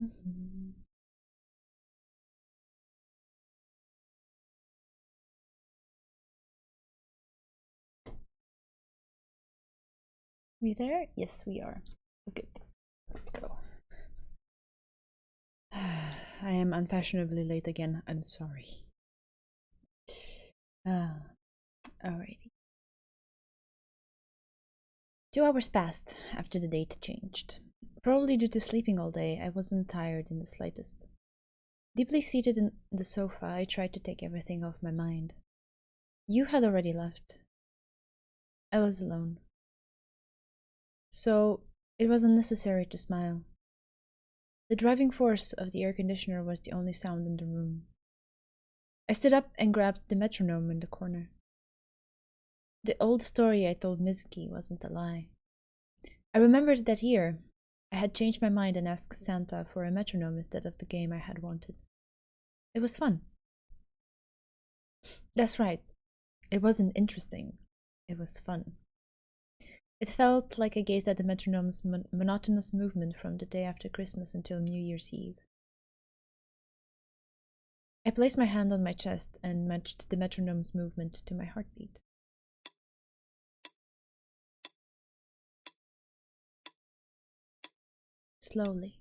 Mhm. We there? Yes, we are. Good. Let's go. I am unfashionably late again. I'm sorry. Alrighty. 2 hours passed after the date changed. Probably due to sleeping all day, I wasn't tired in the slightest. Deeply seated in the sofa, I tried to take everything off my mind. You had already left. I was alone. So, it was unnecessary to smile. The driving force of the air conditioner was the only sound in the room. I stood up and grabbed the metronome in the corner. The old story I told Mizuki wasn't a lie. I remembered that year. I had changed my mind and asked Santa for a metronome instead of the game I had wanted. It was fun. That's right. It wasn't interesting. It was fun. It felt like I gazed at the metronome's monotonous movement from the day after Christmas until New Year's Eve. I placed my hand on my chest and matched the metronome's movement to my heartbeat. Slowly,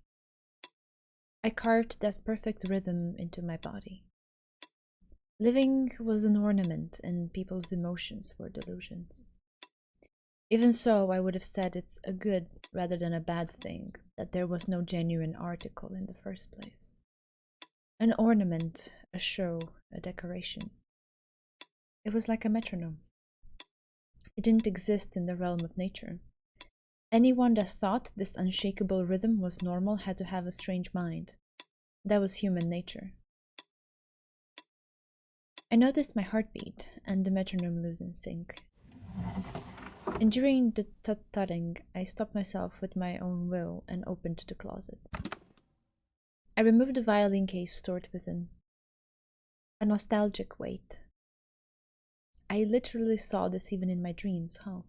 I carved that perfect rhythm into my body. Living was an ornament, and people's emotions were delusions. Even so, I would have said it's a good rather than a bad thing that there was no genuine article in the first place. An ornament, a show, a decoration. It was like a metronome. It didn't exist in the realm of nature. Anyone that thought this unshakable rhythm was normal had to have a strange mind. That was human nature. I noticed my heartbeat and the metronome losing sync. And during the tut-tutting, I stopped myself with my own will and opened the closet. I removed the violin case stored within. A nostalgic weight. I literally saw this even in my dreams, huh?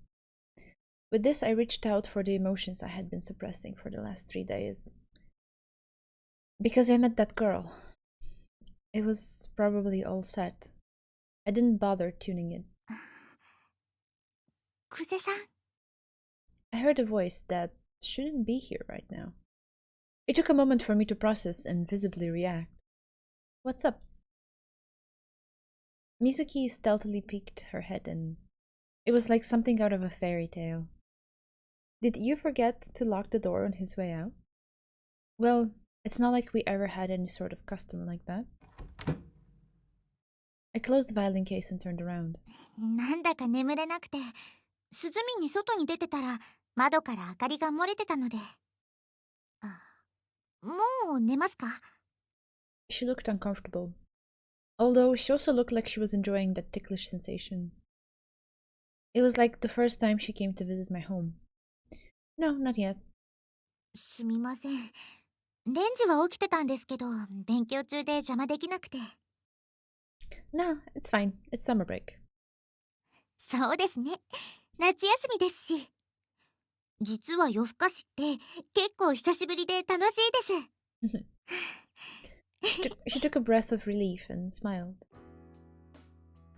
With this, I reached out for the emotions I had been suppressing for the last 3 days. Because I met that girl. It was probably all set. I didn't bother tuning in. Kuze-san. I heard a voice that shouldn't be here right now. It took a moment for me to process and visibly react. What's up? Mizuki stealthily peeked her head in. It was like something out of a fairy tale. Did you forget to lock the door on his way out? Well, it's not like we ever had any sort of custom like that. I closed the violin case and turned around. なんだか眠れなくて、涼みに外に出てたら窓から明かりが漏れてたので。あ、もう寝ますか？ She looked uncomfortable, although she also looked like she was enjoying that ticklish sensation. It was like the first time she came to visit my home. No, not yet. すみません。レンジは起きてたんですけど、勉強中で邪魔できなくて。No, it's fine. It's summer break. そうですね。夏休みですし。実は夜更かしって結構久しぶりで楽しいです。She took a breath of relief and smiled.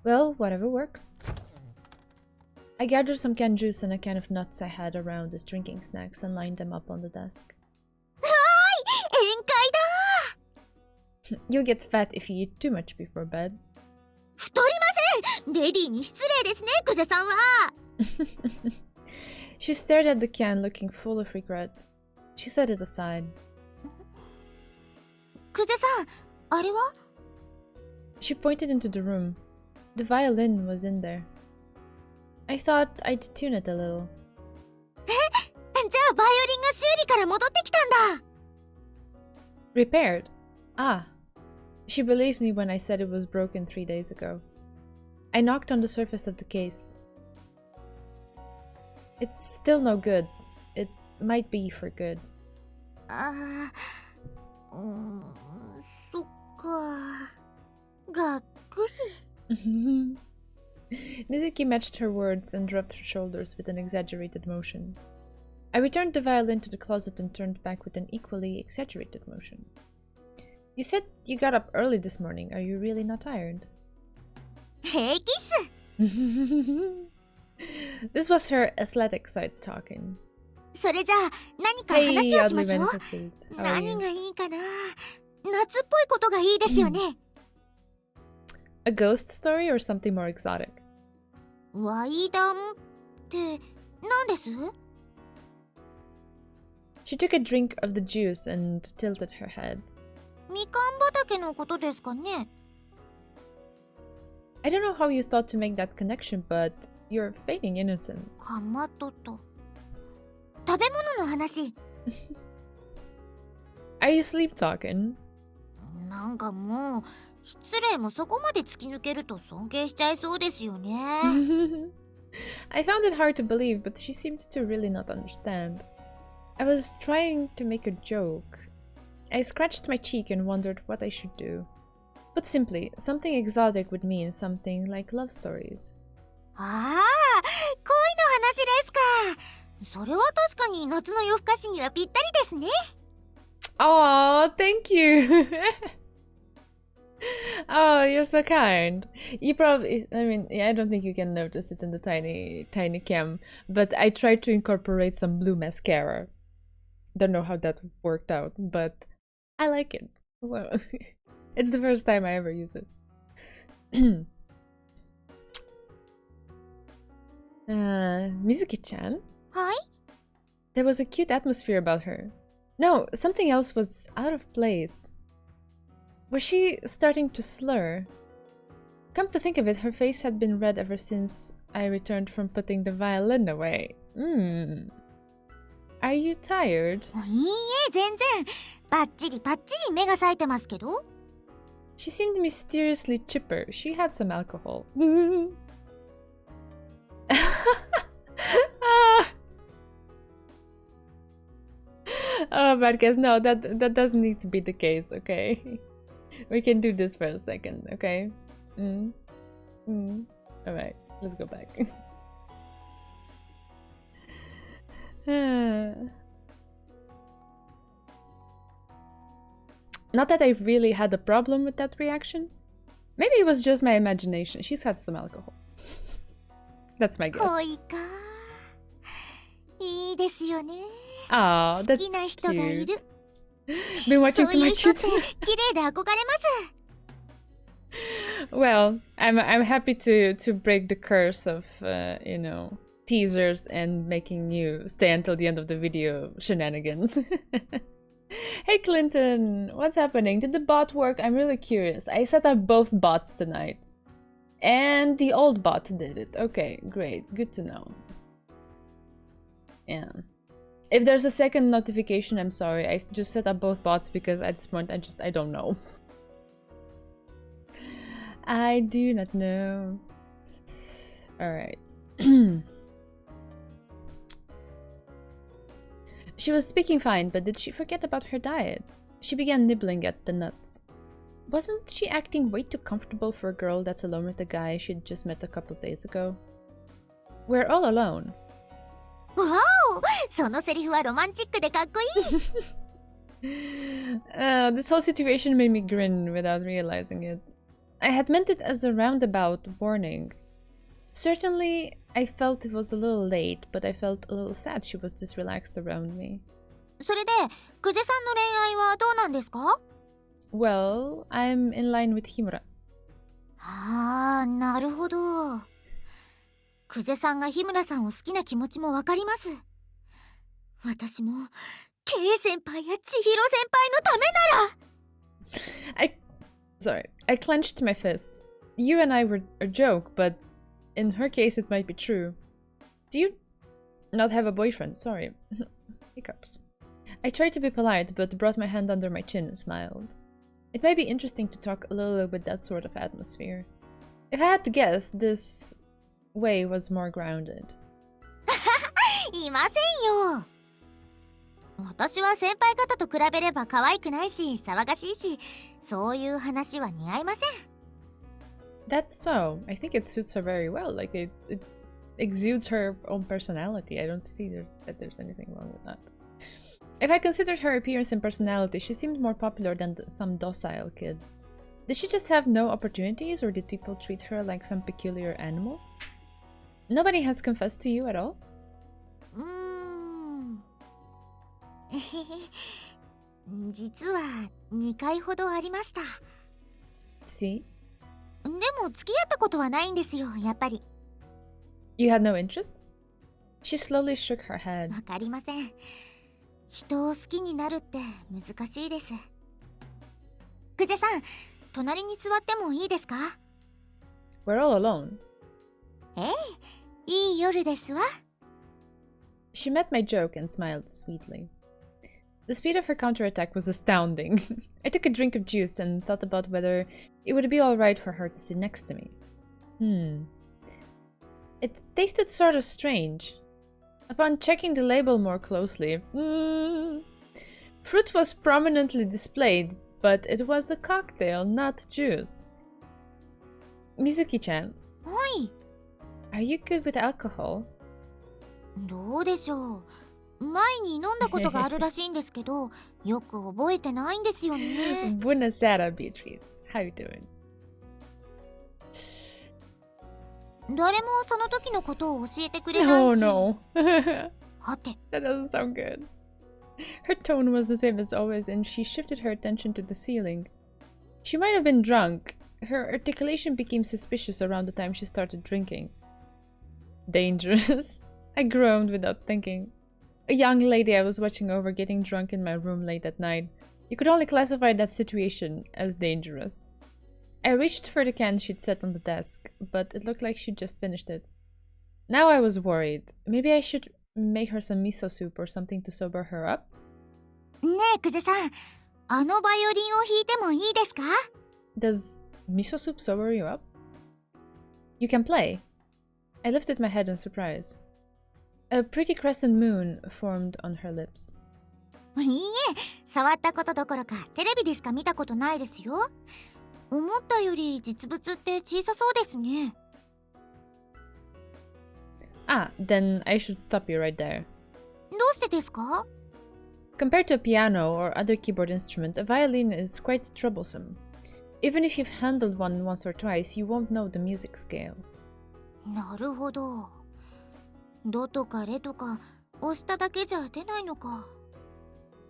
Well, whatever works. I gathered some canned juice and a can of nuts I had around as drinking snacks and lined them up on the desk. はーい、宴会だ You'll get fat if you eat too much before bed. 太りません。レディーに失礼ですね、クゼさんは。She stared at the can, looking full of regret. She set it aside. クゼさん、あれは？ She pointed into the room. The violin was in there. I thought I'd tune it a little. じゃあバイオリンが修理から戻ってきたんだ。 Repaired? Ah. She believed me when I said it was broken 3 days ago. I knocked on the surface of the case. It's still no good. It might be for good. ああ、そっか。がっくし。Mizuki matched her words and dropped her shoulders with an exaggerated motion. I returned the violin to the closet and turned back with an equally exaggerated motion. You said you got up early this morning. Are you really not tired? 平気っす。 This was her athletic side talking. それじゃあ何か Hey, 話をしま oddly しょう。 manifested. How are 何 you? がいいかな。夏っぽいことがいいですよね。A ghost story or something more exotic? ワイダンって何です？ She took a drink of the juice and tilted her head. みかん畑のことですかね。 I don't know how you thought to make that connection, but you're feigning innocence. かまとと。食べ物の話。 Are you sleep talking? なんかもう失礼もそこまで突き抜けると尊敬しちゃいそうですよね。I found it hard to believe, but she seemed to really not understand. I was trying to make a joke. I scratched my cheek and wondered what I should do. Put simply, something exotic would mean something like love stories. ああ、恋の話ですか。それは確かに夏の夜更かしにはぴったりですね。 Oh, thank you! Oh, you're so kind. You probably, I mean, I don't think you can notice it in the tiny cam, but I tried to incorporate some blue mascara. Don't know how that worked out, but I like it. So, it's the first time I ever use it. Mizuki-chan? はい。 There was a cute atmosphere about her. No, something else was out of place. Was she starting to slur? Come to think of it, her face had been red ever since I returned from putting the violin away. Are you tired? いいえ、全然。バッチリ目が冴えてますけど。 She seemed mysteriously chipper. She had some alcohol. Oh, bad guys, no, that doesn't need to be the case, okay? We can do this for a second, okay? Alright, let's go back. Not that I really had a problem with that reaction. Maybe it was just my imagination. She's had some alcohol. That's my guess. 恋か。いいですよね。 Oh, 好 that's きな人がい cute. る。 Been watching そう too いう much 人って YouTube. 綺麗で憧れます。 Well, I'm happy to break the curse of you know, teasers and making you stay until the end of the video shenanigans. Hey Clinton, what's happening? Did the bot work? I'm really curious. I set up both bots tonight. And the old bot did it. Okay, great. Good to know. Yeah. If there's a second notification, I'm sorry. I just set up both bots because at this point I don't know. I do not know. Alright. She was speaking fine, but did she forget about her diet? She began nibbling at the nuts. Wasn't she acting way too comfortable for a girl that's alone with a guy she'd just met a couple days ago? We're all alone. わお、そのセリフはロマンチックでかっこいい。 This whole situation made me grin without realizing it. I had meant it as a roundabout warning. Certainly, I felt it was a little late, but I felt a little sad she was this relaxed around me. それで、久世さんの恋愛はどうなんですか？ Well, I'm in line with Himura. ああ、なるほど。久世さんが日村さんを好きな気持ちもわかります。私も、ケイ先輩や千尋先輩のためなら。 I clenched my fist. You and I were a joke, but in her case it might be true. Do you not have a boyfriend? Sorry. Hiccups. I tried to be polite, but brought my hand under my chin and smiled. It might be interesting to talk a little with that sort of atmosphere. If I had to guess, this way was more grounded. いませんよ。私は先輩方と比べれば可愛くないし騒がしいし、そういう話は似合いません。 That's so. I think it suits her very well. Like it exudes her own personality. I don't see that there's anything wrong with that. If I considered her appearance and personality, she seemed more popular than some docile kid. Did she just have no opportunities, or did people treat her like some peculiar animal? Nobody has confessed to you at all? 実は2回ほどありました。See? でも付き合ったことはないんですよ、やっぱり。You had no interest? She slowly shook her head. わかりません。人を好きになるって難しいです。久世さん、隣に座ってもいいですか？ We're all alone. ええ、いい夜ですわ。She met my joke and smiled sweetly. The speed of her counterattack was astounding. I took a drink of juice and thought about whether it would be alright for her to sit next to me. It tasted sort of strange. Upon checking the label more closely, fruit was prominently displayed, but it was a cocktail, not juice. Mizuki-chan, はい。 are you good with alcohol? どうでしょう。前に飲んだことがあるらしいんですけど、よく覚えてないんですよね。Buonasera, Beatrice. How you doing? 誰もその時のことを教えてくれない Oh し。 no. はて、 That doesn't sound good. Her tone was the same as always, and she shifted her attention to the ceiling. She might have been drunk. Her articulation became suspicious around the time she started drinking. Dangerous. I groaned without thinking. A young lady I was watching over getting drunk in my room late at night. You could only classify that situation as dangerous. I reached for the can she'd set on the desk, but it looked like she'd just finished it. Now I was worried. Maybe I should make her some miso soup or something to sober her up? ねえ、久世さん、あのバイオリンを弾いてもいいですか？ Does miso soup sober you up? You can play. I lifted my head in surprise. A pretty crescent moon formed on her lips. いいえ、触ったことどころかテレビでしか見たことないですよ。思ったより実物って小さそうですね。Ah, then I should stop you right there. どうしてですか？ Compared to a piano or other keyboard instrument, a violin is quite troublesome. Even if you've handled one once or twice, you won't know the music scale. なるほど。ドとかレとか押しただけじゃ出ないのか。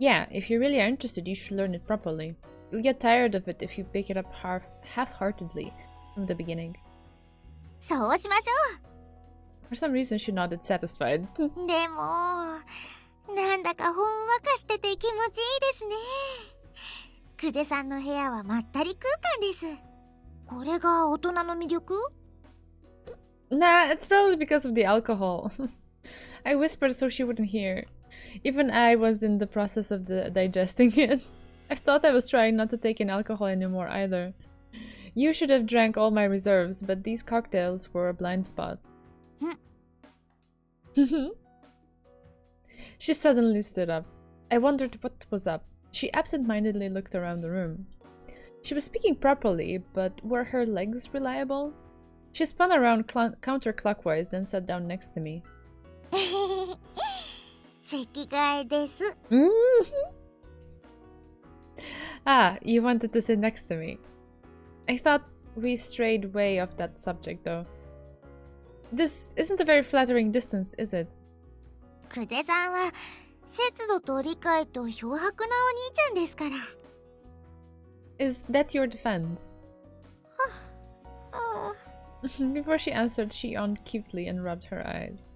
Yeah, if you really are interested, you should learn it properly. You'll get tired of it if you pick it up half-heartedly from the beginning. そうしましょ For some reason, she nodded satisfied. う。でも、なんだかほんわかしてて気持ちいいですね。久世さんの部屋はまったり空間です。これが大人の魅力？ Nah, it's probably because of the alcohol. I whispered so she wouldn't hear. Even I was in the process of digesting it. I thought I was trying not to take in alcohol anymore either. You should have drank all my reserves, but these cocktails were a blind spot. She suddenly stood up. I wondered what was up. She absent-mindedly looked around the room. She was speaking properly, but were her legs reliable? She spun around counterclockwise, then sat down next to me. 席替えです。 Ah, you wanted to sit next to me. I thought we strayed way off that subject, though. This isn't a very flattering distance, is it? 久世さんは節度と理解と漂白なお兄ちゃんですから。Is that your defense? Before she answered, she yawned cutely and rubbed her eyes.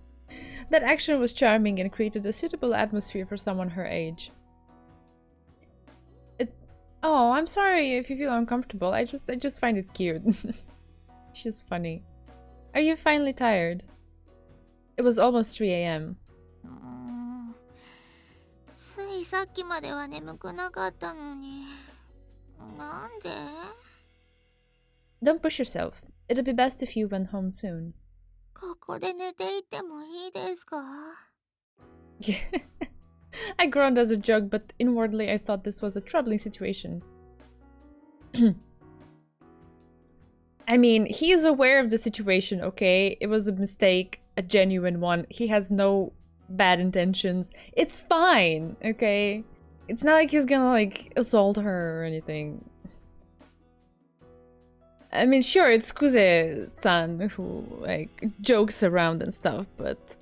That action was charming and created a suitable atmosphere for someone her age. Oh, I'm sorry if you feel uncomfortable. I just find it cute. She's funny. Are you finally tired? It was almost 3 a.m. ついさっきまでは眠くなかったのに。なんで？ Don't push yourself. It'll be best if you went home soon. ここで寝ていてもいいですか？ I groaned as a joke, but inwardly I thought this was a troubling situation. I mean, he is aware of the situation, okay? It was a mistake. a genuine one. He has no bad intentions. It's fine, okay? It's not like he's gonna, like, assault her or anything. I mean, sure, it's Kuze-san who, like, jokes around and stuff, but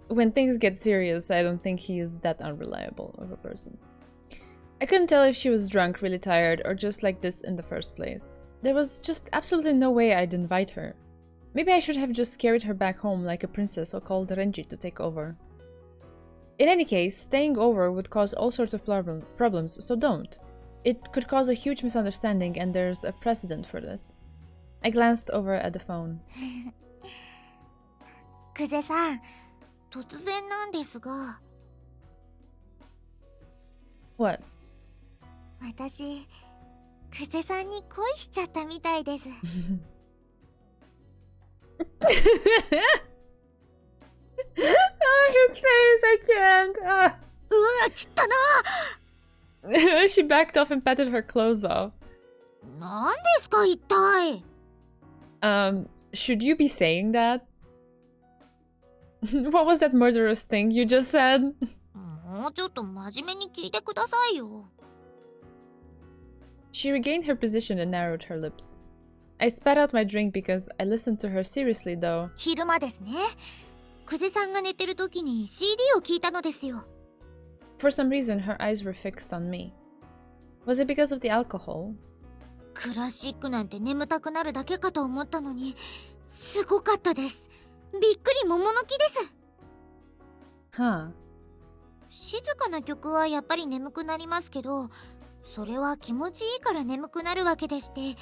when things get serious, I don't think he is that unreliable of a person. I couldn't tell if she was drunk, really tired, or just like this in the first place. There was just absolutely no way I'd invite her. Maybe I should have just carried her back home like a princess or called Renji to take over. In any case, staying over would cause all sorts of problems, so don't. It could cause a huge misunderstanding, and there's a precedent for this. I glanced over at the phone. 久世さん、突然なんですが。What? 私、久世さんに恋しちゃったみたいです。His face, I can't. うわ、切ったな。She backed off and patted her clothes off. 何ですか一体。Should you be saying that? What was that murderous thing you just said? もうちょっと真面目に聞いてくださいよ。She regained her position and narrowed her lips. I spat out my drink because I listened to her seriously, though. 昼間ですね。久世さんが寝てる時に CD を聞いたのですよ。For some reason, her eyes were fixed on me. Was it because of the alcohol? クラシックなんて眠たくなるだけかと思ったのに、すごかったです。びっくり桃の木です。Huh. 静かな曲はやっぱり眠くなりますけど、それは気持ちいいから眠くなるわけでして、いい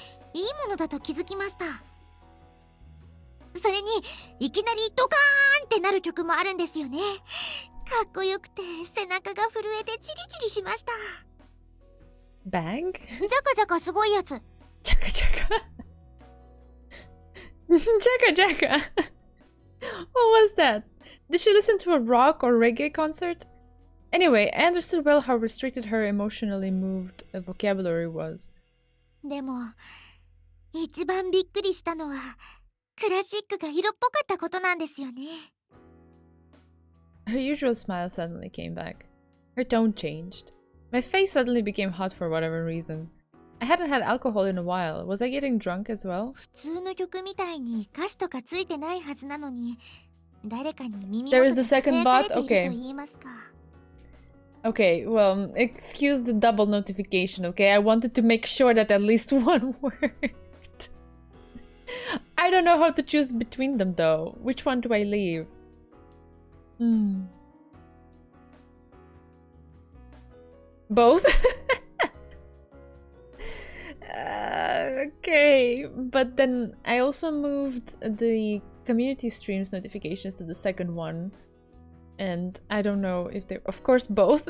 ものだと気づきました。それに、いきなりドカーンってなる曲もあるんですよね。かっこよくて背中が震えてチリチリしました。Bang? ジャカジャカすごいやつ。Chaka chaka. Chaka chaka. What was that? Did she listen to a rock or reggae concert? Anyway, I understood well how restricted her emotionally moved vocabulary was. でも、一番びっくりしたのは、クラシックが色っぽかったことなんですよね。Her usual smile suddenly came back. Her tone changed. My face suddenly became hot for whatever reason. I hadn't had alcohol in a while. Was I getting drunk as well? 普通の曲みたいに歌詞とかついてないはずなのに、誰かに耳 There 元 is で the ささ second やかれ bot? ている Okay. と言いますか。Okay, well, excuse the double notification, okay? I wanted to make sure that at least one word. I don't know how to choose between them, though. Which one do I leave? Both? Okay, but then I also moved the community streams notifications to the second one. And I don't know if they're... Of course, both.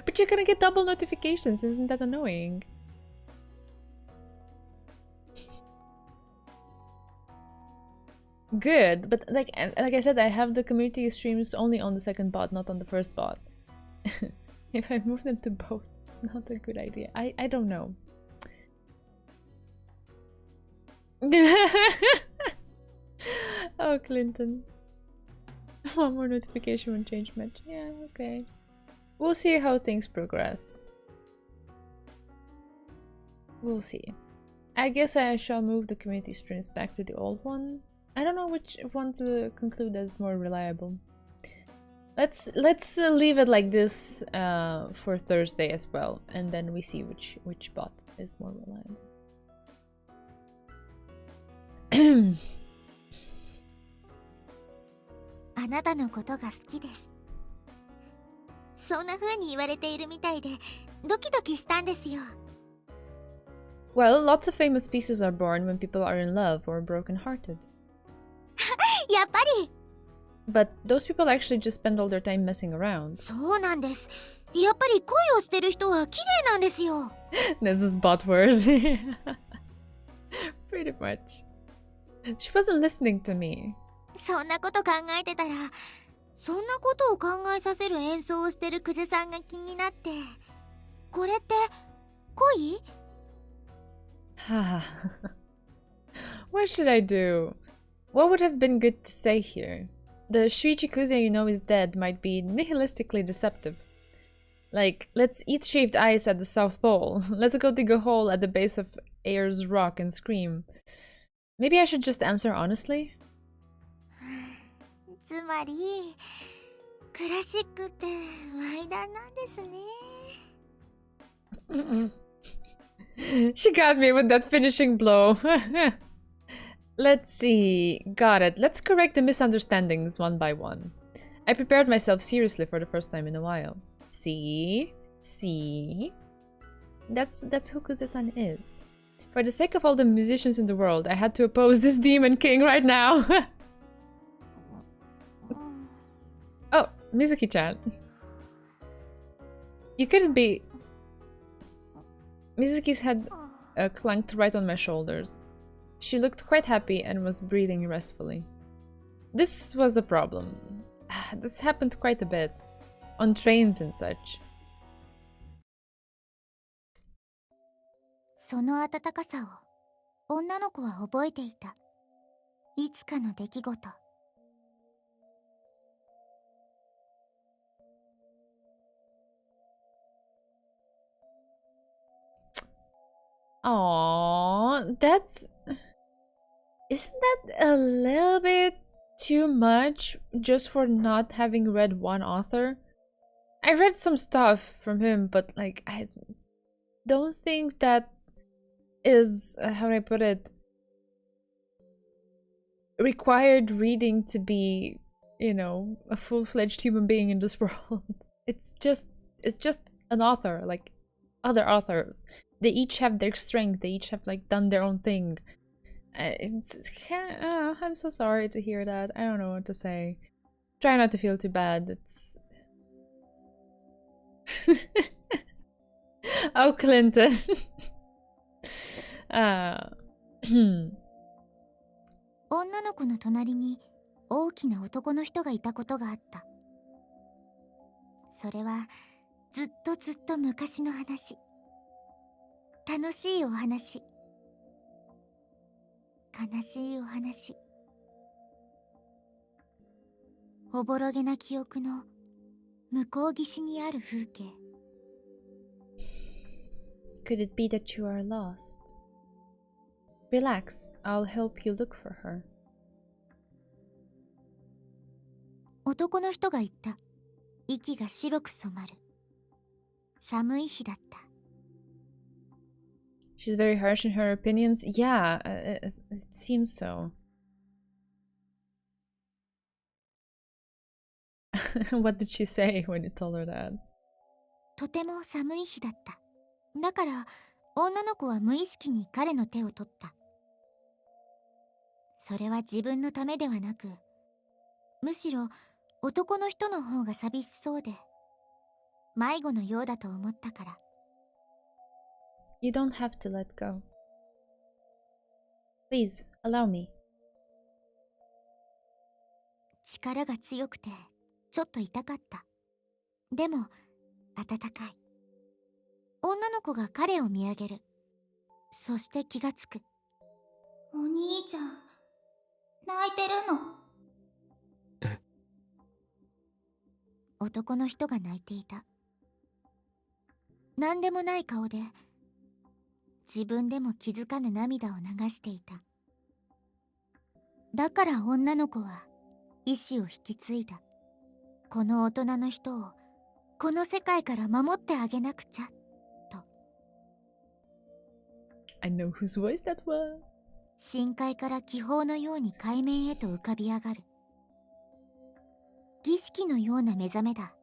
But you're gonna get double notifications, isn't that annoying? Good, but like I said, I have the community streams only on the second bot, not on the first bot. If I move them to both, it's not a good idea. I don't know. Oh, Clinton. One more notification won't change much. Yeah, okay. We'll see how things progress. We'll see. I guess I shall move the community streams back to the old one. I don't know which one to conclude as more reliable. Let's leave it like this for Thursday as well, and then we see which bot is more reliable. あなたのことが好きです。そんな風に言われているみたいで、ドキドキしたんですよ。Well, lots of famous pieces are born when people are in love or broken-hearted. やっぱり But those people actually just spend all their time messing around. そうなんです。やっぱり恋をしてる人は綺麗なんですよ。This is bot words. Pretty much. She wasn't listening to me. そんなこと考えてたら、そんなことを考えさせる演奏をしてる久世さんが気になって、これって恋？ What should I do? What would have been good to say here? The Shuichi Kuze you know is dead might be nihilistically deceptive. Like, let's eat shaved ice at the South Pole. Let's go dig a hole at the base of Ayers Rock and scream. Maybe I should just answer honestly? つまりクラシックって歪談なんですね。She got me with that finishing blow. Let's see. Got it. Let's correct the misunderstandings one by one. I prepared myself seriously for the first time in a while. See? See? That's who Kuze-san is. For the sake of all the musicians in the world, I had to oppose this demon king right now. Oh, Mizuki-chan. You couldn't be... Mizuki's head clunked right on my shoulders. She looked quite happy and was breathing restfully. This was a problem. This happened quite a bit. On trains and such. その温かさを女の子は覚えていた。いつかの出来事。Aww, that's... Isn't that a little bit too much just for not having read one author? I read some stuff from him, but like, I don't think that is, how do I put it, required reading to be, you know, a full-fledged human being in this world. It's just an author, like other authors. They each have their strength, they each have like done their own thing. I'm so sorry to hear that. I don't know what to say. Try not to feel too bad. It's... Oh, Clinton. 女の子の隣に大きな男の人がいたことがあった。それはずっと昔の話。楽しいお話。悲しいお話。おぼろげな記憶の向こう岸にある風景。Could it be that you are lost? Relax, I'll help you look for her. 男の人が言った。息が白く染まる。寒い日だった。She's very harsh in her opinions. Yeah, it seems so. What did she say when you told her that? とても寒い日だった。だから女の子は無意識に彼の手を取った。それは自分のためではなく、むしろ男の人の方が寂しそうで迷子のようだと思ったから。You don't have to let go. Please, allow me. 力が強くてちょっと痛かった。でも温かい。女の子が彼を見上げる。そして気がつく。お兄ちゃん、泣いてるの？え？男の人が泣いていた。何でもない顔で、自分でも気づかぬ涙を流していた。だから女の子は意志を引き継いだ。この大人の人をこの世界から守ってあげなくちゃと。I know whose voice that was. 深海から気泡のように海面へと浮かび上がる。儀式のような目覚めだ。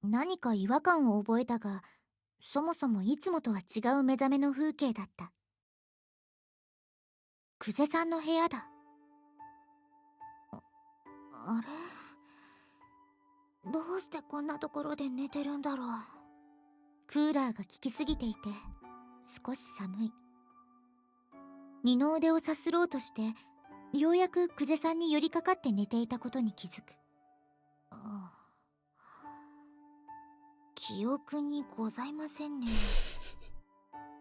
何か違和感を覚えたが、そもそもいつもとは違う目覚めの風景だった。久世さんの部屋だ。あれ？どうしてこんなところで寝てるんだろう。クーラーが効きすぎていて少し寒い。二の腕をさすろうとしてようやく久世さんに寄りかかって寝ていたことに気づく。記憶にございませんね。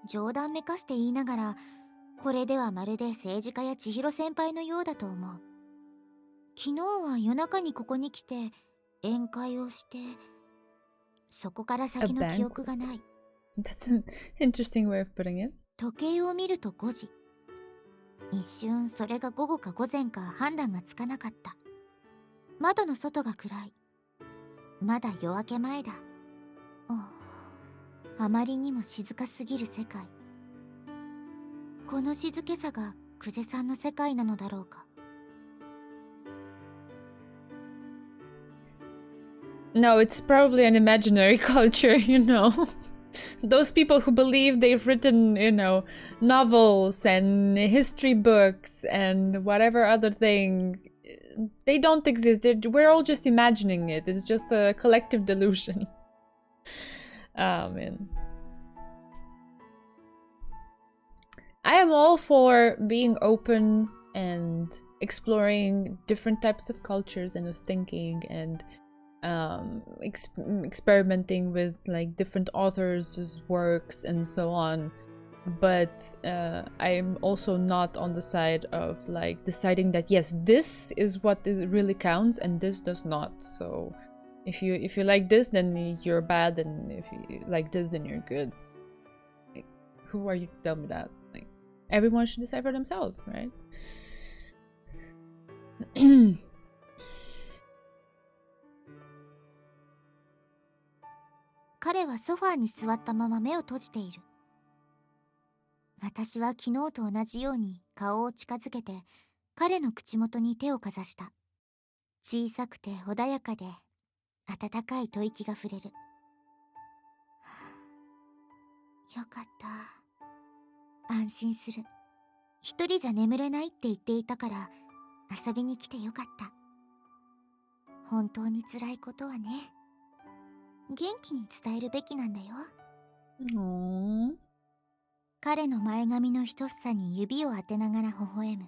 冗談めかして言いながらこれではまるで政治家や千尋先輩のようだと思う。昨日は夜中にここに来て宴会をして、そこから先の記憶がない。That's an interesting way of putting it. 時計を見ると5時。一瞬それが午後か午前か判断がつかなかった。窓の外が暗い。まだ夜明け前だ。あまりにも静かすぎる世界。この静けさが久世さんの世界なのだろうか。No, it's probably an imaginary culture, you know. Those people who believe they've written, you know, novels and history books and whatever other thing, they don't exist. We're all just imagining it. It's just a collective delusion. Oh, man. I am all for being open and exploring different types of cultures and of thinking and experimenting with like different authors' works and so on, but I'm also not on the side of like deciding that yes, this is what really counts and this does not. So if you like this, then you're bad, and if you like this, then you're good. Like, who are you to tell me that? Like, everyone should decide for themselves, right? 彼はソファーに座ったまま目を閉じている。私は昨日と同じように顔を近づけて彼の口元に手をかざした。小さくて穏やかで温かい吐息が触れる。よかった。安心する。一人じゃ眠れないって言っていたから遊びに来てよかった。本当に辛いことはね、元気に伝えるべきなんだよ。彼の前髪の一房に指を当てながら微笑む。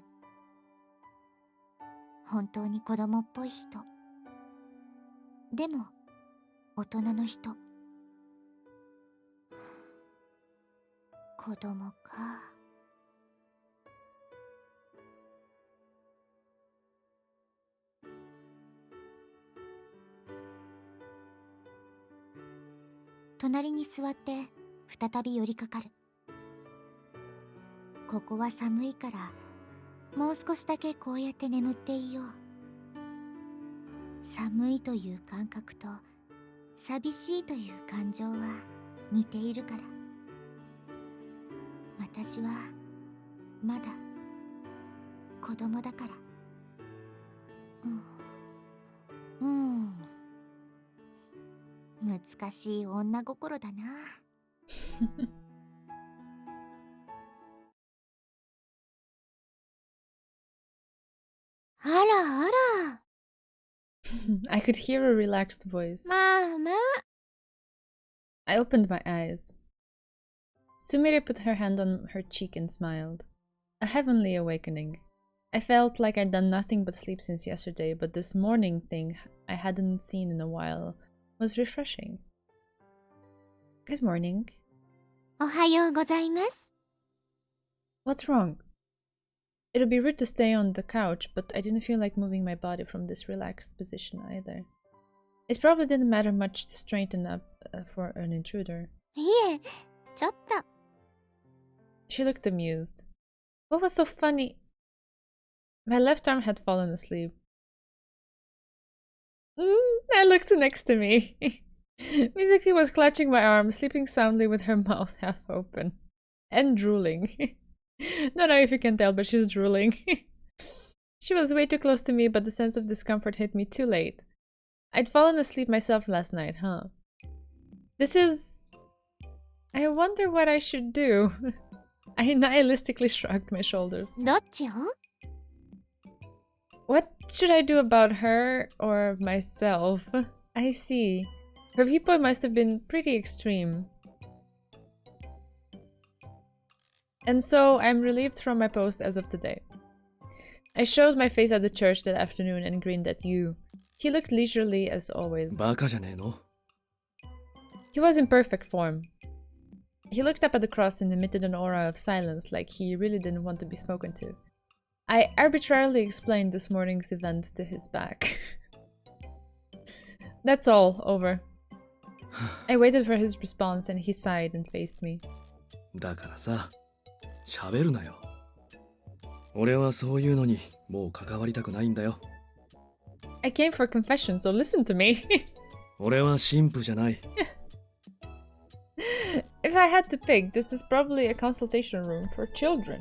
本当に子供っぽい人。でも大人の人。子供か。隣に座って再び寄りかかる。ここは寒いからもう少しだけこうやって眠っていよう。寒いという感覚と寂しいという感情は似ているから。私はまだ子供だから。難しい女心だな。あらあら。I could hear a relaxed voice. まあまあ。I opened my eyes. Sumire put her hand on her cheek and smiled. A heavenly awakening. I felt like I'd done nothing but sleep since yesterday, but this morning thing I hadn't seen in a while was refreshing. Good morning. おはようございます。What's wrong? It'd be rude to stay on the couch, but I didn't feel like moving my body from this relaxed position either. It probably didn't matter much to straighten up for an intruder. いえ、ちょっと。She looked amused. What was so funny? My left arm had fallen asleep. I looked next to me. Mizuki was clutching my arm, sleeping soundly with her mouth half open. And drooling. Don't know if you can tell, but she's drooling. She was way too close to me, but the sense of discomfort hit me too late. I'd fallen asleep myself last night, huh? This is... I wonder what I should do. I nihilistically shrugged my shoulders. どっちを？ What should I do about her or myself? I see. Her viewpoint must have been pretty extreme. And so I'm relieved from my post as of today. I showed my face at the church that afternoon and grinned at you. He looked leisurely as always. バカじゃねえの? He was in perfect form. He looked up at the cross and emitted an aura of silence, like he really didn't want to be spoken to. I arbitrarily explained this morning's event to his back. That's all, over. I waited for his response and he sighed and faced me. だからさ、喋るなよ。俺はそういうのにもう関わりたくないんだよ。I came for confession, so listen to me. 俺は神父じゃない。If I had to pick, this is probably a consultation room for children.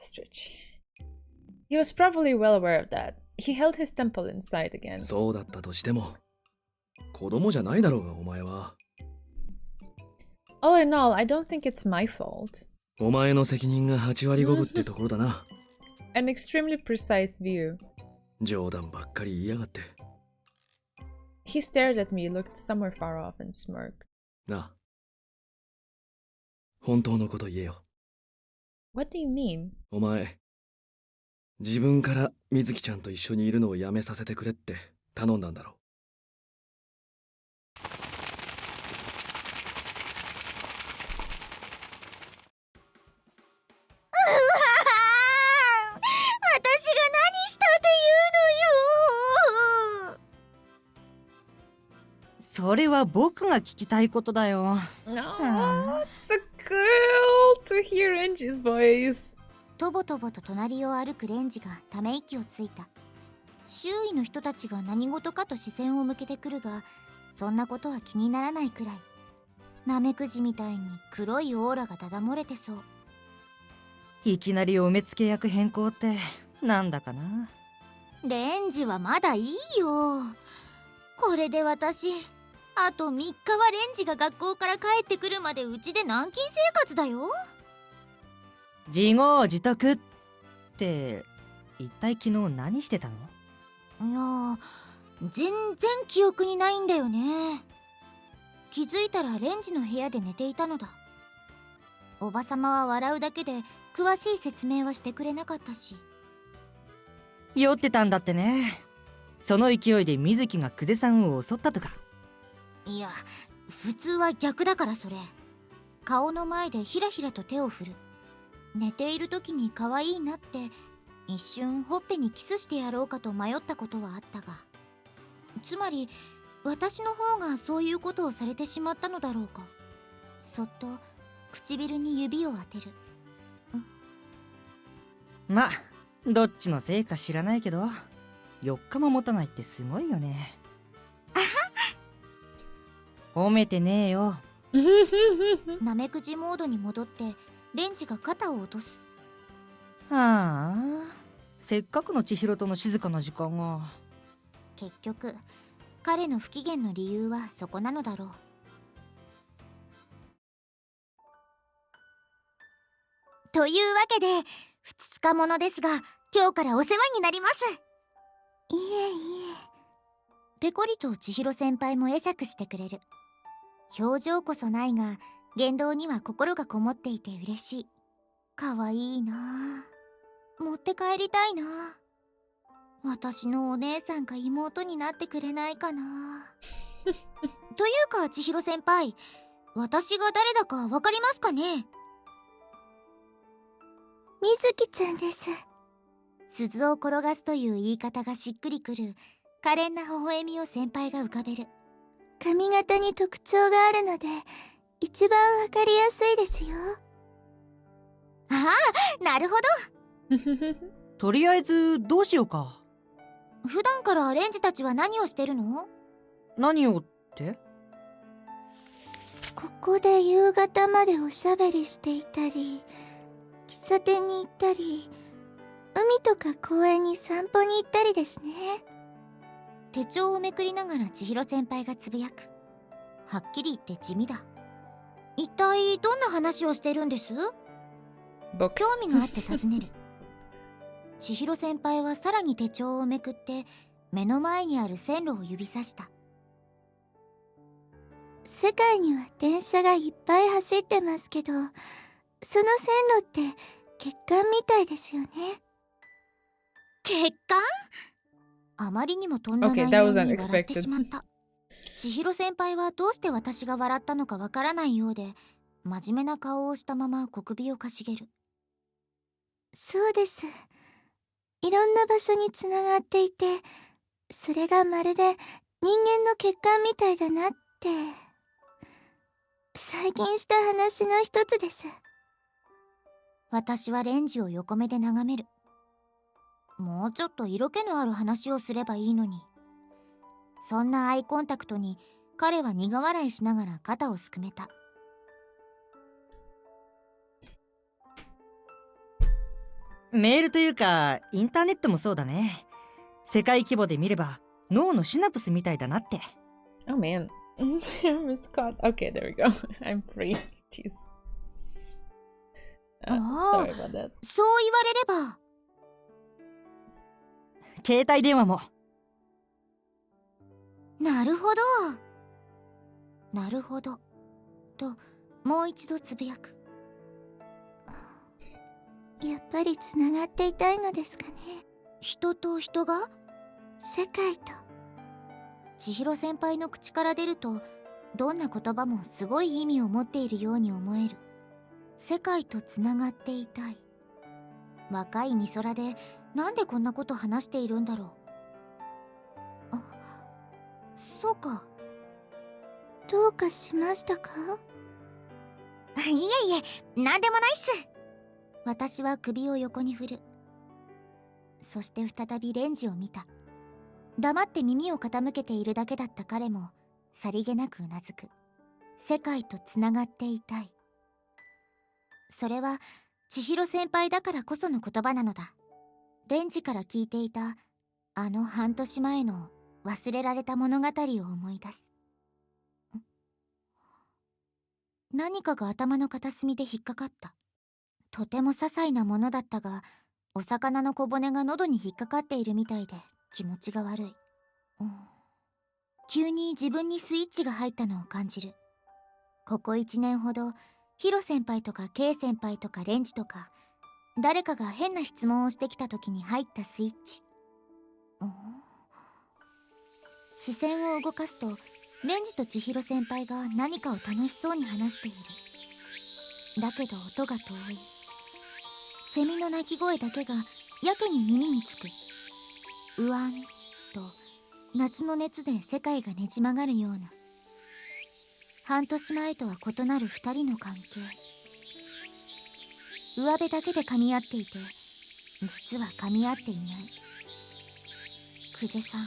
Stretch. He was probably well aware of that. He held his temple inside again. そうだったとしても、子供じゃないだろうがお前は。All in all, I don't think it's my fault. お前の責任が8割5分ってところだな。An extremely precise view. 冗談ばっかり言いやがって。He stared at me, looked somewhere far off, and smirked. なあ。本当のこと言えよ。What do you mean? お前、自分から水木ちゃんと一緒にいるのをやめさせてくれって頼んだんだろう。それは僕が聞きたいことだよ。No, it's a girl to hear Angie's voice. とぼとぼと隣を歩くレンジがため息をついた。周囲の人たちが何事かと視線を向けてくるが、そんなことは気にならないくらい。ナメクジみたいに黒いオーラがだだ漏れてそう。いきなりお目付け役変更ってなんだかな。レンジはまだいいよ。これで私、あと3日はレンジが学校から帰ってくるまでうちで軟禁生活だよ。自業自得って一体昨日何してたの？いや、全然記憶にないんだよね。気づいたらレンジの部屋で寝ていたのだ。おばさまは笑うだけで詳しい説明はしてくれなかったし。酔ってたんだってね。その勢いで水木が久世さんを襲ったとか。いや、普通は逆だからそれ。顔の前でひらひらと手を振る。寝ている時に可愛いなって一瞬ほっぺにキスしてやろうかと迷ったことはあったが、つまり私の方がそういうことをされてしまったのだろうか。そっと唇に指を当てる。ま、どっちのせいか知らないけど4日も持たないってすごいよね。褒めてねえよ。ナメクジモードに戻ってレンジが肩を落とす。はあ、せっかくの千尋との静かな時間が。結局彼の不機嫌の理由はそこなのだろう。というわけで2日ものですが、今日からお世話になります。いえいえ。ペコリと千尋先輩も会釈してくれる。表情こそないが言動には心がこもっていて嬉しい。かわいいなあ。持って帰りたいなあ。私のお姉さんか妹になってくれないかな。というか千尋先輩、私が誰だかわかりますかね？水木ちゃんです。鈴を転がすという言い方がしっくりくる可憐な微笑みを先輩が浮かべる。髪型に特徴があるので一番わかりやすいですよ。ああ、なるほど。とりあえずどうしようか。普段からレンジたちは何をしてるの？何をって？ここで夕方までおしゃべりしていたり、喫茶店に行ったり、海とか公園に散歩に行ったりですね。手帳をめくりながら千尋先輩がつぶやく。はっきり言って地味だ。一体どんな話をしてるんです？興味があって尋ねる。千尋先輩はさらに手帳をめくって目の前にある線路を指さした。世界には電車がいっぱい走ってますけど、その線路って血管みたいですよね。血管？あまりにもとんだ内容に笑ってしまった。千尋先輩はどうして私が笑ったのかわからないようで、真面目な顔をしたまま小首をかしげる。そうです。いろんな場所につながっていて、それがまるで人間の血管みたいだなって、最近した話の一つです。私はレンジを横目で眺める。もうちょっと色気のある話をすればいいのに。そんなアイコンタクトに彼は苦笑いしながら肩をすくめた。メールというかインターネットもそうだね。世界規模で見れば脳のシナプスみたいだなって。Oh man. I'm Scott. Okay, there we go. I'm free. Jeez. Oh. Sorry about that. そう言われれば。携帯電話も。なるほど。なるほど。と、もう一度つぶやく。やっぱりつながっていたいのですかね。人と人が？世界と。千尋先輩の口から出ると、どんな言葉もすごい意味を持っているように思える。世界とつながっていたい。若い美空でなんでこんなこと話しているんだろう。あ、そうか。どうかしましたか？いえいえ、なんでもないっす。私は首を横に振る。そして再びレンジを見た。黙って耳を傾けているだけだった彼もさりげなくうなずく。世界とつながっていたい。それは千尋先輩だからこその言葉なのだ。レンジから聞いていたあの半年前の忘れられた物語を思い出す。何かが頭の片隅で引っかかった。とても些細なものだったが、お魚の小骨が喉に引っかかっているみたいで気持ちが悪い。急に自分にスイッチが入ったのを感じる。ここ1年ほどヒロ先輩とかケイ先輩とかレンジとか誰かが変な質問をしてきた時に入ったスイッチ。視線を動かすとレンジと千尋先輩が何かを楽しそうに話している。だけど音が遠い。セミの鳴き声だけがやけに耳につく。うわんと夏の熱で世界がねじ曲がるような。半年前とは異なる二人の関係。上辺だけで噛み合っていて、実は噛み合っていない。久世さん、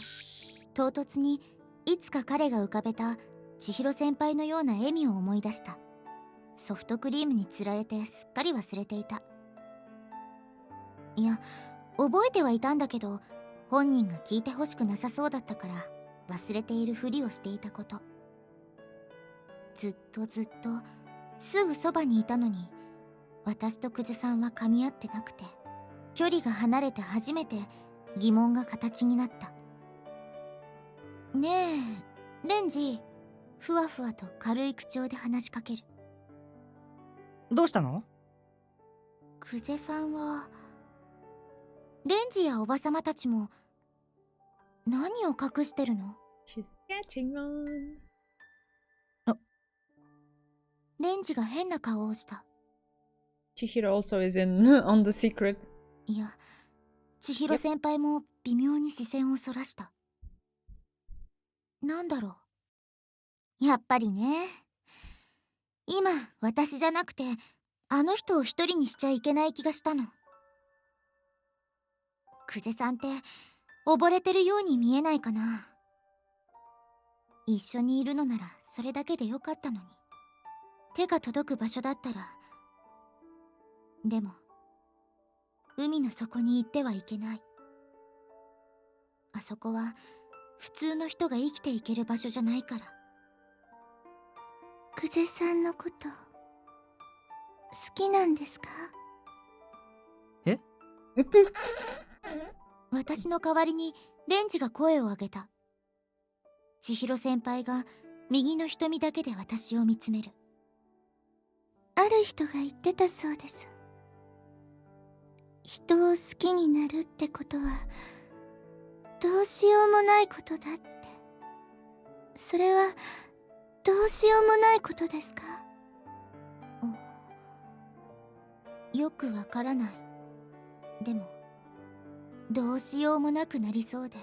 唐突にいつか彼が浮かべた千尋先輩のような笑みを思い出した。ソフトクリームにつられてすっかり忘れていた。いや、覚えてはいたんだけど、本人が聞いてほしくなさそうだったから忘れているふりをしていたこと。ずっとずっとすぐそばにいたのに、私と久世さんは噛み合ってなくて、距離が離れて初めて疑問が形になった。ねえ、レンジ、ふわふわと軽い口調で話しかける。どうしたの？久世さんは、レンジやおばさまたちも何を隠してるの？ She's catching on. レンジが変な顔をした。 Chihiro also is in on the secret. いや、千尋先輩も微妙に視線をそらした。なんだろう。やっぱりね。今、私じゃなくて、あの人を一人にしちゃいけない気がしたの。久世さんって、溺れてるように見えないかな。一緒にいるのなら、それだけでよかったのに。手が届く場所だったら。でも、海の底に行ってはいけない。あそこは普通の人が生きていける場所じゃないから。久世さんのこと好きなんですか？私の代わりにレンジが声を上げた。千尋先輩が右の瞳だけで私を見つめる。ある人が言ってたそうです。人を好きになるってことはどうしようもないことだって。それはどうしようもないことですか？よくわからない。でもどうしようもなくなりそうで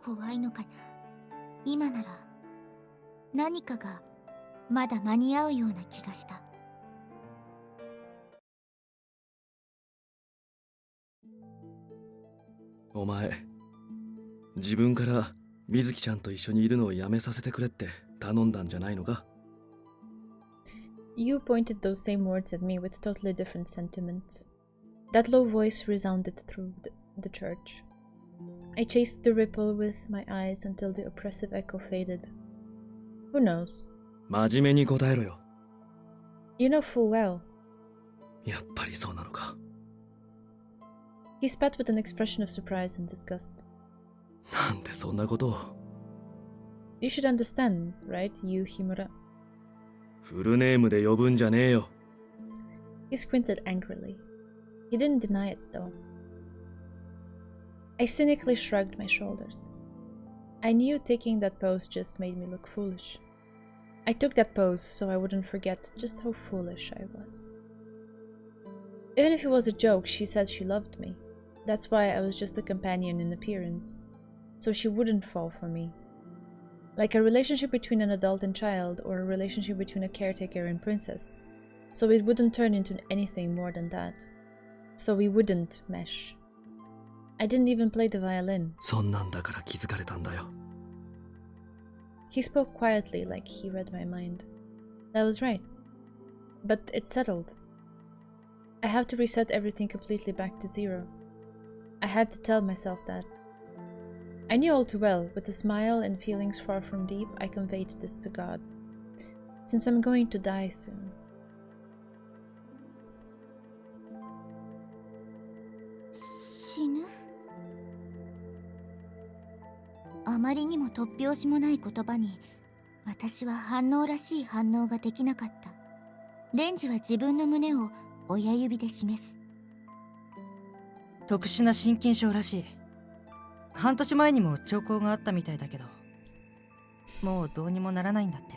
怖いのかな。今なら何かがまだ間に合うような気がした。お前、自分から水木ちゃんと一緒にいるのをやめさせてくれって頼んだんじゃないのか？ You pointed those same words at me with totally different sentiments. That low voice resounded through the church. I chased the ripple with my eyes until the oppressive echo faded. Who knows? 真面目に答えろよ。You know full well. やっぱりそうなのか。He spat with an expression of surprise and disgust. なんでそんなことを。You should understand, right, you Himura? フルネームで呼ぶんじゃねえよ。He squinted angrily. He didn't deny it, though. I cynically shrugged my shoulders. I knew taking that pose just made me look foolish. I took that pose so I wouldn't forget just how foolish I was. Even if it was a joke, she said she loved me. That's why I was just a companion in appearance, so she wouldn't fall for me. Like a relationship between an adult and child, or a relationship between a caretaker and princess. So it wouldn't turn into anything more than that. So we wouldn't mesh. I didn't even play the violin. そんなんだから気づかれたんだよ。He spoke quietly, like he read my mind. That was right. But it's settled. I have to reset everything completely back to zero. I had to tell myself that. I knew all too well, with a smile and feelings far from deep, I conveyed this to God. Since I'm going to die soon. 死ぬ？あまりにも突拍子もない言葉に私は反応らしい反応ができなかった。レンジは自分の胸を親指で示す。特殊な心筋症らしい。半年前にも兆候があったみたいだけど、もうどうにもならないんだって。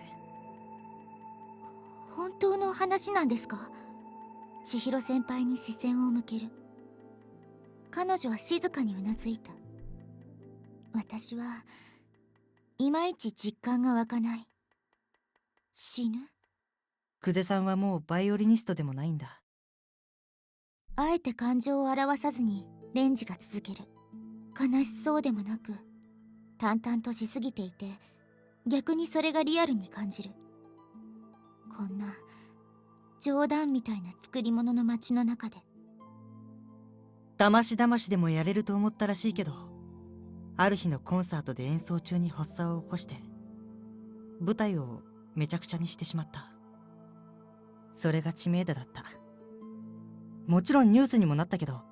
本当の話なんですか？千尋先輩に視線を向ける。彼女は静かにうなずいた。私はいまいち実感が湧かない。死ぬ？久世さんはもうバイオリニストでもないんだ。あえて感情を表さずにレンジが続ける。悲しそうでもなく淡々としすぎていて、逆にそれがリアルに感じる。こんな冗談みたいな作り物の街の中で。だましだましでもやれると思ったらしいけど、ある日のコンサートで演奏中に発作を起こして舞台をめちゃくちゃにしてしまった。それが知名度だった。もちろんニュースにもなったけど、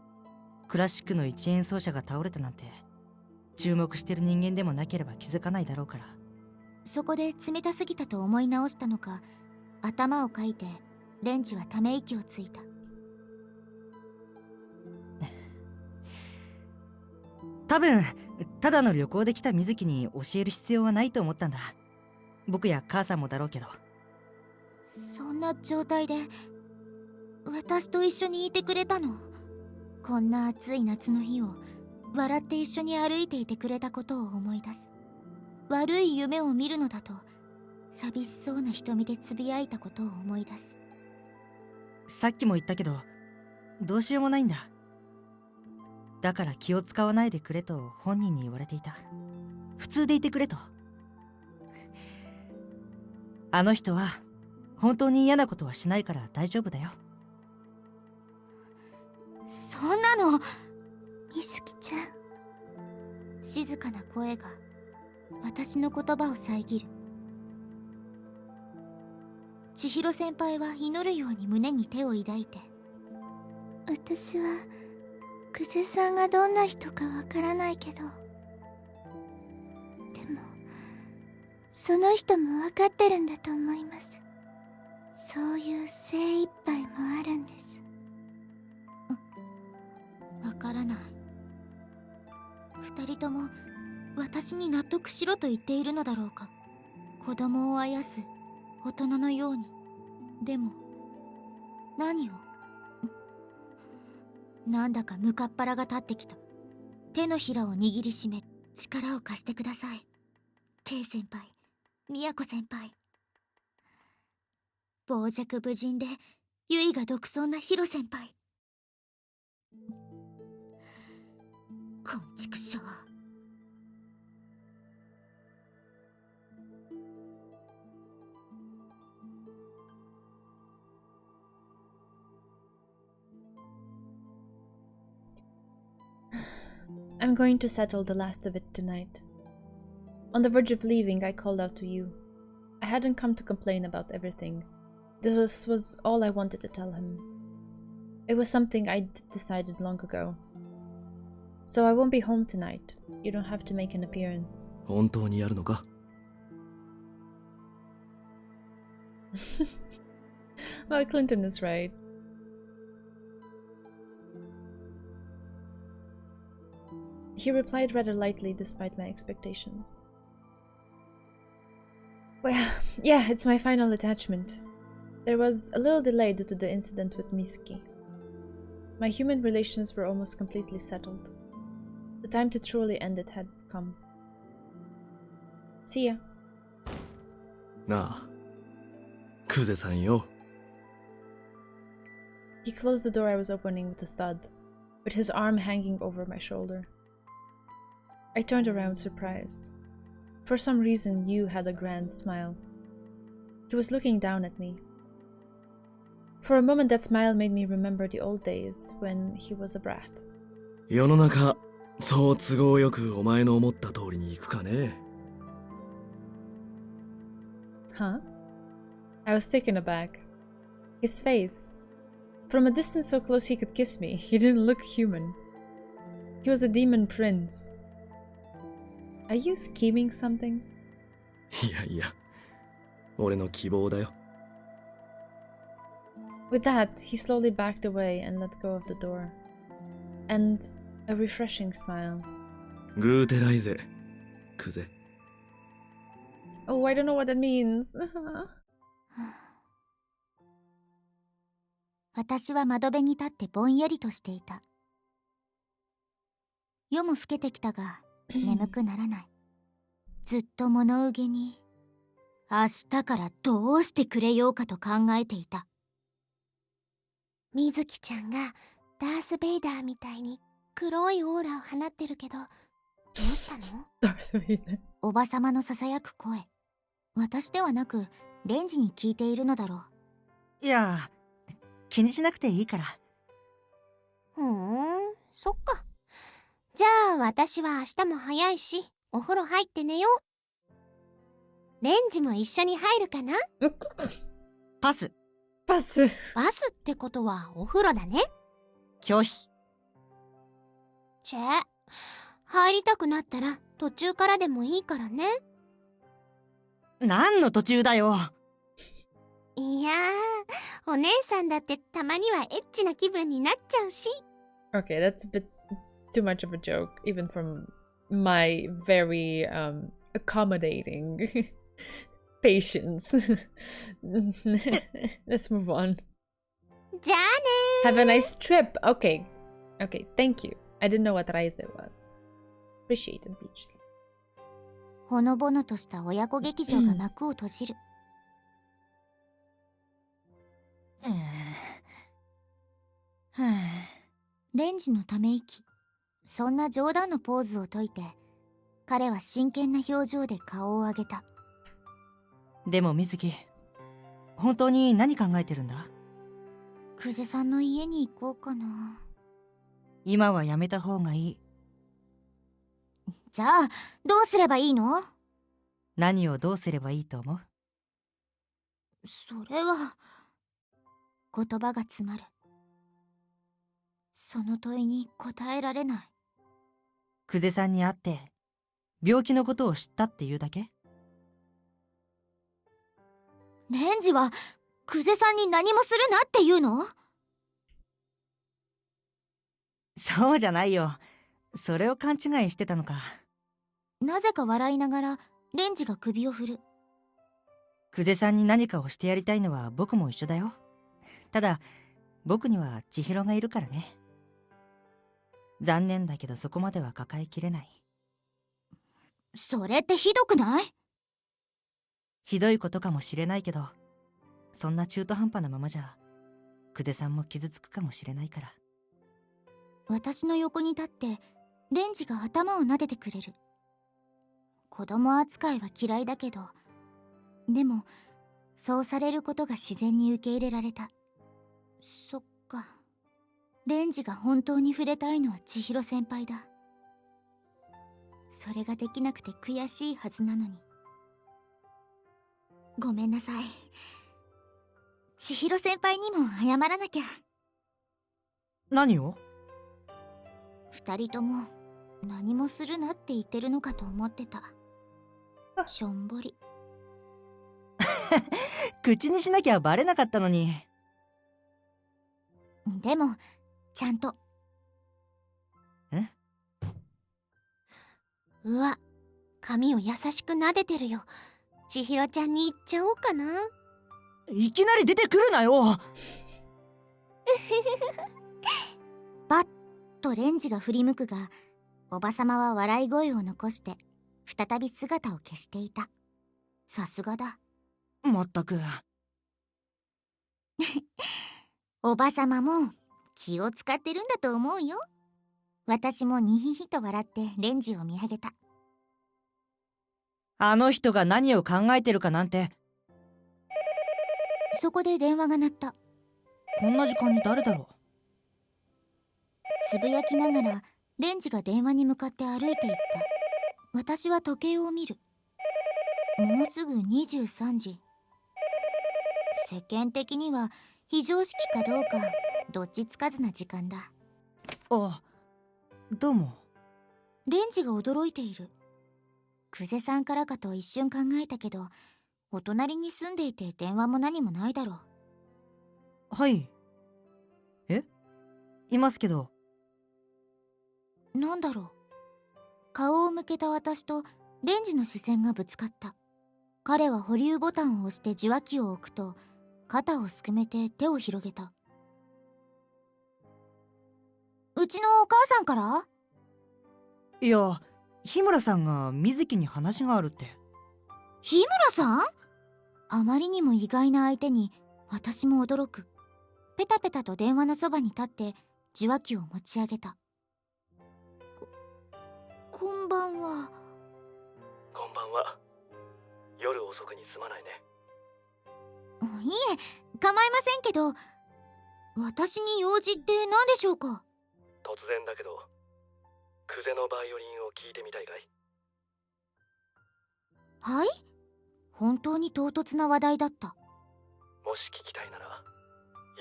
クラシックの一演奏者が倒れたなんて注目してる人間でもなければ気づかないだろうから。そこで冷たすぎたと思い直したのか、頭をかいてレンジはため息をついた。多分ただの旅行で来た水木に教える必要はないと思ったんだ。僕や母さんもだろうけど。そんな状態で私と一緒にいてくれたの？こんな暑い夏の日を笑って一緒に歩いていてくれたことを思い出す。悪い夢を見るのだと寂しそうな瞳でつぶやいたことを思い出す。さっきも言ったけど、どうしようもないんだ。だから気を使わないでくれと本人に言われていた。普通でいてくれと。あの人は本当に嫌なことはしないから大丈夫だよ。そんなの。水木ちゃん。静かな声が私の言葉を遮る。千尋先輩は祈るように胸に手を抱いて、私は久世さんがどんな人かわからないけど、でもその人も分かってるんだと思います。そういう精一杯もあるんです。わからない。二人とも私に納得しろと言っているのだろうか。子供をあやす大人のように。でも何を。なんだか向かっ腹が立ってきた。手のひらを握りしめ、力を貸してください。K 先輩、宮子先輩。傍若無人でゆいが独尊なヒロ先輩。こんちくしょう。I'm going to settle the last of it tonight. On the verge of leaving, I called out to you. I hadn't come to complain about everything. This was all I wanted to tell him. It was something I'd decided long ago. So I won't be home tonight. You don't have to make an appearance. 本当にやるのか？ Well, Clinton is right. He replied rather lightly despite my expectations. Well, yeah, it's my final attachment. There was a little delay due to the incident with Mizuki. My human relations were almost completely settled. The time to truly end it had come. See ya. なあ、クゼさんよ。 He closed the door I was opening with a thud, with his arm hanging over my shoulder. I turned around surprised. For some reason, Yu had a grand smile. He was looking down at me. For a moment, that smile made me remember the old days when he was a brat. 世の中、そう都合よくお前の思った通りに行くかね。 Huh? I was taken aback. His face. From a distance so close he could kiss me, he didn't look human. He was a demon prince. Are you scheming something? いやいや、俺の希望だよ。 With that, he slowly backed away and let go of the door. And a refreshing smile. グーテライゼ、クゼ。 Oh, I don't know what that means. 私は窓辺に立ってぼんやりとしていた。夜も更けてきたが眠くならない。ずっと物憂げに明日からどうしてくれようかと考えていた。みずきちゃんがダース・ベイダーみたいに黒いオーラを放ってるけど、どうしたの？ Darth Vader. おばさまのささやく声。私ではなくレンジに聞いているのだろう。いや、気にしなくていいから。そっか。じゃあ私は明日も早いし、お風呂入って寝よう。レンジも一緒に入るかな？パス。 Pass. バスってことはお風呂だね。拒否。入りたくなったら途中からでもいいからね。何の途中だよ。いやー、お姉さんだってたまにはエッチな気分になっちゃうし。 Okay, that's a bit too much of a joke, even from my very accommodating patience. Let's move on. じゃあねー。 Have a nice trip. Okay. Okay, thank you. I didn't know what Raise was. Appreciate it, Peaches. ほのぼのとした親子劇場が幕を閉じる。レンジのため息。そんな冗談のポーズを解いて、彼は真剣な表情で顔を上げた。でも水木、本当に何考えてるんだ？久世さんの家に行こうかな。今はやめた方がいい。じゃあどうすればいいの？何をどうすればいいと思う？それは言葉が詰まる。その問いに答えられない。久世さんに会って病気のことを知ったっていうだけ？レンジは久世さんに何もするなって言うの？そうじゃないよ。それを勘違いしてたのか。なぜか笑いながらレンジが首を振る。久世さんに何かをしてやりたいのは僕も一緒だよ。ただ僕には千尋がいるからね。残念だけどそこまでは抱えきれない。それってひどくない？ひどいことかもしれないけど、そんな中途半端なままじゃ久世さんも傷つくかもしれないから。私の横に立ってレンジが頭を撫でてくれる。子供扱いは嫌いだけど、でもそうされることが自然に受け入れられた。そっか、レンジが本当に触れたいのは千尋先輩だ。それができなくて悔しいはずなのに。ごめんなさい。千尋先輩にも謝らなきゃ。何を？二人とも何もするなって言ってるのかと思ってた。しょんぼり。口にしなきゃバレなかったのに。でもちゃんと。え？うわ、髪を優しく撫でてるよ。千尋ちゃんに言っちゃおうかな。いきなり出てくるなよ。バッとレンジが振り向くが、おばさまは笑い声を残して再び姿を消していた。さすがだ。まったく。おばさまも気を使ってるんだと思うよ。私もニヒヒと笑ってレンジを見上げた。あの人が何を考えてるかなんて。そこで電話が鳴った。こんな時間に誰だろつぶやきながらレンジが電話に向かって歩いていった。私は時計を見る。もうすぐ23時。世間的には非常識かどうかどっちつかずな時間だ。う。あ、どうも。レンジが驚いている。久世さんからかと一瞬考えたけど、お隣に住んでいて電話も何もないだろう。はい。え？いますけど。なんだろう。顔を向けた私とレンジの視線がぶつかった。彼は保留ボタンを押して受話器を置くと、肩をすくめて手を広げた。うちのお母さんから？いや、日村さんが水木に話があるって。日村さん？あまりにも意外な相手に私も驚く。ペタペタと電話のそばに立って受話器を持ち上げた。こんばんは。こんばんは。夜遅くにすまないね。いえ、構いませんけど、私に用事って何でしょうか？突然だけど、久世のバイオリンを聴いてみたいかい？はい？本当に唐突な話題だった。もし聞きたいなら、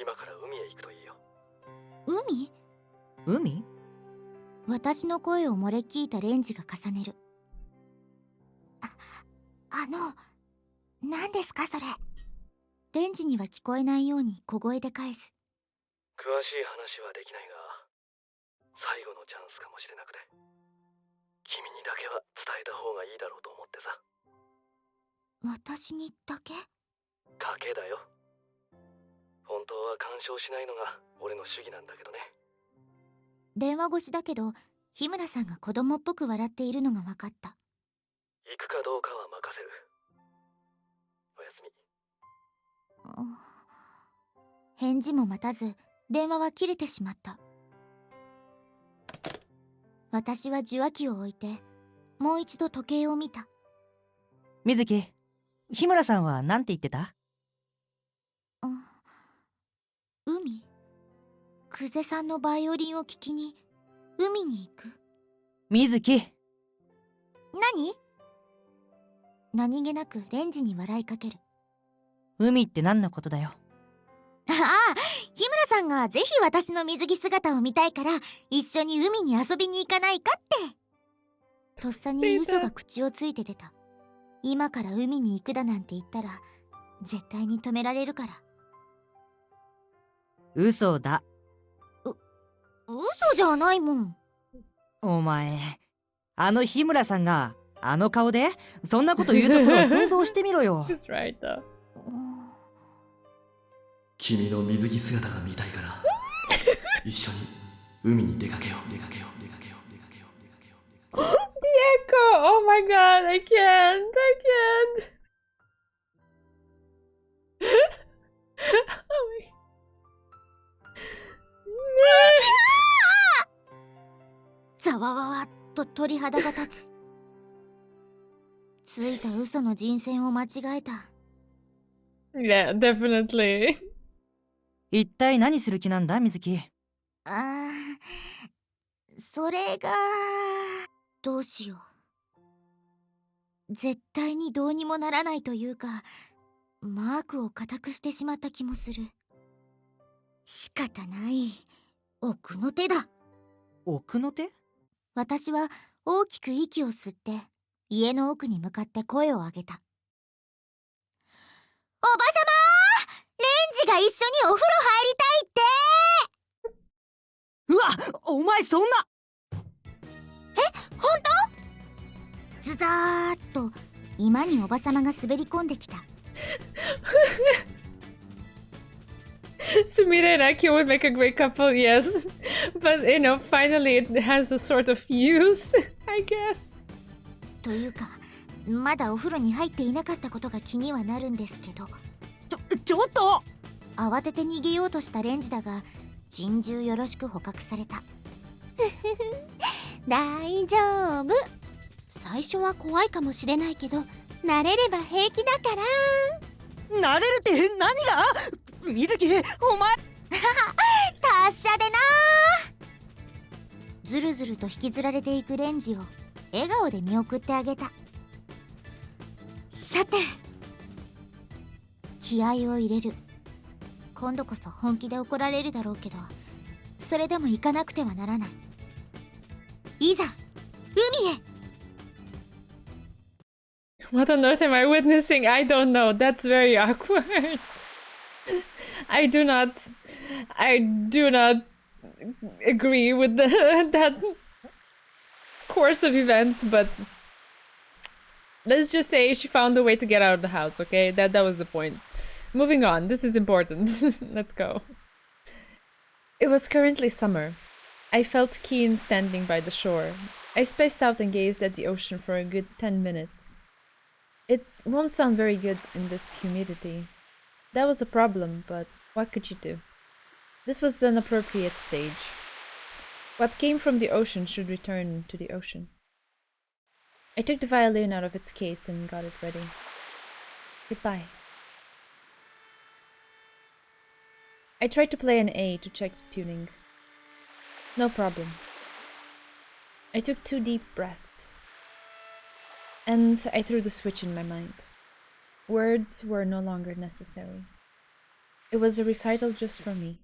今から海へ行くといいよ。海？海？私の声を漏れ聞いたレンジが重ねる。何ですかそれ？レンジには聞こえないように小声で返す。詳しい話はできないが、最後のチャンスかもしれなくて、君にだけは伝えた方がいいだろうと思ってさ。私にだけ？賭けだよ。本当は干渉しないのが俺の主義なんだけどね。電話越しだけど、日村さんが子供っぽく笑っているのが分かった。行くかどうかは任せる。おやすみ。返事も待たず、電話は切れてしまった。私は受話器を置いて、もう一度時計を見た。水木、日村さんは何て言ってた？海？久世さんのバイオリンを聴きに海に行く。水木。何気なくレンジに笑いかける。海って何のことだよ。ああ、日村さんがぜひ私の水着姿を見たいから一緒に海に遊びに行かないかって。とっさに嘘が口をついて出た。今から海に行くだなんて言ったら絶対に止められるから。嘘だ。嘘じゃないもん。お前、あの日村さんがあの顔でそんなこと言うところを想像してみろよ。He's right though. 君の水着姿が見たいから一緒に海に出かけよう出かけよう出かけよう出かけよう出かけよう出かけよう The echo! Oh my god, I can't! I can't! Oh my... ざわわわっと鳥肌が立つ。ついた嘘の人選を間違えた。Yeah, definitely. 一体何する気なんだ、水木。あー、それがどうしよう。絶対にどうにもならないというか、マークを固くしてしまった気もする。仕方ない。奥の手だ。奥の手？私は大きく息を吸って家の奥に向かって声を上げた。おばさま、レンジが一緒にお風呂入りたいって。うわ、お前そんな。本当？ズザーっと居間におばさまが滑り込んできた。Sumire and Aki would make a great couple, yes. But, you know, finally it has a sort of use, I guess. というか、まだお風呂に入っていなかったことが気にはなるんですけど。ちょっと！慌てて逃げようとしたレンジだが、珍獣よろしく捕獲された。大丈夫。最初は怖いかもしれないけど、慣れれば平気だから。慣れるって何が？水木、お前。達者でな。ずるずると引きずられていくレンジを笑顔で見送ってあげた。さて、気合を入れる。今度こそ本気で怒られるだろうけど、それでも行かなくてはならない。いざ海へ。 What on earth am I witnessing? I don't know. That's very awkward. I do not agree with that course of events, but let's just say she found a way to get out of the house, okay? That was the point. Moving on, this is important. Let's go. It was currently summer. I felt keen standing by the shore. I spaced out and gazed at the ocean for a good 10 minutes. It won't sound very good in this humidity. That was a problem, but what could you do? This was an appropriate stage. What came from the ocean should return to the ocean. I took the violin out of its case and got it ready. Goodbye. I tried to play an A to check the tuning. No problem. I took 2 deep breaths. And I threw the switch in my mind. Words were no longer necessary. It was a recital just for me.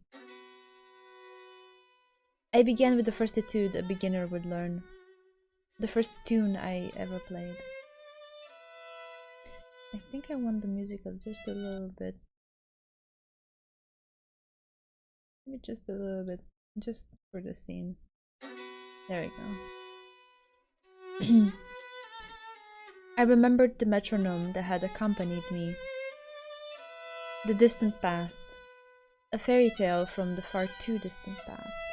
I began with the first etude a beginner would learn. The first tune I ever played. I think I want the musical just a little bit. Maybe just a little bit. Just for the scene. There we go. I remembered the metronome that had accompanied me. The distant past. A fairy tale from the far too distant past.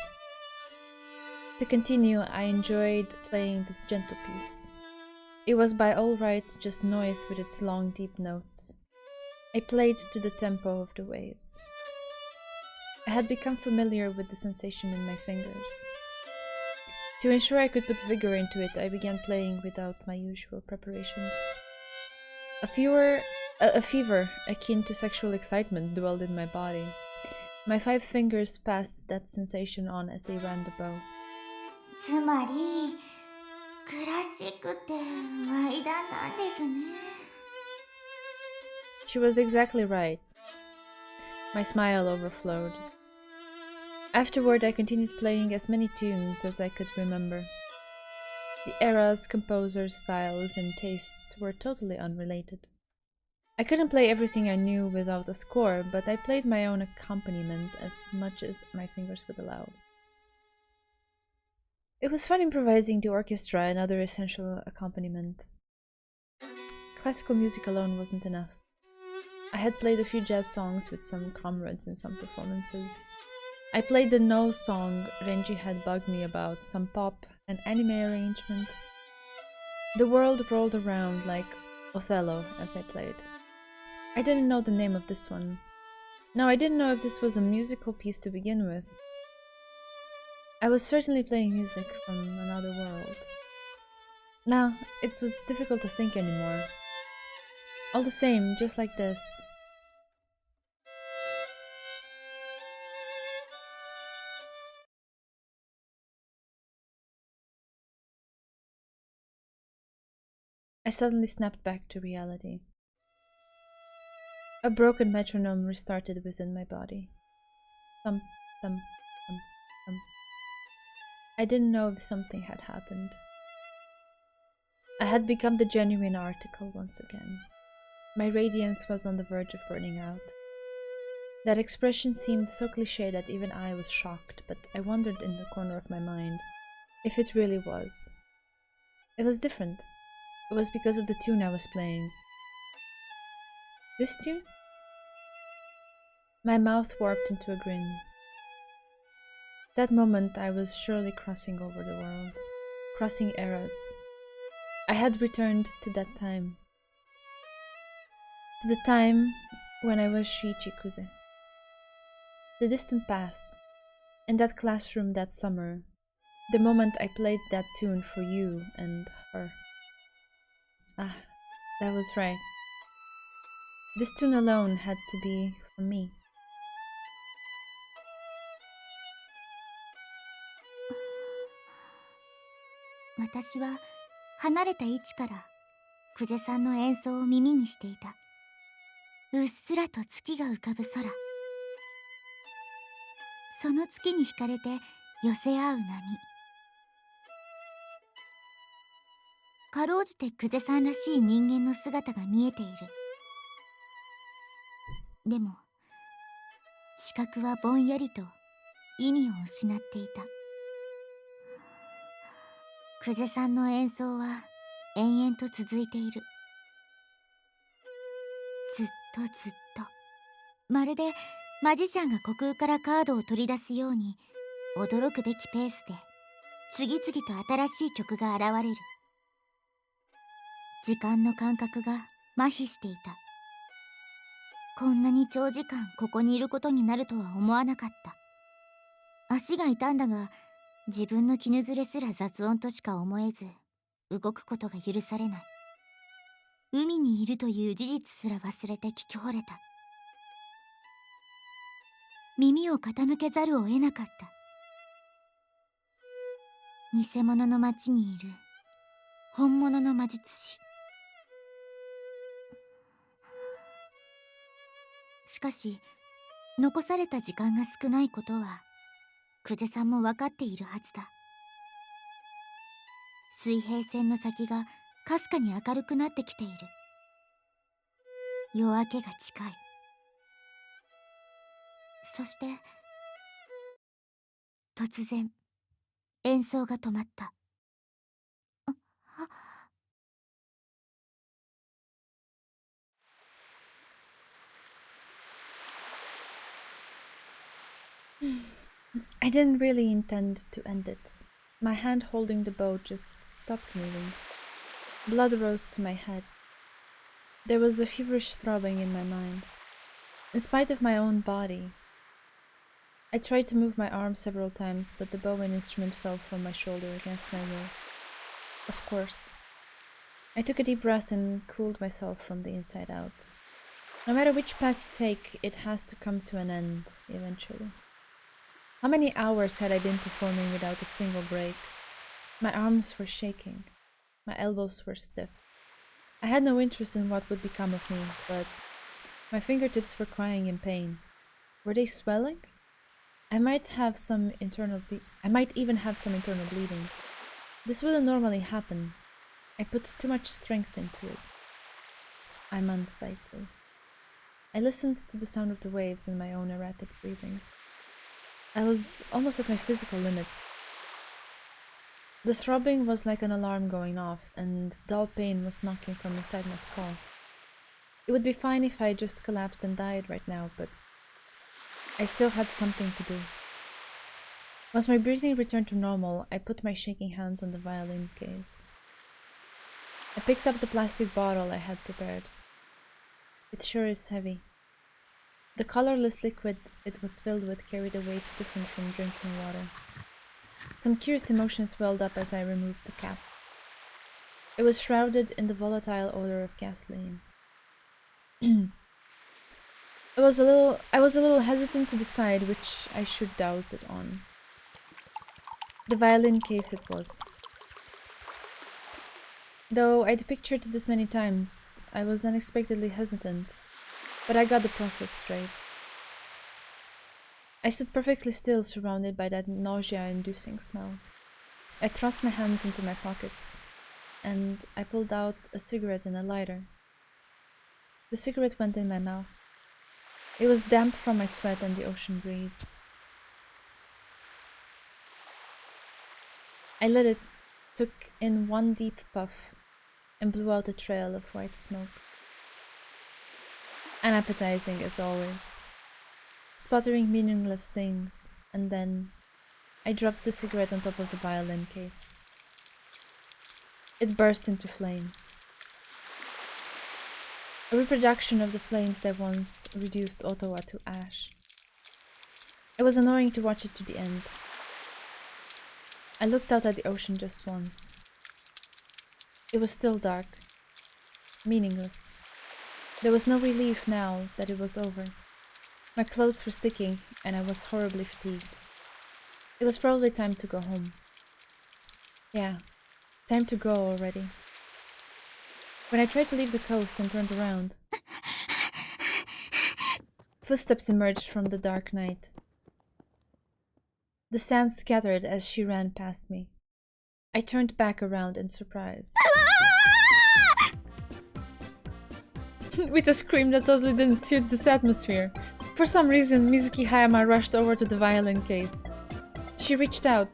To continue, I enjoyed playing this gentle piece. It was by all rights just noise with its long deep notes. I played to the tempo of the waves. I had become familiar with the sensation in my fingers. To ensure I could put vigor into it, I began playing without my usual preparations. A fever akin to sexual excitement dwelled in my body. My 5 fingers passed that sensation on as they ran the bow. つまりクラシックって毎段なんですね。 She was exactly right. My smile overflowed. Afterward, I continued playing as many tunes as I could remember. The eras, composers, styles, and tastes were totally unrelated. I couldn't play everything I knew without a score, but I played my own accompaniment as much as my fingers would allow. It was fun improvising the orchestra and other essential accompaniment. Classical music alone wasn't enough. I had played a few jazz songs with some comrades in some performances. I played the No song Renji had bugged me about, some pop, an anime arrangement. The world rolled around like Othello as I played. I didn't know the name of this one. No, I didn't know if this was a musical piece to begin with. I was certainly playing music from another world. Now, it was difficult to think anymore. All the same, just like this. I suddenly snapped back to reality. A broken metronome restarted within my body. Thump, thump, thump, thump. I didn't know if something had happened. I had become the genuine article once again. My radiance was on the verge of burning out. That expression seemed so cliché that even I was shocked, but I wondered in the corner of my mind if it really was. It was different. It was because of the tune I was playing. This tune? My mouth warped into a grin. That moment I was surely crossing over the world, crossing eras. I had returned to that time. To the time when I was Shuichi Kuze. The distant past, in that classroom that summer, the moment I played that tune for you and her. Ah, that was right. This tune alone had to be for me. "私は離れた位置から久世さんの演奏を耳にしていた。うっすらと月が浮かぶ空。その月に惹かれて寄せ合う波。かろうじて久世さんらしい人間の姿が見えている。でも視覚はぼんやりと意味を失っていた。久世さんの演奏は延々と続いている。ずっとずっと、まるでマジシャンが虚空からカードを取り出すように驚くべきペースで次々と新しい曲が現れる。時間の感覚が麻痺していた。こんなに長時間ここにいることになるとは思わなかった。足が痛んだが、自分の絹ずれすら雑音としか思えず、動くことが許されない。海にいるという事実すら忘れて聞き惚れた。耳を傾けざるを得なかった。偽物の街にいる本物の魔術師。しかし残された時間が少ないことは久世さんも分かっているはずだ。水平線の先がかすかに明るくなってきている。夜明けが近い。そして突然演奏が止まった。I didn't really intend to end it. My hand holding the bow just stopped moving. Blood rose to my head. There was a feverish throbbing in my mind. In spite of my own body, I tried to move my arm several times, but the bow and instrument fell from my shoulder against my will. Of course. I took a deep breath and cooled myself from the inside out. No matter which path you take, it has to come to an end, eventually. How many hours had I been performing without a single break? My arms were shaking. My elbows were stiff. I had no interest in what would become of me, but my fingertips were crying in pain. Were they swelling? I might even have some internal bleeding. This wouldn't normally happen. I put too much strength into it. I'm unsightly. I listened to the sound of the waves and my own erratic breathing. I was almost at my physical limit. The throbbing was like an alarm going off, and dull pain was knocking from inside my skull. It would be fine if I just collapsed and died right now, but I still had something to do. Once my breathing returned to normal, I put my shaking hands on the violin case. I picked up the plastic bottle I had prepared. It sure is heavy. The colorless liquid it was filled with carried a weight different from drinking water. Some curious emotions welled up as I removed the cap. It was shrouded in the volatile odor of gasoline. I was a little hesitant to decide which I should douse it on. The violin case it was. Though I'd pictured this many times, I was unexpectedly hesitant, but I got the process straight. I stood perfectly still, surrounded by that nausea-inducing smell. I thrust my hands into my pockets, and I pulled out a cigarette and a lighter. The cigarette went in my mouth. It was damp from my sweat and the ocean breeze. I lit it, took in one deep puff, and blew out a trail of white smoke. Unappetizing as always, sputtering meaningless things, and then I dropped the cigarette on top of the violin case. It burst into flames. A reproduction of the flames that once reduced Ottawa to ash. It was annoying to watch it to the end. I looked out at the ocean just once. It was still dark, meaningless. There was no relief now that it was over. My clothes were sticking, and I was horribly fatigued. It was probably time to go home. Yeah, time to go already. When I tried to leave the coast and turned around, footsteps emerged from the dark night. The sand scattered as she ran past me. I turned back around in surprise. With a scream that totally didn't suit this atmosphere. For some reason, Mizuki Hayama rushed over to the violin case. She reached out.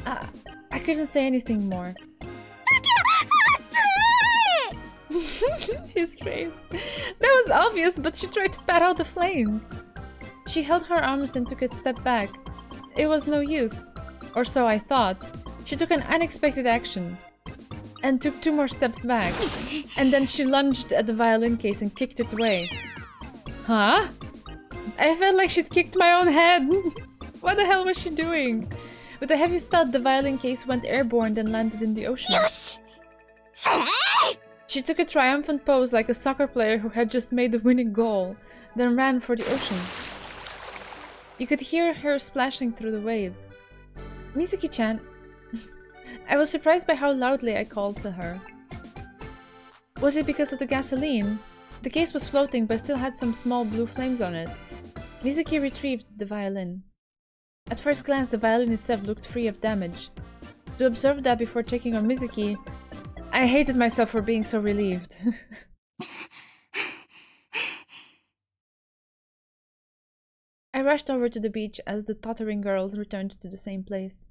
I couldn't say anything more. His face. That was obvious, but she tried to pat out the flames. She held her arms and took a step back. It was no use. Or so I thought. She took an unexpected action. And took 2 more steps back. And then she lunged at the violin case and kicked it away. Huh? I felt like she'd kicked my own head. What the hell was she doing? With a heavy thud, the violin case went airborne and landed in the ocean. She took a triumphant pose like a soccer player who had just made the winning goal, then ran for the ocean. You could hear her splashing through the waves. Mizuki-chan. I was surprised by how loudly I called to her. Was it because of the gasoline? The case was floating but still had some small blue flames on it. Mizuki retrieved the violin. At first glance, the violin itself looked free of damage. To observe that before checking on Mizuki, I hated myself for being so relieved. I rushed over to the beach as the tottering girls returned to the same place.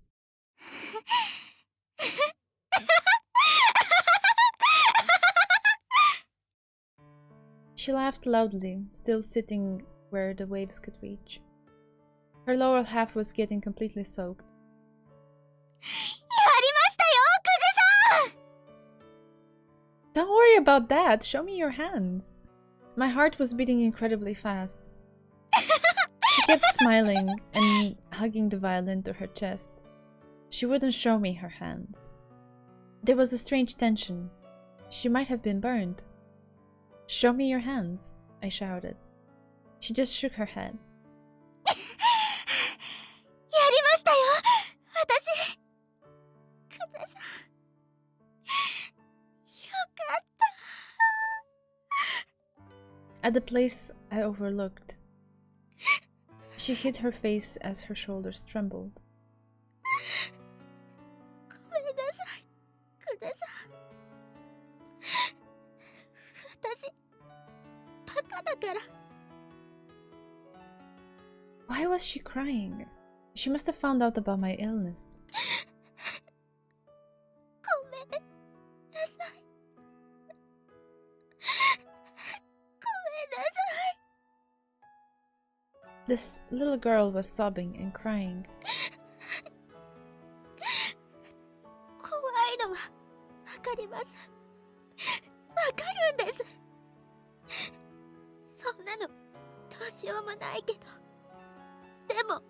She laughed loudly, still sitting where the waves could reach. Her lower half was getting completely soaked. Don't worry about that, show me your hands. My heart was beating incredibly fast. She kept smiling and hugging the violin to her chest. She wouldn't show me her hands. There was a strange tension. She might have been burned. Show me your hands, I shouted. She just shook her head. At the place I overlooked, she hid her face as her shoulders trembled. Why was she crying? She must have found out about my illness. This little girl was sobbing and crying. 怖いのはわかります。わかるんです。そんなのどうしようもないけど。でも、怒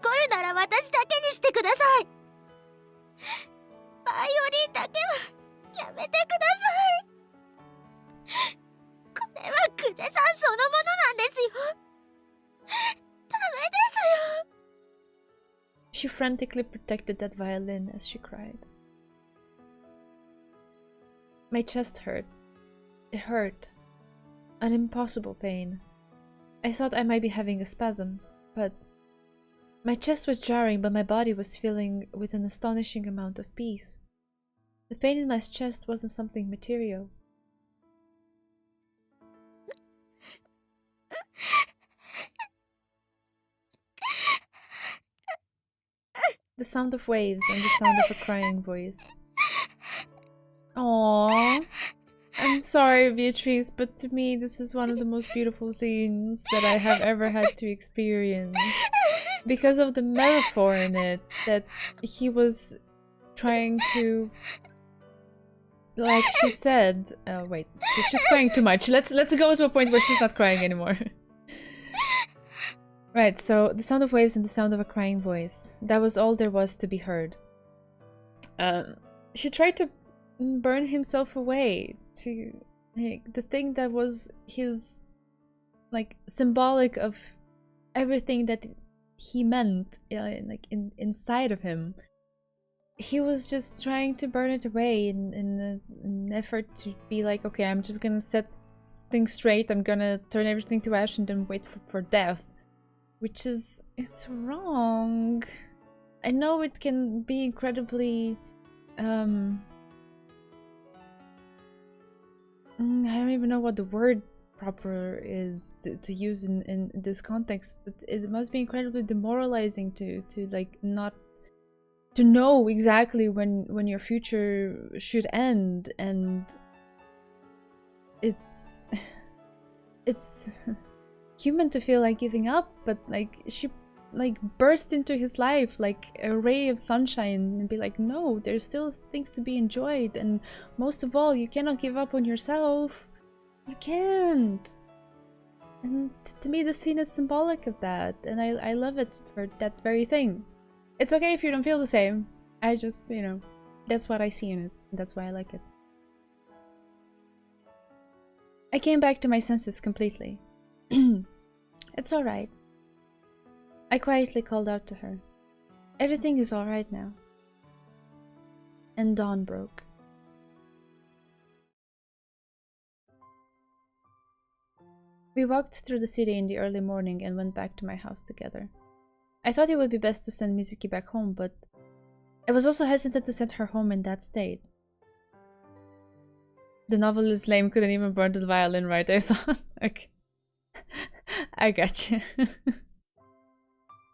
るなら私だけにしてください。バイオリンだけはやめてください。これはクゼさんそのものなんですよ。ダメですよ。She frantically protected that violin as she cried. My chest hurt. It hurt. An impossible pain. I thought I might be having a spasm, but my chest was jarring, but my body was filling with an astonishing amount of peace. The pain in my chest wasn't something material. The sound of waves and the sound of a crying voice. Aww. I'm sorry, Beatrice, but to me this is one of the most beautiful scenes that I have ever had to experience. Because of the metaphor in it, that he was trying to... Like she said... wait, she's just crying too much. Let's go to a point where she's not crying anymore. Right, so the sound of waves and the sound of a crying voice. That was all there was to be heard. She tried to burn himself away, to like, the thing that was his, like, symbolic of everything that he meant, like inside of him. He was just trying to burn it away in an effort to be like, okay, I'm just gonna set things straight, I'm gonna turn everything to ash and then wait for death. Which is, it's wrong. I know it can be incredibly, I don't even know what the word proper is to use in this context, but it must be incredibly demoralizing to like not to know exactly when your future should end, and it's human to feel like giving up, but like she like burst into his life like a ray of sunshine and be like, no, there's still things to be enjoyed, and most of all, you cannot give up on yourself. You can't. And to me, the scene is symbolic of that, and I love it for that very thing. It's okay if you don't feel the same. I just, you know, that's what I see in it. That's why I like it. I came back to my senses completely. It's alright. I quietly called out to her. Everything is alright now. And dawn broke. We walked through the city in the early morning and went back to my house together. I thought it would be best to send Mizuki back home, but I was also hesitant to send her home in that state. The novel is lame, couldn't even burn the violin right, I thought. Okay. I got you.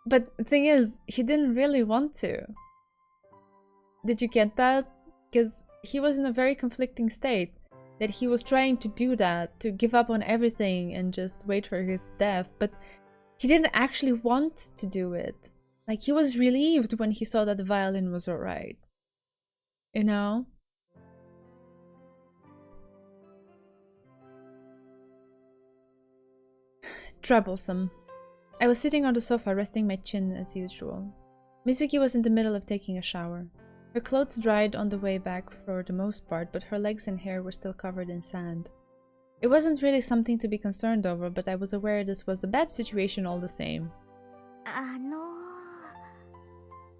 But the thing is, he didn't really want to. Did you get that? Because he was in a very conflicting state. That he was trying to do that, to give up on everything and just wait for his death, but he didn't actually want to do it. Like, he was relieved when he saw that the violin was alright. You know? Troublesome. I was sitting on the sofa resting my chin as usual. Mizuki was in the middle of taking a shower. Her clothes dried on the way back for the most part, but her legs and hair were still covered in sand. It wasn't really something to be concerned over, but I was aware this was a bad situation all the same.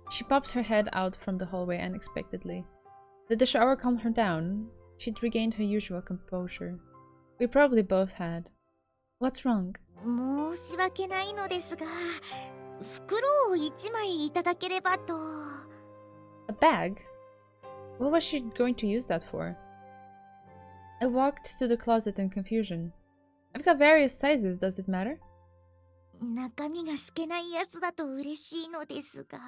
She popped her head out from the hallway unexpectedly. Did the shower calm her down? She'd regained her usual composure. We probably both had. What's wrong? 申し訳ないのですが、袋を1枚いただければと。A bag? What was she going to use that for? I walked to the closet in confusion. I've got various sizes, does it matter? 中身が透けないやつだと嬉しいのですが。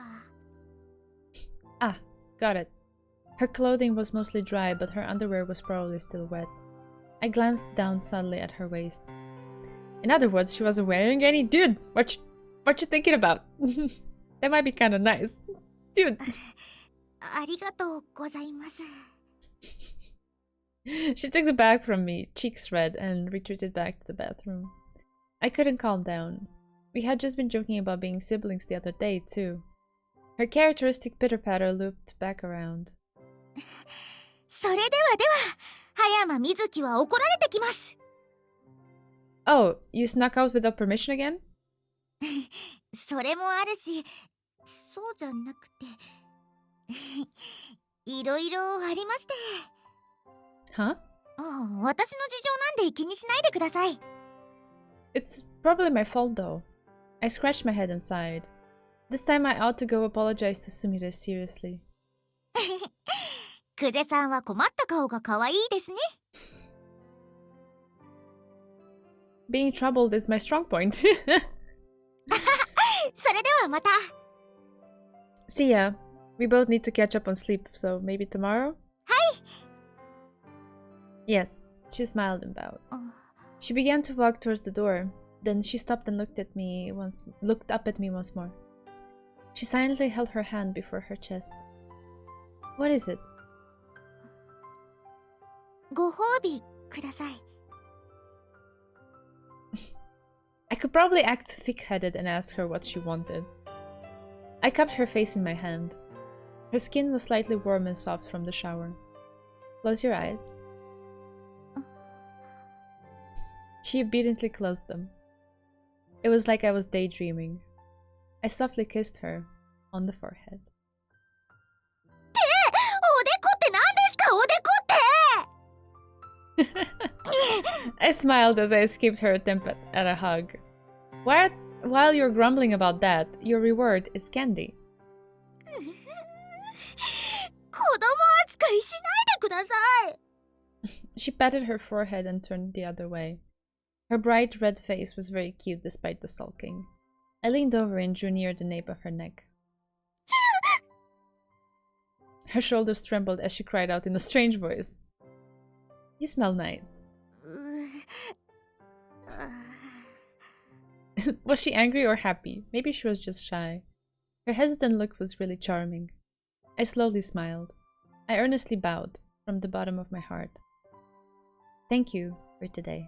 Ah, got it. Her clothing was mostly dry, but her underwear was probably still wet. I glanced down suddenly at her waist. In other words, she wasn't wearing any? Dude, what you thinking about? That might be kind of nice. Dude. ありがとうございます。 She took the bag from me, cheeks red, and retreated back to the bathroom. I couldn't calm down. We had just been joking about being siblings the other day, too. Her characteristic pitter-patter looped back around. それでは葉山みずきは怒られてきます。 Oh, you snuck out without permission again? それもあるし、そうじゃなくて、いろいろありまして。 Huh? 私の事情なんで気にしないでください。 It's probably my fault, though. I scratched my head and sighed. This time I ought to go apologize to Sumire seriously. 久世さんは困った顔が可愛いですね。 Being troubled is my strong point. それではまた。 See ya. We both need to catch up on sleep, so maybe tomorrow? Yes, she smiled and bowed. She began to walk towards the door. Then she stopped and looked up at me once more. She silently held her hand before her chest. What is it? ご褒美ください。 I could probably act thick-headed and ask her what she wanted. I cupped her face in my hand. Her skin was slightly warm and soft from the shower. Close your eyes. She obediently closed them. It was like I was daydreaming. I softly kissed her on the forehead. おでこって何ですか、おでこって。 I smiled as I escaped her attempt at a hug. While you're grumbling about that, your reward is candy. 子供扱いしないでください。 She patted her forehead and turned the other way. Her bright red face was very cute despite the sulking. I leaned over and drew near the nape of her neck. Her shoulders trembled as she cried out in a strange voice. You smell nice. Was she angry or happy? Maybe she was just shy. Her hesitant look was really charming. I slowly smiled. I earnestly bowed from the bottom of my heart. Thank you for today.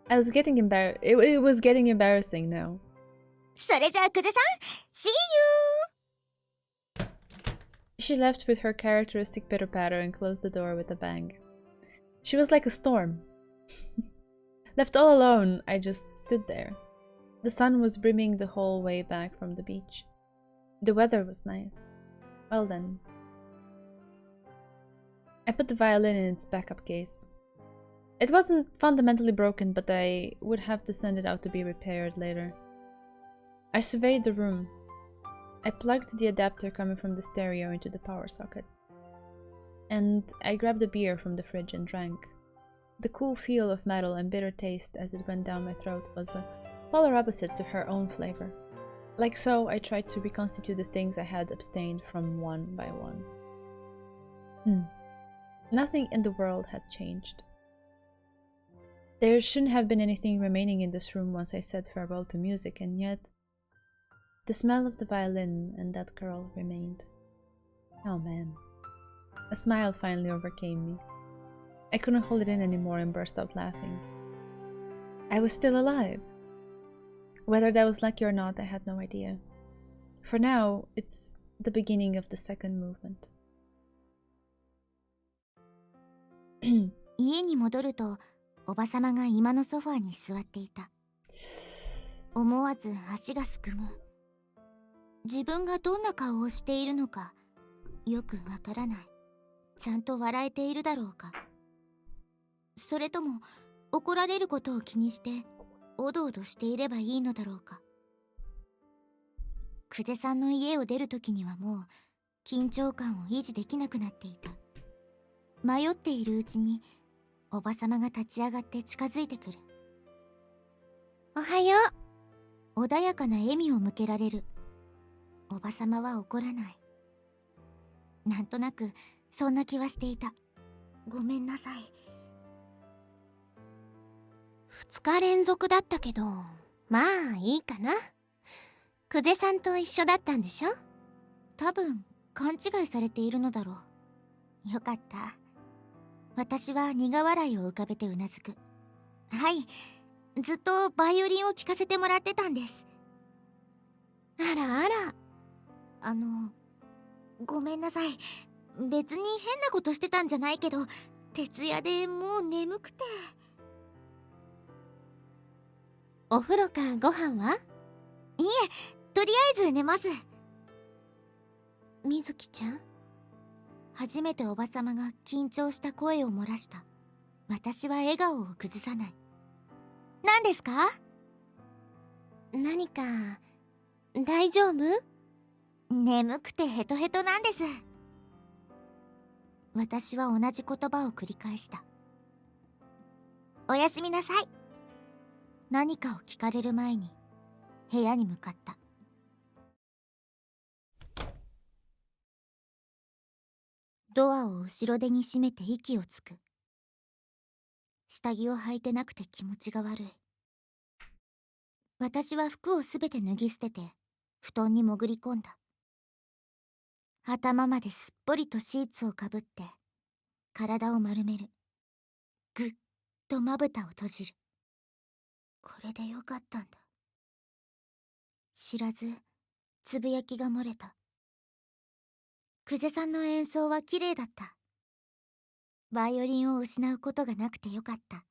I was getting embarrassed. It was getting embarrassing now. それじゃあ久世さん、See you! She left with her characteristic pitter-patter and closed the door with a bang. She was like a storm. Left all alone, I just stood there. The sun was brimming the whole way back from the beach. The weather was nice. Well then. I put the violin in its backup case. It wasn't fundamentally broken, but I would have to send it out to be repaired later. I surveyed the room. I plugged the adapter coming from the stereo into the power socket. And I grabbed a beer from the fridge and drank. The cool feel of metal and bitter taste as it went down my throat was a polar opposite to her own flavor. Like so, I tried to reconstitute the things I had abstained from one by one. Nothing in the world had changed. There shouldn't have been anything remaining in this room once I said farewell to music, and yet the smell of the violin and that girl remained. Oh man. A smile finally overcame me. I couldn't hold it in anymore and burst out laughing. I was still alive. Whether that was lucky or not, I had no idea. For now, it's the beginning of the second movement. 家に戻ると、おばさまが今のソファーに座っていた。思わず足がすくむ。自分がどんな顔をしているのかよくわからない。ちゃんと笑えているだろうか。それとも怒られることを気にしておどおどしていればいいのだろうか。久世さんの家を出るときにはもう緊張感を維持できなくなっていた。迷っているうちにおばさまが立ち上がって近づいてくる。おはよう。穏やかな笑みを向けられる。おばさまは怒らない。なんとなくそんな気はしていた。ごめんなさい。2日連続だったけど、まあいいかな。久世さんと一緒だったんでしょ。多分勘違いされているのだろう。よかった。私は苦笑いを浮かべてうなずく。はい、ずっとバイオリンを聴かせてもらってたんです。あらあら。ごめんなさい。別に変なことしてたんじゃないけど、徹夜でもう眠くて。お風呂かご飯は？いえ、とりあえず寝ます。みずきちゃん？初めておばさまが緊張した声を漏らした。私は笑顔を崩さない。何ですか？何か大丈夫？眠くてヘトヘトなんです。私は同じ言葉を繰り返した。おやすみなさい。何かを聞かれる前に部屋に向かった。ドアを後ろ手に閉めて息をつく。下着を履いてなくて気持ちが悪い。私は服をすべて脱ぎ捨てて布団に潜り込んだ。頭まですっぽりとシーツをかぶって体を丸める。ぐっとまぶたを閉じる。これでよかったんだ。知らずつぶやきが漏れた。久世さんの演奏は綺麗だった。バイオリンを失うことがなくてよかった。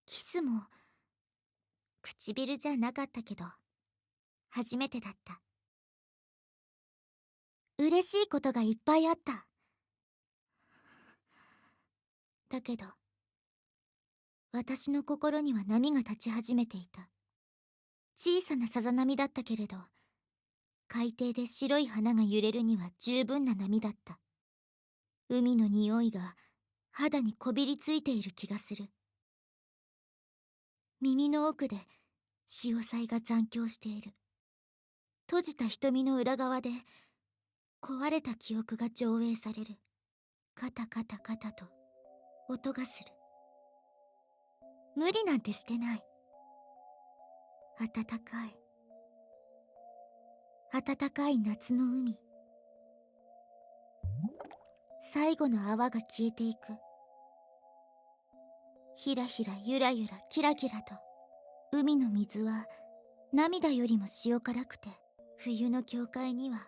キスも唇じゃなかったけど初めてだった。嬉しいことがいっぱいあった。だけど私の心には波が立ち始めていた。小さなさざ波だったけれど、海底で白い花が揺れるには十分な波だった。海の匂いが肌にこびりついている気がする。耳の奥で潮騒が残響している。閉じた瞳の裏側で壊れた記憶が上映される。カタカタカタと音がする。無理なんてしてない。暖かい夏の海。最後の泡が消えていく。ひらひらゆらゆらキラキラと海の水は涙よりも塩辛くて、冬の教会には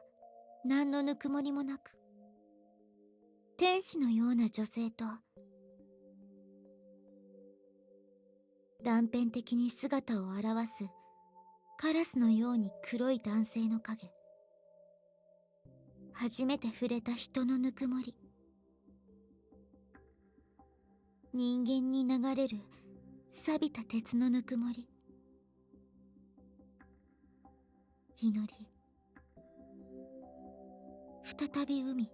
何のぬくもりもなく、天使のような女性と断片的に姿を現すカラスのように黒い男性の影。初めて触れた人のぬくもり。人間に流れる錆びた鉄のぬくもり。祈り。再び海。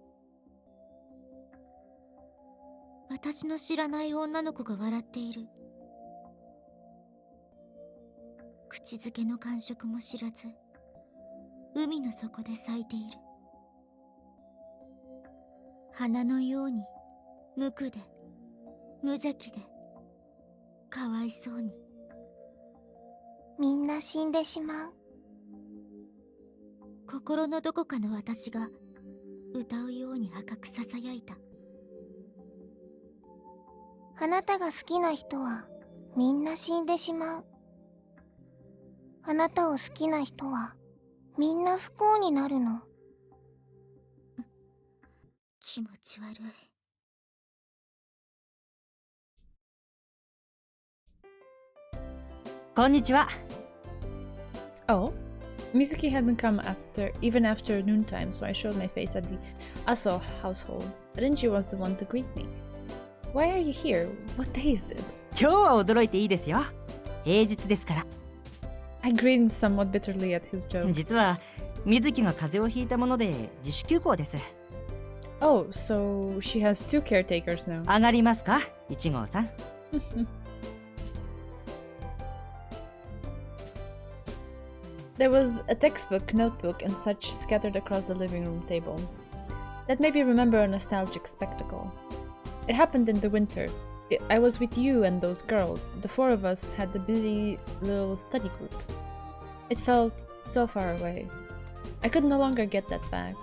私の知らない女の子が笑っている。口づけの感触も知らず、海の底で咲いている。花のように無垢で無邪気でかわいそうに。みんな死んでしまう。心のどこかの私が歌うように赤くささやいた。あなたが好きな人はみんな死んでしまう。あなたを好きな人はみんな不幸になるの。気持ち悪い。こんにちは。 Oh, Mizuki hadn't come even after noontime, so I showed my face at the Aso household. Renji was the one to greet me. Why are you here? What day is it? 今日は驚いていいですよ。平日ですから。I grinned somewhat bitterly at his joke. 実は水木が風邪をひいたもので自主休校です。 Oh, so she has two caretakers now. 上がりますか、1号さん。There was a textbook, notebook, and such scattered across the living room table. Let maybe remember a nostalgic spectacle. It happened in the winter. I was with you and those girls. The four of us had a busy little study group. It felt so far away. I could no longer get that back.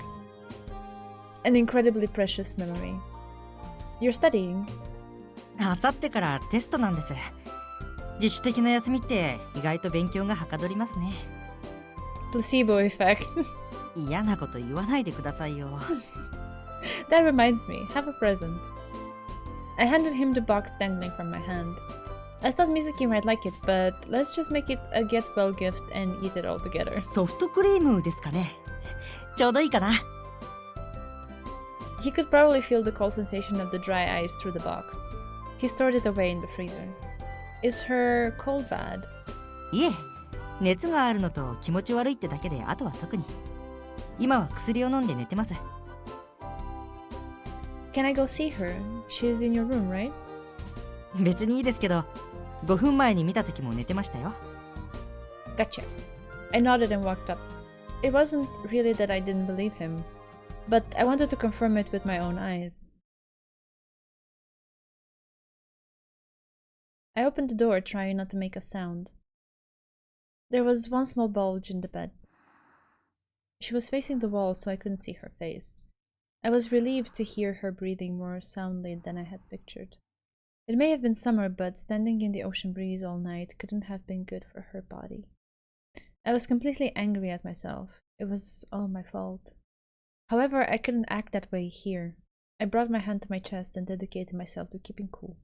An incredibly precious memory. You're studying? あさってからテストなんです。自主的な休みって意外と勉強がはかどりますね。 Placebo effect. 嫌なこと言わないでくださいよ。That reminds me, have a present. I handed him the box dangling from my hand. I thought Mizuki might like it, but let's just make it a get well gift and eat it all together. ソフトクリームですかね。ちょうどいいかな。He could probably feel the cold sensation of the dry ice through the box. He stored it away in the freezer. Is her cold bad? いえ、熱があるのと気持ち悪いってだけで、あとは特に。今は薬を飲んで寝てます。Can I go see her? She's in your room, right? 別にいいですけど、5分前に見た時も寝てましたよ。Gotcha. I nodded and walked up. It wasn't really that I didn't believe him, but I wanted to confirm it with my own eyes. I opened the door, trying not to make a sound. There was one small bulge in the bed. She was facing the wall, so I couldn't see her face. I was relieved to hear her breathing more soundly than I had pictured. It may have been summer, but standing in the ocean breeze all night couldn't have been good for her body. I was completely angry at myself. It was all my fault. However, I couldn't act that way here. I brought my hand to my chest and dedicated myself to keeping cool.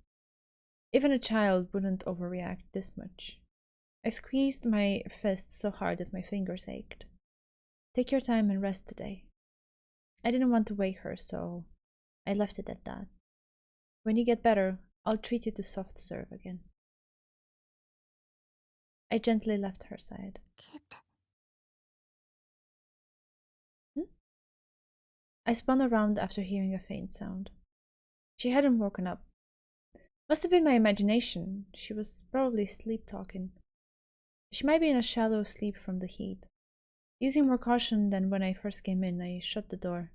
Even a child wouldn't overreact this much. I squeezed my fist so hard that my fingers ached. Take your time and rest today. I didn't want to wake her, so I left it at that. When you get better, I'll treat you to soft serve again. I gently left her side. I spun around after hearing a faint sound. She hadn't woken up. Must have been my imagination. She was probably sleep-talking. She might be in a shallow sleep from the heat. Using more caution than when I first came in, I shut the door.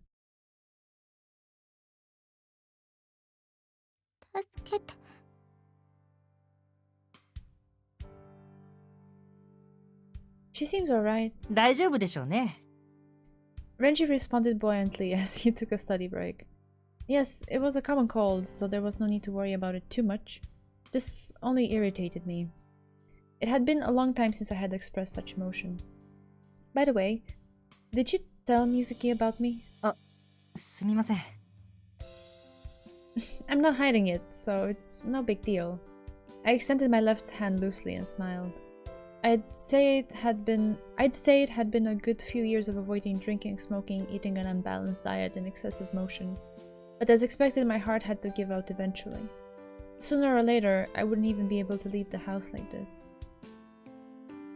She seems alright. 大丈夫でしょうね。Renji responded buoyantly as he took a study break. Yes, it was a common cold, so there was no need to worry about it too much. This only irritated me. It had been a long time since I had expressed such emotion. By the way, did you tell Mizuki about me? すみません。I'm not hiding it, so it's no big deal. I extended my left hand loosely and smiled. I'd say it had been a good few years of avoiding drinking, smoking, eating an unbalanced diet, and excessive motion. But as expected, my heart had to give out eventually. Sooner or later, I wouldn't even be able to leave the house like this.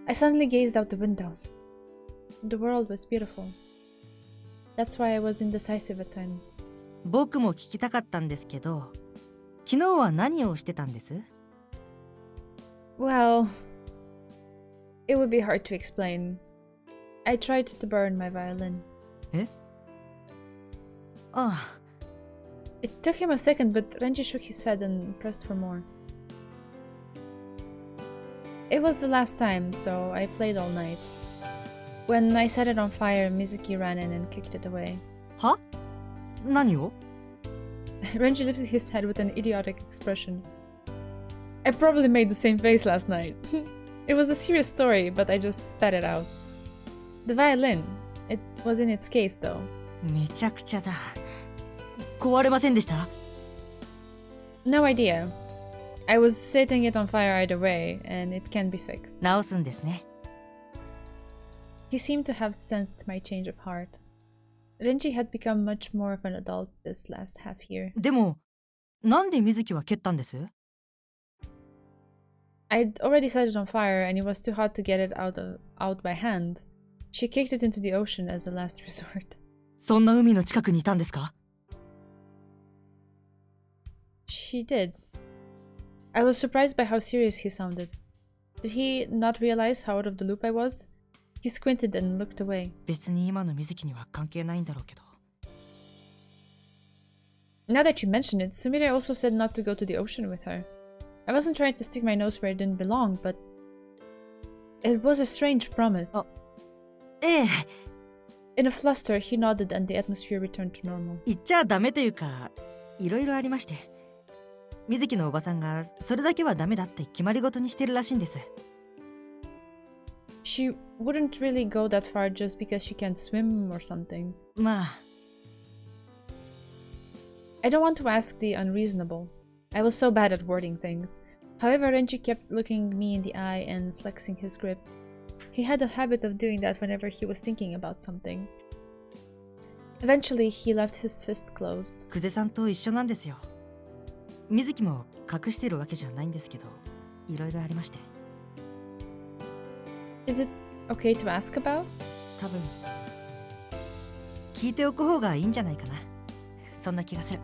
I suddenly gazed out the window. The world was beautiful. That's why I was indecisive at times. 僕も聞きたかったんですけど、昨日は何をしてたんです？ Well, it would be hard to explain. I tried to burn my violin. え？ああ。It took him a second, but Renji shook his head and pressed for more. It was the last time, so I played all night. When I set it on fire, Mizuki ran in and kicked it away. は？何を？ Renji lifted his head with an idiotic expression. I probably made the same face last night. It was a serious story, but I just spat it out. The violin. It was in its case, though. めちゃくちゃだ。壊れませんでした？ No idea. I was setting it on fire either way, and it can be fixed. 直すんですね。He seemed to have sensed my change of heart. Renji had become much more of an adult this last half year. でも、なんで水木は蹴ったんです？ I'd already set it on fire, and it was too hot to get it out by hand. She kicked it into the ocean as a last resort. そんな海の近くにいたんですか？ She did. I was surprised by how serious he sounded. Did he not realize how out of the loop I was? He squinted and looked away. 別に今の水木には関係ないんだろうけど。Now that you mention it, Sumire also said not to go to the ocean with her. I wasn't trying to stick my nose where it didn't belong, but it was a strange promise. Oh. ええ、 In a fluster, he nodded and the atmosphere returned to normal. 言っちゃダメというか、いろいろありまして。水木のおばさんがそれだけはダメだって決まり事にしてるらしいんです。She wouldn't really go that far just because she can't swim or something. まあ。I don't want to ask the unreasonable. I was so bad at wording things. However, Renji kept looking me in the eye and flexing his grip. He had a habit of doing that whenever he was thinking about something. Eventually, he left his fist closed. 久世さんと一緒なんですよ。水木も隠してるわけじゃないんですけど、いろいろありまして。Is it okay to ask about? 多分聞いておく方がいいんじゃないかな。そんな気がする。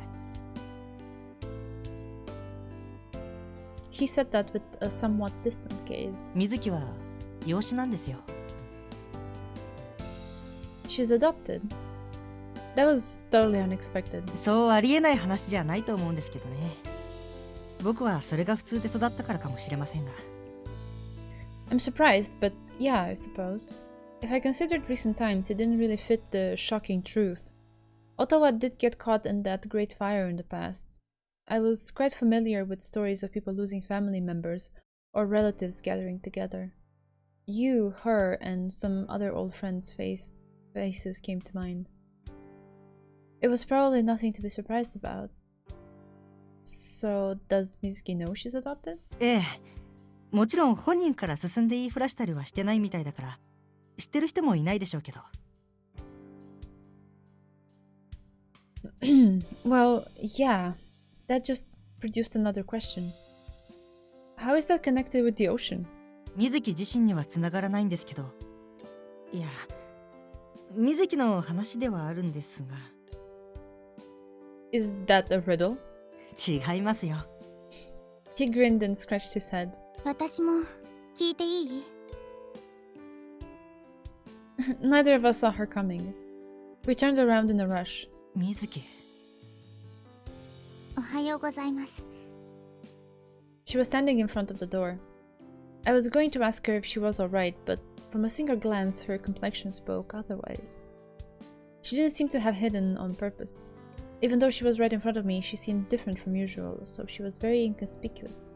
He said that with a somewhat distant gaze. 水木は養子なんですよ。She's adopted. That was totally unexpected. そうありえない話じゃないと思うんですけどね。僕はそれが普通で育ったからかもしれませんが。I'm surprised, but yeah, I suppose. If I considered recent times, it didn't really fit the shocking truth. Ottawa did get caught in that great fire in the past. I was quite familiar with stories of people losing family members or relatives gathering together. You, her, and some other old friends' faces came to mind. It was probably nothing to be surprised about. So, does Mizuki know she's adopted? ええ、もちろん本人から進んで言いふらしたりはしてないみたいだから、知ってる人もいないでしょうけど。Well, yeah. That just produced another question. How is that connected with the ocean? 水木自身には繋がらないんですけど。いや、水木の話ではあるんですが。Is that a riddle? 違いますよ。He grinned and scratched his head. 私も聞いていい？ Neither of us saw her coming. We turned around in a rush. 水木。おはようございます。She was standing in front of the door. I was going to ask her if she was alright, but from a single glance, her complexion spoke otherwise. She didn't seem to have hidden on purpose. Even though she was right in front of me, she seemed different from usual, so she was very inconspicuous.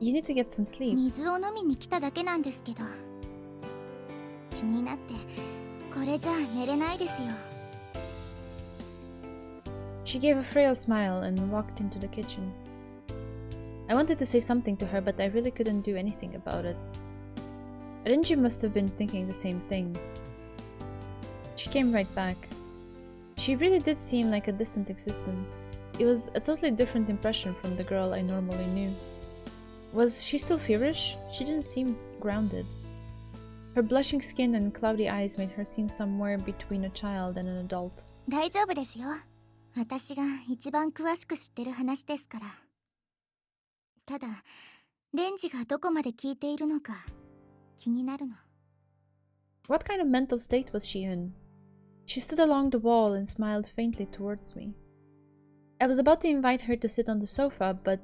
You need to get some sleep. 水を飲みに来ただけなんですけど。気になって、これじゃ寝れないですよ。She gave a frail smile and walked into the kitchen. I wanted to say something to her, but I really couldn't do anything about it. Renji must have been thinking the same thing. She came right back. She really did seem like a distant existence. It was a totally different impression from the girl I normally knew. Was she still feverish? She didn't seem grounded. Her blushing skin and cloudy eyes made her seem somewhere between a child and an adult. 大丈夫ですよ。私が一番詳しく知ってる話ですから。ただ、レンジがどこまで聞いているのか気になるの。What kind of mental state was she in? She stood along the wall and smiled faintly towards me. I was about to invite her to sit on the sofa, but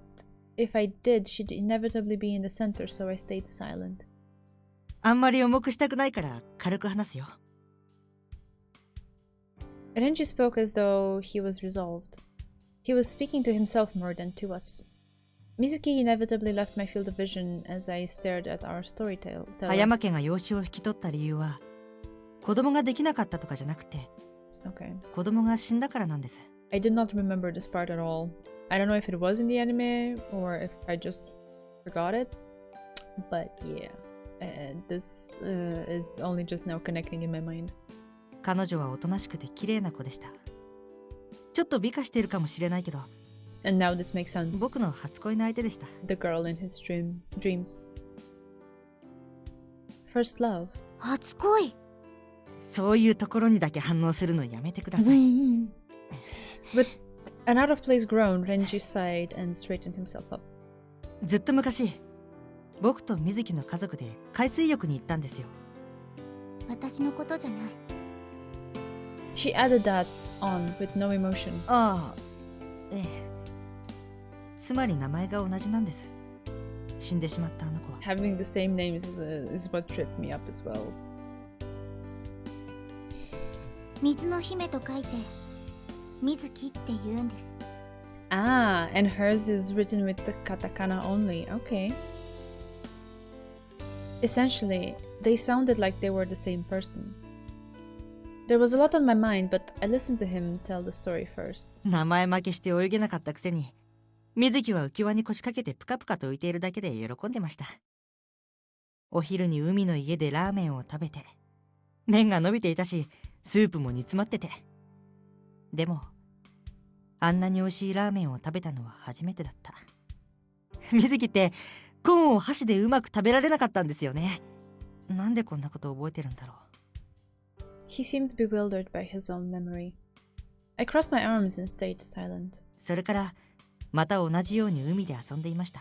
if I did, she'd inevitably be in the center, so I stayed silent. あんまり重くしたくないから軽く話すよ。Renji spoke as though he was resolved. He was speaking to himself more than to us. Mizuki inevitably left my field of vision as I stared at our storyteller. 葉山家が養子を引き取った理由は子供ができなかったとかじゃなくて、Okay. 子供が死んだからなんです。I did not remember this part at all. I don't know if it was in the anime or if I just forgot it. But yeah, this is only just now connecting in my mind. 彼女はおとなしくて綺麗な子でした。ちょっと美化しているかもしれないけど、 And now this makes sense. 僕の初恋の相手でした。The girl in his dreams. First love. 初恋。そういうところにだけ反応するのやめてください。With an out of place groan, Renji sighed and straightened himself up. ずっと昔、僕と水木の家族で海水浴に行ったんですよ。私のことじゃない。She added that on with no emotion. ああ、ええ。つまり名前が同じなんです。死んでしまったあの子は。Having the same name is what tripped me up as well. 水の姫と書いて水木って言うんです。 Ah, and hers is written with the katakana only. Okay. Essentially, they sounded like they were the same person. There was a lot on my mind, but I listened to him tell the story first. 名前負けして泳げなかったくせに、水木は浮き輪に腰掛けてプカプカと浮いているだけで喜んでました。お昼に海の家でラーメンを食べて、麺が伸びていたし、スープも煮詰まってて。でも、あんなに美味しいラーメンを食べたのは初めてだった。水木ってコーンを箸でうまく食べられなかったんですよね。なんでこんなこと覚えてるんだろう。He seemed bewildered by his own memory. I crossed my arms and stayed silent. それからまた同じように海で遊んでいました。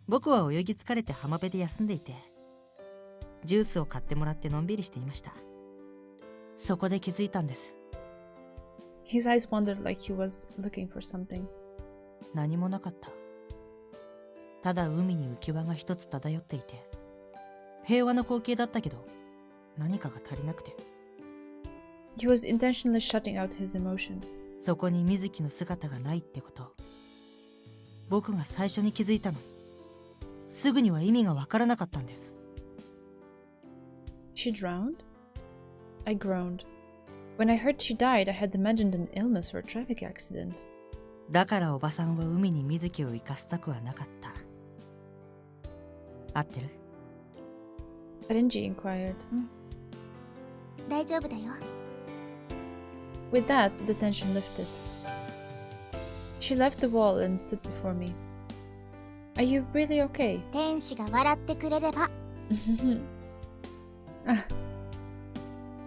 僕は泳ぎ疲れて浜辺で休んでいて、ジュースを買ってもらってのんびりしていました。そこで気づいたんです。His eyes wandered like he was looking for something. 何もなかった。ただ海に浮き輪が一つ漂っていて、平和な光景だったけど、何かが足りなくて。He was intentionally shutting out his emotions. そこに水木の姿がないってこと、僕が最初に気づいたのに、すぐには意味がわからなかったんです。She drowned? I groaned. When I heard she died, I had imagined an illness or a traffic accident. だからおばさんは海に水木を生かしたくはなかった。合ってる？ Renji inquired. 大丈夫だよ。 With that, the tension lifted. She left the wall and stood before me. Are you really okay? 天使が笑ってくれれば。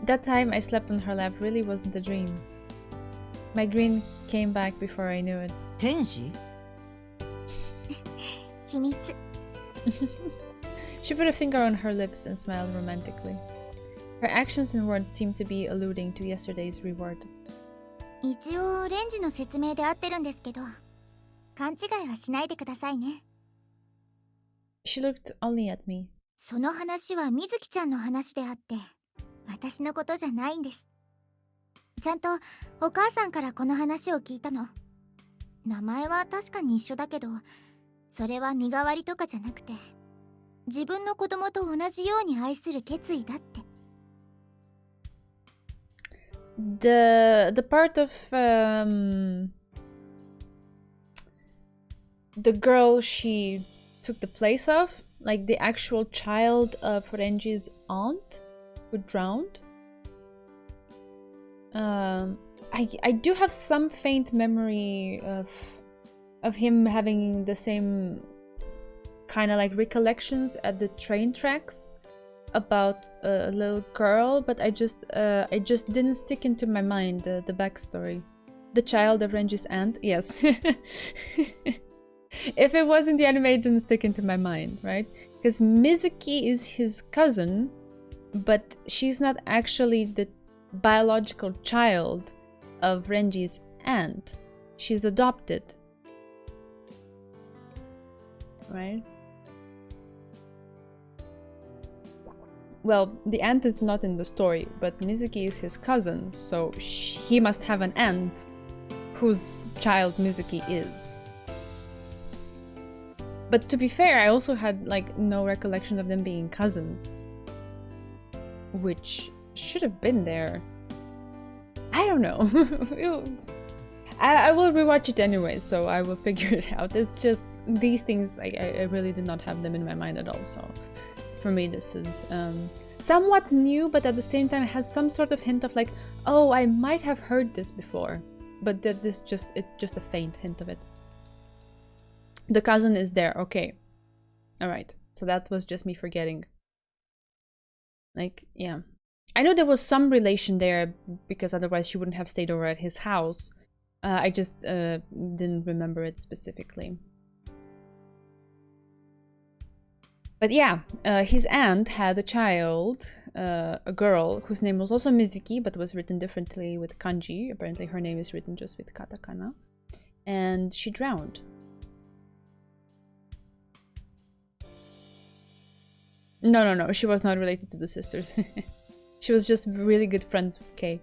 That time I slept on her lap really wasn't a dream. My grin came back before I knew it. 天使？秘密。She put a finger on her lips and smiled romantically. Her actions and words seemed to be alluding to yesterday's reward. 一応レンジの説明で合ってるんですけど、勘違いはしないでくださいね。 She looked only at me. その話はみずきちゃんの話であって、私のことじゃないんです。ちゃんとお母さんからこの話を聞いたの。名前は確かに一緒だけど、それは身代わりとかじゃなくて、自分の子供と同じように愛する決意だって。The part of the girl she took the place of, like the actual child of Renji's aunt who drowned. I do have some faint memory of him having the same kind of like recollections at the train tracks about a little girl, but I just didn't stick into my mind the backstory. The child of Renji's aunt, yes. If it wasn't the anime, it didn't stick into my mind, right? Because Mizuki is his cousin, but she's not actually the biological child of Renji's aunt. She's adopted, right? Well, the aunt is not in the story, but Mizuki is his cousin, so he must have an aunt whose child Mizuki is. But to be fair, I also had like no recollection of them being cousins, which should have been there. I don't know. I will rewatch it anyway, so I will figure it out. It's just these things, I really did not have them in my mind at all, so for me this is somewhat new, but at the same time it has some sort of hint of like, oh, I might have heard this before, but that it's just a faint hint of it. The cousin is there, okay. Alright, so that was just me forgetting. Like, yeah. I know there was some relation there, because otherwise she wouldn't have stayed over at his house. I just didn't remember it specifically. But yeah, his aunt had a child, a girl, whose name was also Mizuki, but was written differently with kanji. Apparently her name is written just with katakana. and she drowned. No, she was not related to the sisters. She was just really good friends with Kay.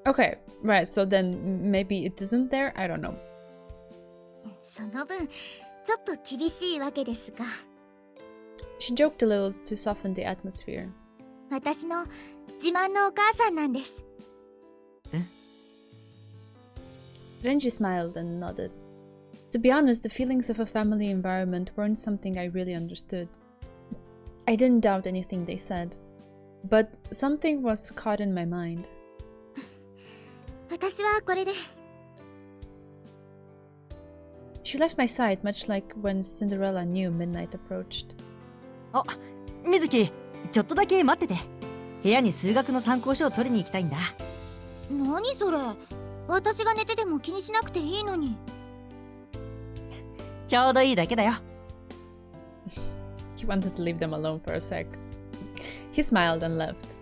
Okay, right, so then maybe it isn't there? I don't know. その分ちょっと厳しいわけですが、 She joked a little to soften the atmosphere. 私の自慢のお母さんなんです。 Renji smiled and nodded. To be honest, the feelings of a family environment weren't something I really understood. I didn't doubt anything they said, but something was caught in my mind. 私はこれで。 She left my side much like when Cinderella knew midnight approached. あ、水木、ちょっとだけ待ってて。部屋に数学の参考書を取りに行きたいんだ。何それ、私が寝てても気にしなくていいのに。ちょうどいいだけだよ。He wanted to leave them alone for a sec. He smiled and left.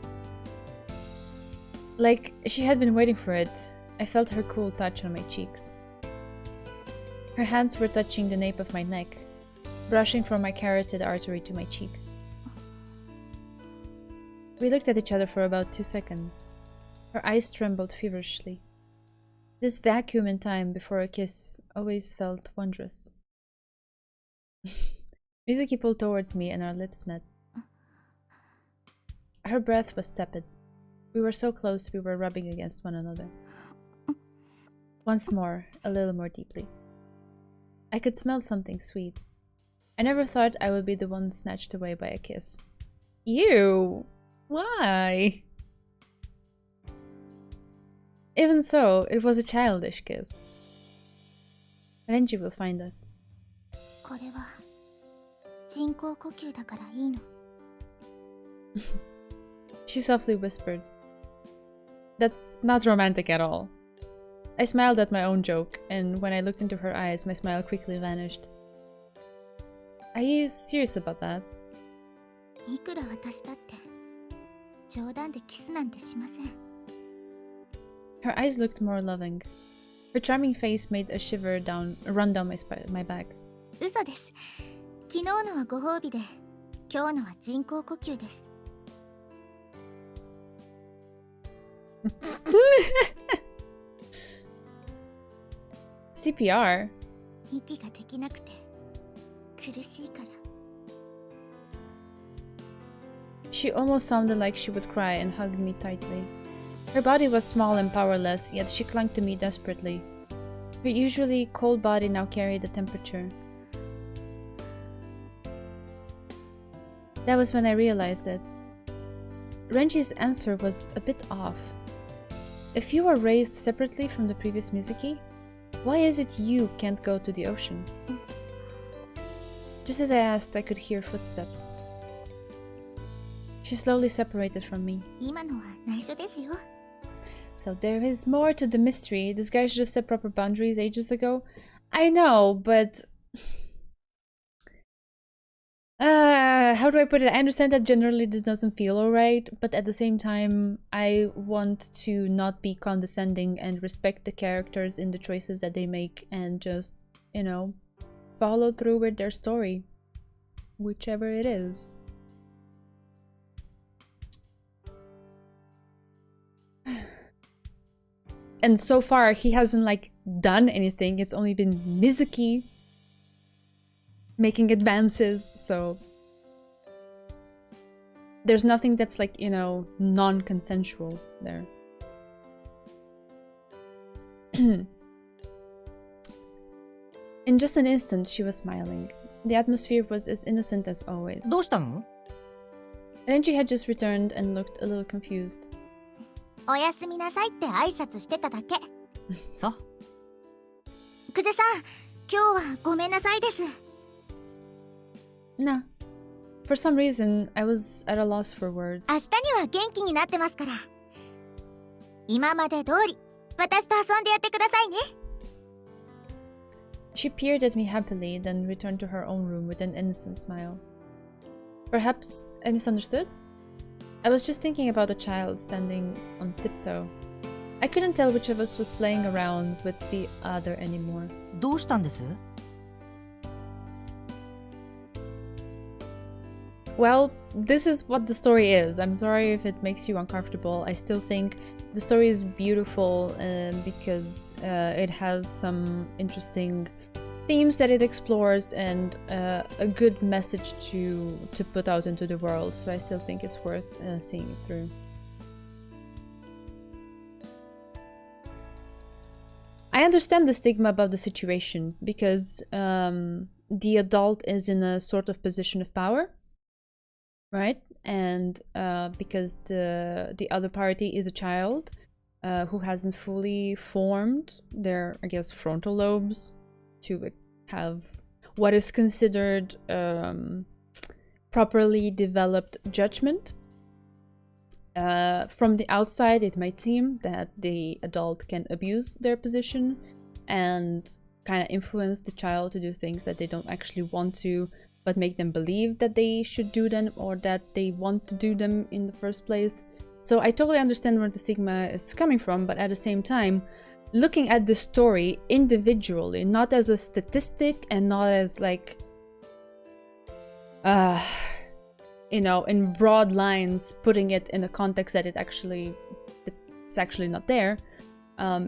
Like she had been waiting for it, I felt her cool touch on my cheeks. Her hands were touching the nape of my neck, brushing from my carotid artery to my cheek. We looked at each other for about 2 seconds. Her eyes trembled feverishly. This vacuum in time before a kiss always felt wondrous. Mizuki pulled towards me and our lips met. Her breath was tepid. We were so close we were rubbing against one another. Once more, a little more deeply. I could smell something sweet. I never thought I would be the one snatched away by a kiss. Ew! Why? Even so, it was a childish kiss. Renji will find us. これは人工呼吸だからいいの。 She softly whispered. That's not romantic at all. I smiled at my own joke, and when I looked into her eyes, my smile quickly vanished. Are you serious about that? いくら私だって冗談でキスなんてしません。 Her eyes looked more loving. Her charming face made a shiver run down my back. 嘘です。昨日のはご褒美で、今日のは人工呼吸です。 CPR? 息ができなくて苦しいから。 She almost sounded like she would cry and hugged me tightly. Her body was small and powerless, yet she clung to me desperately. Her usually cold body now carried a temperature. That was when I realized it. Renji's answer was a bit off. If you were raised separately from the previous Mizuki, why is it you can't go to the ocean? Just as I asked, I could hear footsteps. She slowly separated from me. 今のは内緒ですよ。 So there is more to the mystery. This guy should have set proper boundaries ages ago. I know, but... how do I put it? I understand that generally this doesn't feel alright, but at the same time, I want to not be condescending and respect the characters in the choices that they make and just, you know, follow through with their story. Whichever it is. And so far, he hasn't, like, done anything. It's only been Mizuki making advances, so... There's nothing that's, like, you know, non-consensual there. In just an instant, she was smiling. The atmosphere was as innocent as always. どうしたの? Renji had just returned and looked a little confused. おやすみなさいって挨拶してただけ。そう。久世さん、今日はごめんなさいです。 Nah. For some reason, I was at a loss for words. 明日には元気になってますから。今まで通り、私と遊んでやってくださいね。 She peered at me happily, then returned to her own room with an innocent smile. Perhaps I misunderstood? I was just thinking about a child standing on tiptoe. I couldn't tell which of us was playing around with the other anymore. どうしたんです？ Well, this is what the story is. I'm sorry if it makes you uncomfortable. I still think the story is beautiful because it has some interesting themes that it explores and a good message to put out into the world. So I still think it's worth seeing it through. I understand the stigma about the situation because the adult is in a sort of position of power. Right, and because the other party is a child who hasn't fully formed their, I guess, frontal lobes to have what is considered properly developed judgment. From the outside, it might seem that the adult can abuse their position and kind of influence the child to do things that they don't actually want to, but make them believe that they should do them or that they want to do them in the first place. So I totally understand where the stigma is coming from, but at the same time, looking at the story individually, not as a statistic and not as like, you know, in broad lines, putting it in a context that it's actually not there.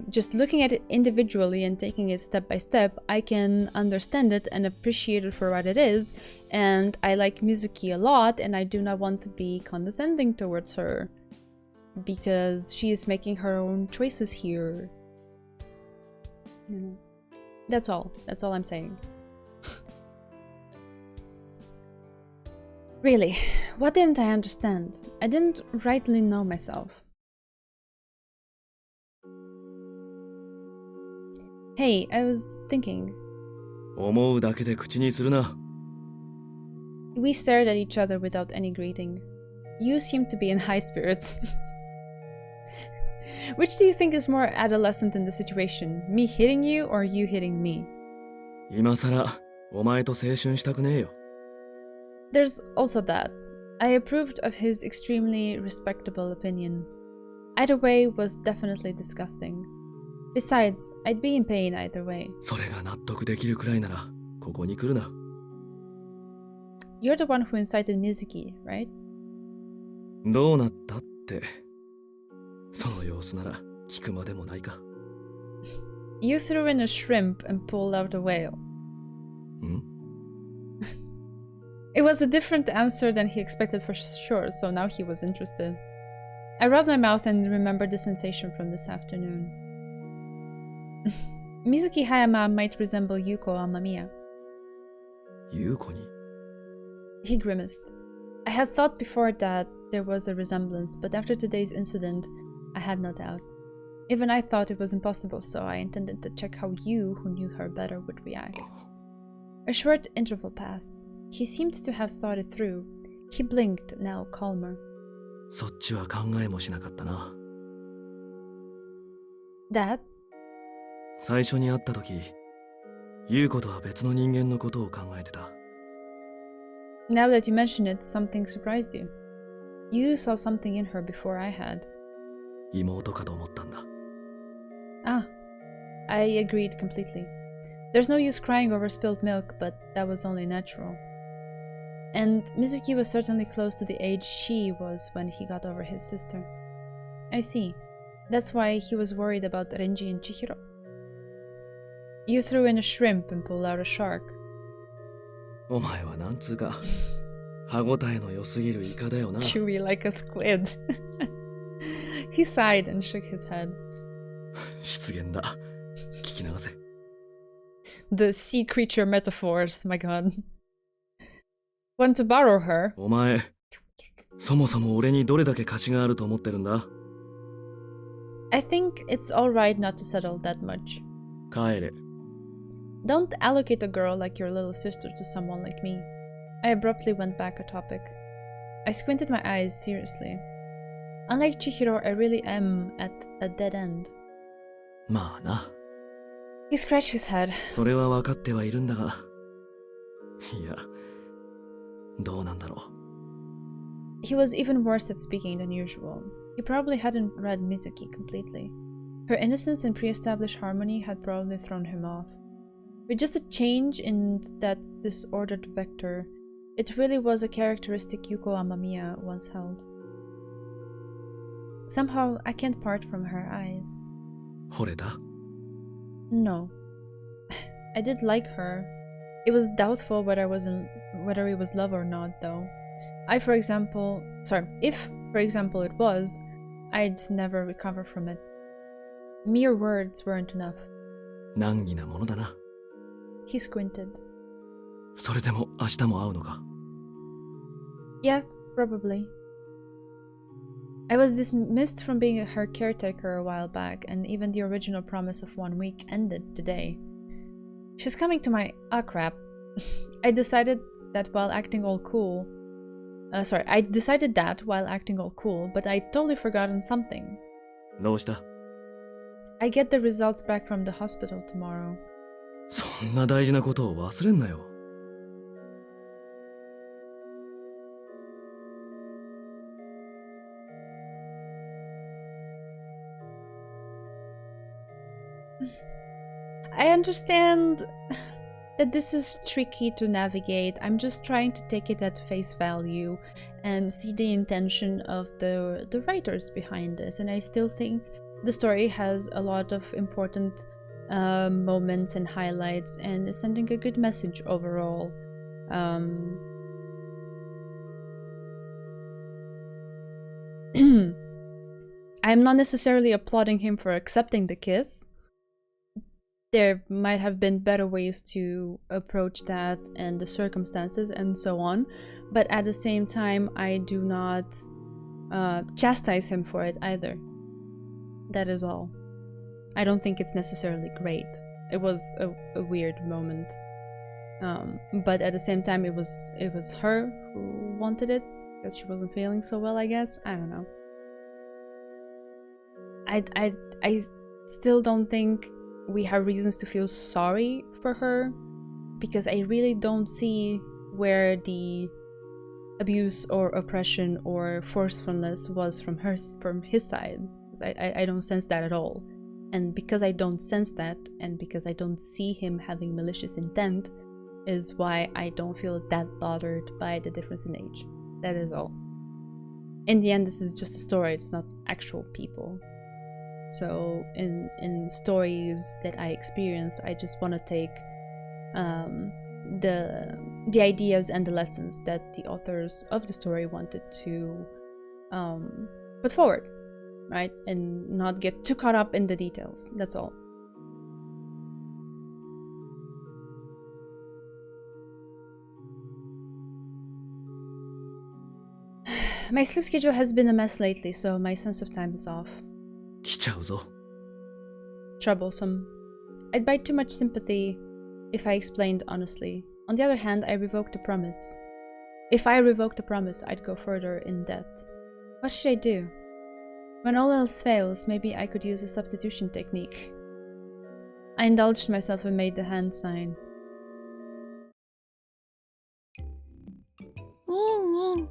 Just looking at it individually and taking it step by step, I can understand it and appreciate it for what it is. And I like Mizuki a lot, and I do not want to be condescending towards her because she is making her own choices here. You know, that's all. That's all I'm saying. Really, what didn't I understand? I didn't rightly know myself. Hey, I was thinking. 思うだけで口にするな。 We stared at each other without any greeting. You seem to be in high spirits. Which do you think is more adolescent in the situation? Me hitting you or you hitting me? 今さらお前と青春したくねえよ。 There's also that. I approved of his extremely respectable opinion. Either way was definitely disgusting. Besides, I'd be in pain either way. それが納得できるくらいならここに来るな。 You're the one who incited Mizuki, right? どうなったって。その様子なら聞くまでもないか。 You threw in a shrimp and pulled out a whale. ん？ It was a different answer than he expected for sure, so now he was interested. I rubbed my mouth and remembered the sensation from this afternoon. Mizuki Hayama might resemble Yuko Amamiya. 優子に？ He grimaced. I had thought before that there was a resemblance, but after today's incident, I had no doubt. Even I thought it was impossible, so I intended to check how you, who knew her better, would react. A short interval passed. He seemed to have thought it through. He blinked, now calmer. そっちは考えもしなかったな。 That? 最初に会った時、優子とは別の人間のことを考えてた。 Now that you mention it, something surprised you. You saw something in her before I had. 妹かと思ったんだ。 Ah, I agreed completely. There's no use crying over spilled milk, but that was only natural. And Mizuki was certainly close to the age she was when he got over his sister. I see. That's why he was worried about Renji and Chihiro. You threw in a shrimp and pulled out a shark. お前はなんつうか、歯ごたえの良すぎるイカだよな。 Chewy like a squid. He sighed and shook his head. 失言だ。聞き流せ。 The sea creature metaphors, my god. Want to borrow her? お前、そもそも俺にどれだけ貸しがあると思ってるんだ？ I think it's alright not to settle that much. 帰れ。 Don't allocate a girl like your little sister to someone like me. I abruptly went back a topic. I squinted my eyes seriously. Unlike Chihiro, I really am at a dead end. まあな。 He scratched his head. それは分かってはいるんだが。いや、どうなんだろ He was even worse at speaking than usual. He probably hadn't read Mizuki completely. Her innocence and pre-established harmony had probably thrown him off. With just a change in that disordered vector, it really was a characteristic Yuko Amamiya once held. Somehow, I can't part from her eyes. 惚れた No. I did like her. It was doubtful whether it was love or not, though. If, for example, it was, I'd never recover from it. Mere words weren't enough. 難儀なものだな。 He squinted. それでも明日も会うのか Yeah, probably. I was dismissed from being her caretaker a while back, and even the original promise of 1 week ended today. She's coming to my... Ah, crap. I decided that while acting all cool, but I'd totally forgotten something. どうした I get the results back from the hospital tomorrow. そんな大事なことを忘れんなよ。 I understand that this is tricky to navigate. I'm just trying to take it at face value and see the intention of the writers behind this. And I still think the story has a lot of important moments and highlights and is sending a good message overall. I'm not necessarily applauding him for accepting the kiss. There might have been better ways to approach that and the circumstances and so on, but at the same time, I do not chastise him for it either. That is all. I don't think it's necessarily great. It was a weird moment, but at the same time, it was her who wanted it because she wasn't feeling so well, I guess. I don't know. I still don't think we have reasons to feel sorry for her, because I really don't see where the abuse or oppression or forcefulness was from his side. I don't sense that at all. And because I don't sense that, and because I don't see him having malicious intent, is why I don't feel that bothered by the difference in age. That is all. In the end, this is just a story, it's not actual people. So in stories that I experience, I just want to take the ideas and the lessons that the authors of the story wanted to put forward, right? And not get too caught up in the details. That's all. My sleep schedule has been a mess lately, so my sense of time is off. 来ちゃうぞ。 Troublesome. I'd bite too much sympathy if I explained honestly. On the other hand, I revoked a promise. If I revoked a promise, I'd go further in debt. What should I do? When all else fails, maybe I could use a substitution technique. I indulged myself and made the hand sign. ニンニン。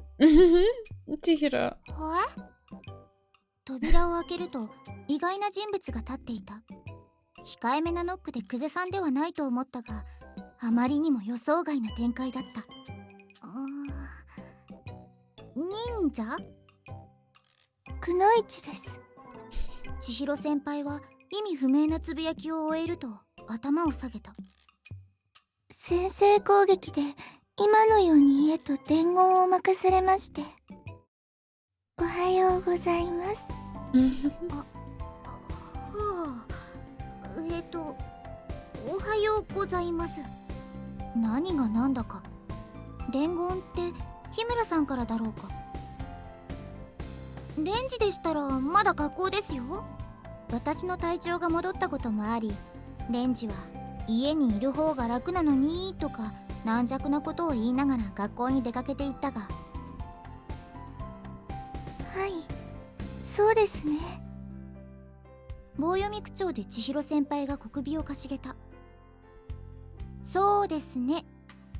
Chihiro. 扉を開けると意外な人物が立っていた。控えめなノックで久世さんではないと思ったが、あまりにも予想外な展開だった。忍者？くのいちです。千尋先輩は意味不明なつぶやきを終えると頭を下げた。先制攻撃で今のように家と伝言を任されまして。おはようございます。おはようございます。何が何だか。伝言って日村さんからだろうか。レンジでしたらまだ学校ですよ。私の体調が戻ったこともあり、レンジは家にいる方が楽なのにとか軟弱なことを言いながら学校に出かけていったが。はい、そうですね。棒読み口調で千尋先輩が小首をかしげた。そうですね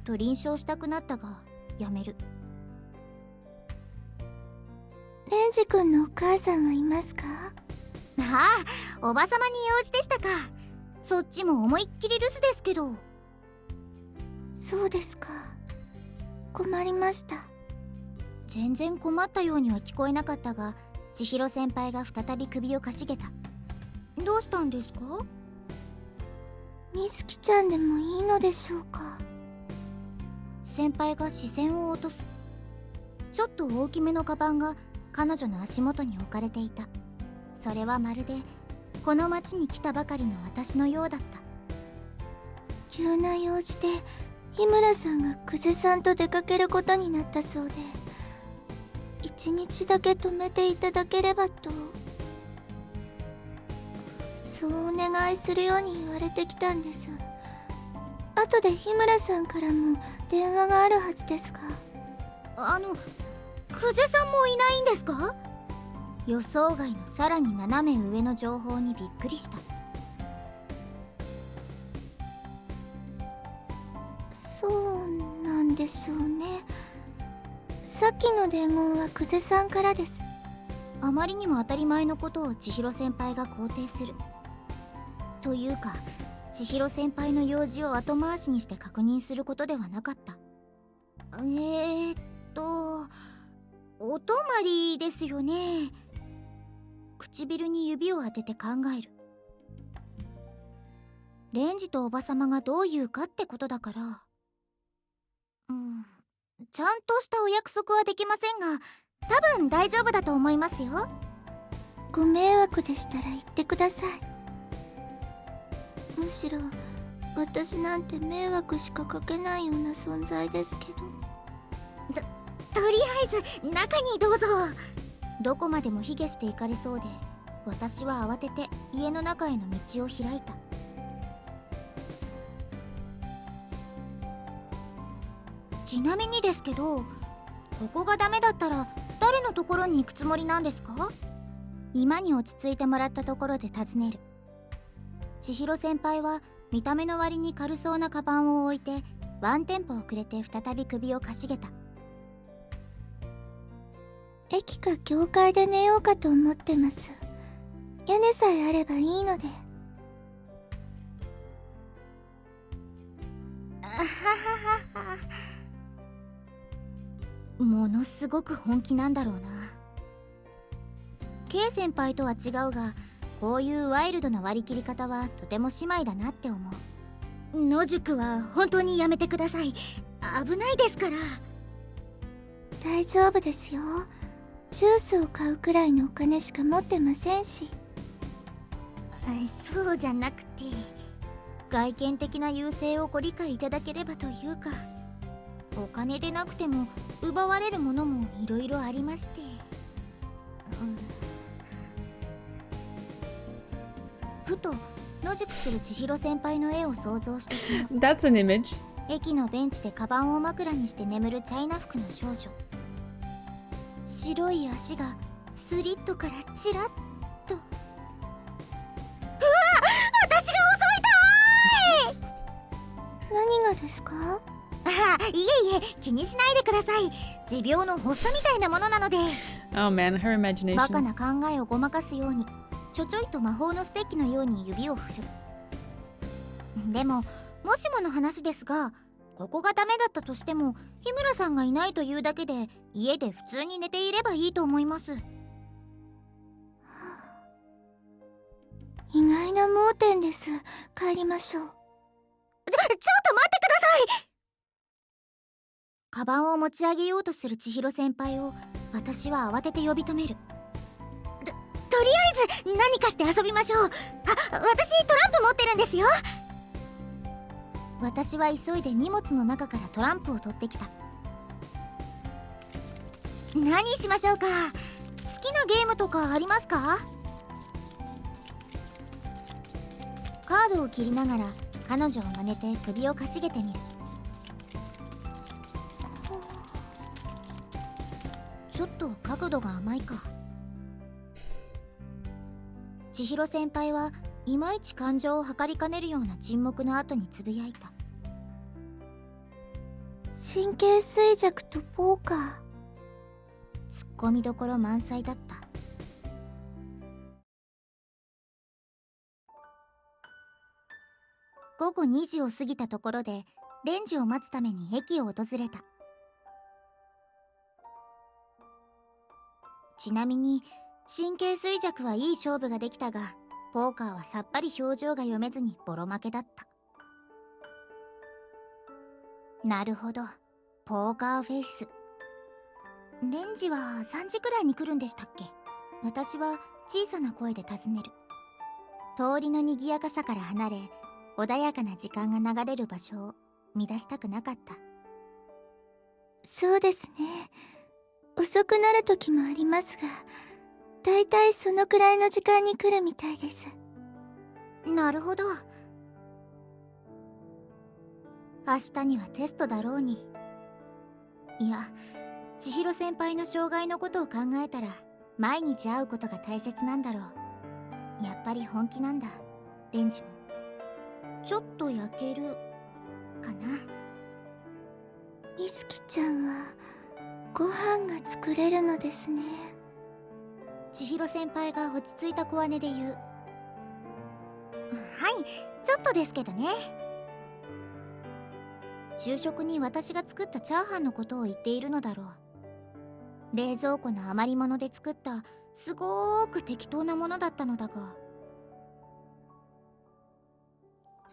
と臨床したくなったがやめる。レンジ君のお母さんはいますか？ああ、おばさまに用事でしたか。そっちも思いっきり留守ですけど。そうですか。困りました。全然困ったようには聞こえなかったが、千尋先輩が再び首をかしげた。どうしたんですか？みずきちゃんでもいいのでしょうか？先輩が視線を落とす。ちょっと大きめのカバンが彼女の足元に置かれていた。それはまるでこの町に来たばかりの私のようだった。急な用事で日村さんが久世さんと出かけることになったそうで、一日だけ泊めていただければと、そうお願いするように言われてきたんです。後で日村さんからも電話があるはずですが。久世さんもいないんですか？予想外のさらに斜め上の情報にびっくりした。そうなんでしょうね。さっきの伝言は久世さんからです。あまりにも当たり前のことを千尋先輩が肯定する。というか、千尋先輩の用事を後回しにして確認することではなかった。お泊まりですよね。唇に指を当てて考える。レンジとおばさまがどう言うかってことだから、ちゃんとしたお約束はできませんが、多分大丈夫だと思いますよ。ご迷惑でしたら言ってください。むしろ私なんて迷惑しかかけないような存在ですけど。とりあえず中にどうぞ。どこまでも卑下していかれそうで、私は慌てて家の中への道を開いた。ちなみにですけど、ここがダメだったら誰のところに行くつもりなんですか？今に落ち着いてもらったところで尋ねる。千尋先輩は見た目の割に軽そうなカバンを置いてワンテンポ遅れて再び首をかしげた。駅か教会で寝ようかと思ってます。屋根さえあればいいので。ものすごく本気なんだろうな。 K 先輩とは違うが、こういうワイルドな割り切り方はとても姉妹だなって思う。野宿は本当にやめてください。危ないですから。大丈夫ですよ。ジュースを買うくらいのお金しか持ってませんし。そうじゃなくて、外見的な優勢をご理解いただければというか、お金でなくても奪われるものもいろいろありまして、ふと野宿する千尋先輩の絵を想像してしまう。 That's an image. 駅のベンチでカバンを枕にして眠るチャイナ服の少女。白い足がスリットからチラッと。うわ、私が襲いたい。何がですか？いえいえ、気にしないでください。持病の発作みたいなものなので。 Oh man, her バカ imagination. な考えをごまかすように、ちょちょいと魔法のステッキのように指を振る。でももしもの話ですが、ここがダメだったとしても日村さんがいないというだけで家で普通に寝ていればいいと思います。意外な盲点です。帰りましょう。ちょっと待ってください。カバンを持ち上げようとする千尋先輩を私は慌てて呼び止める。とりあえず何かして遊びましょう。私トランプ持ってるんですよ。私は急いで荷物の中からトランプを取ってきた。何しましょうか？好きなゲームとかありますか？カードを切りながら彼女を真似て首をかしげてみる。ちょっと角度が甘いか。千尋先輩はいまいち感情を測りかねるような沈黙の後につぶやいた。神経衰弱とポーカー。ツッコミどころ満載だった。午後2時を過ぎたところでレンジを待つために駅を訪れた。ちなみに神経衰弱はいい勝負ができたが、ポーカーはさっぱり表情が読めずにボロ負けだった。なるほど、ポーカーフェイス。レンジは3時くらいに来るんでしたっけ？私は小さな声で尋ねる。通りの賑やかさから離れ、穏やかな時間が流れる場所を乱したくなかった。そうですね。遅くなる時もありますが、だいたいそのくらいの時間に来るみたいです。なるほど。明日にはテストだろうに。いや、千尋先輩の障害のことを考えたら毎日会うことが大切なんだろう。やっぱり本気なんだ、レンジも。ちょっと焼けるかな。みずきちゃんはご飯が作れるのですね。千尋先輩が落ち着いた小姉で言う。はい、ちょっとですけどね。昼食に私が作ったチャーハンのことを言っているのだろう。冷蔵庫の余り物で作ったすごーく適当なものだったのだが。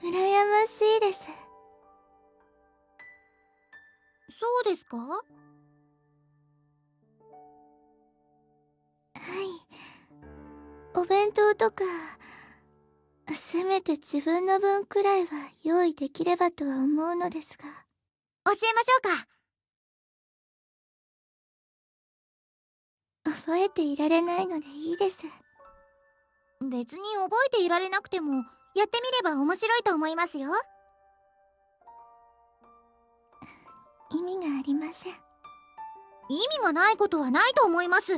羨ましいです。そうですか？はい。お弁当とか、せめて自分の分くらいは用意できればとは思うのですが。教えましょうか。覚えていられないのでいいです。別に覚えていられなくてもやってみれば面白いと思いますよ。意味がありません。意味がないことはないと思います。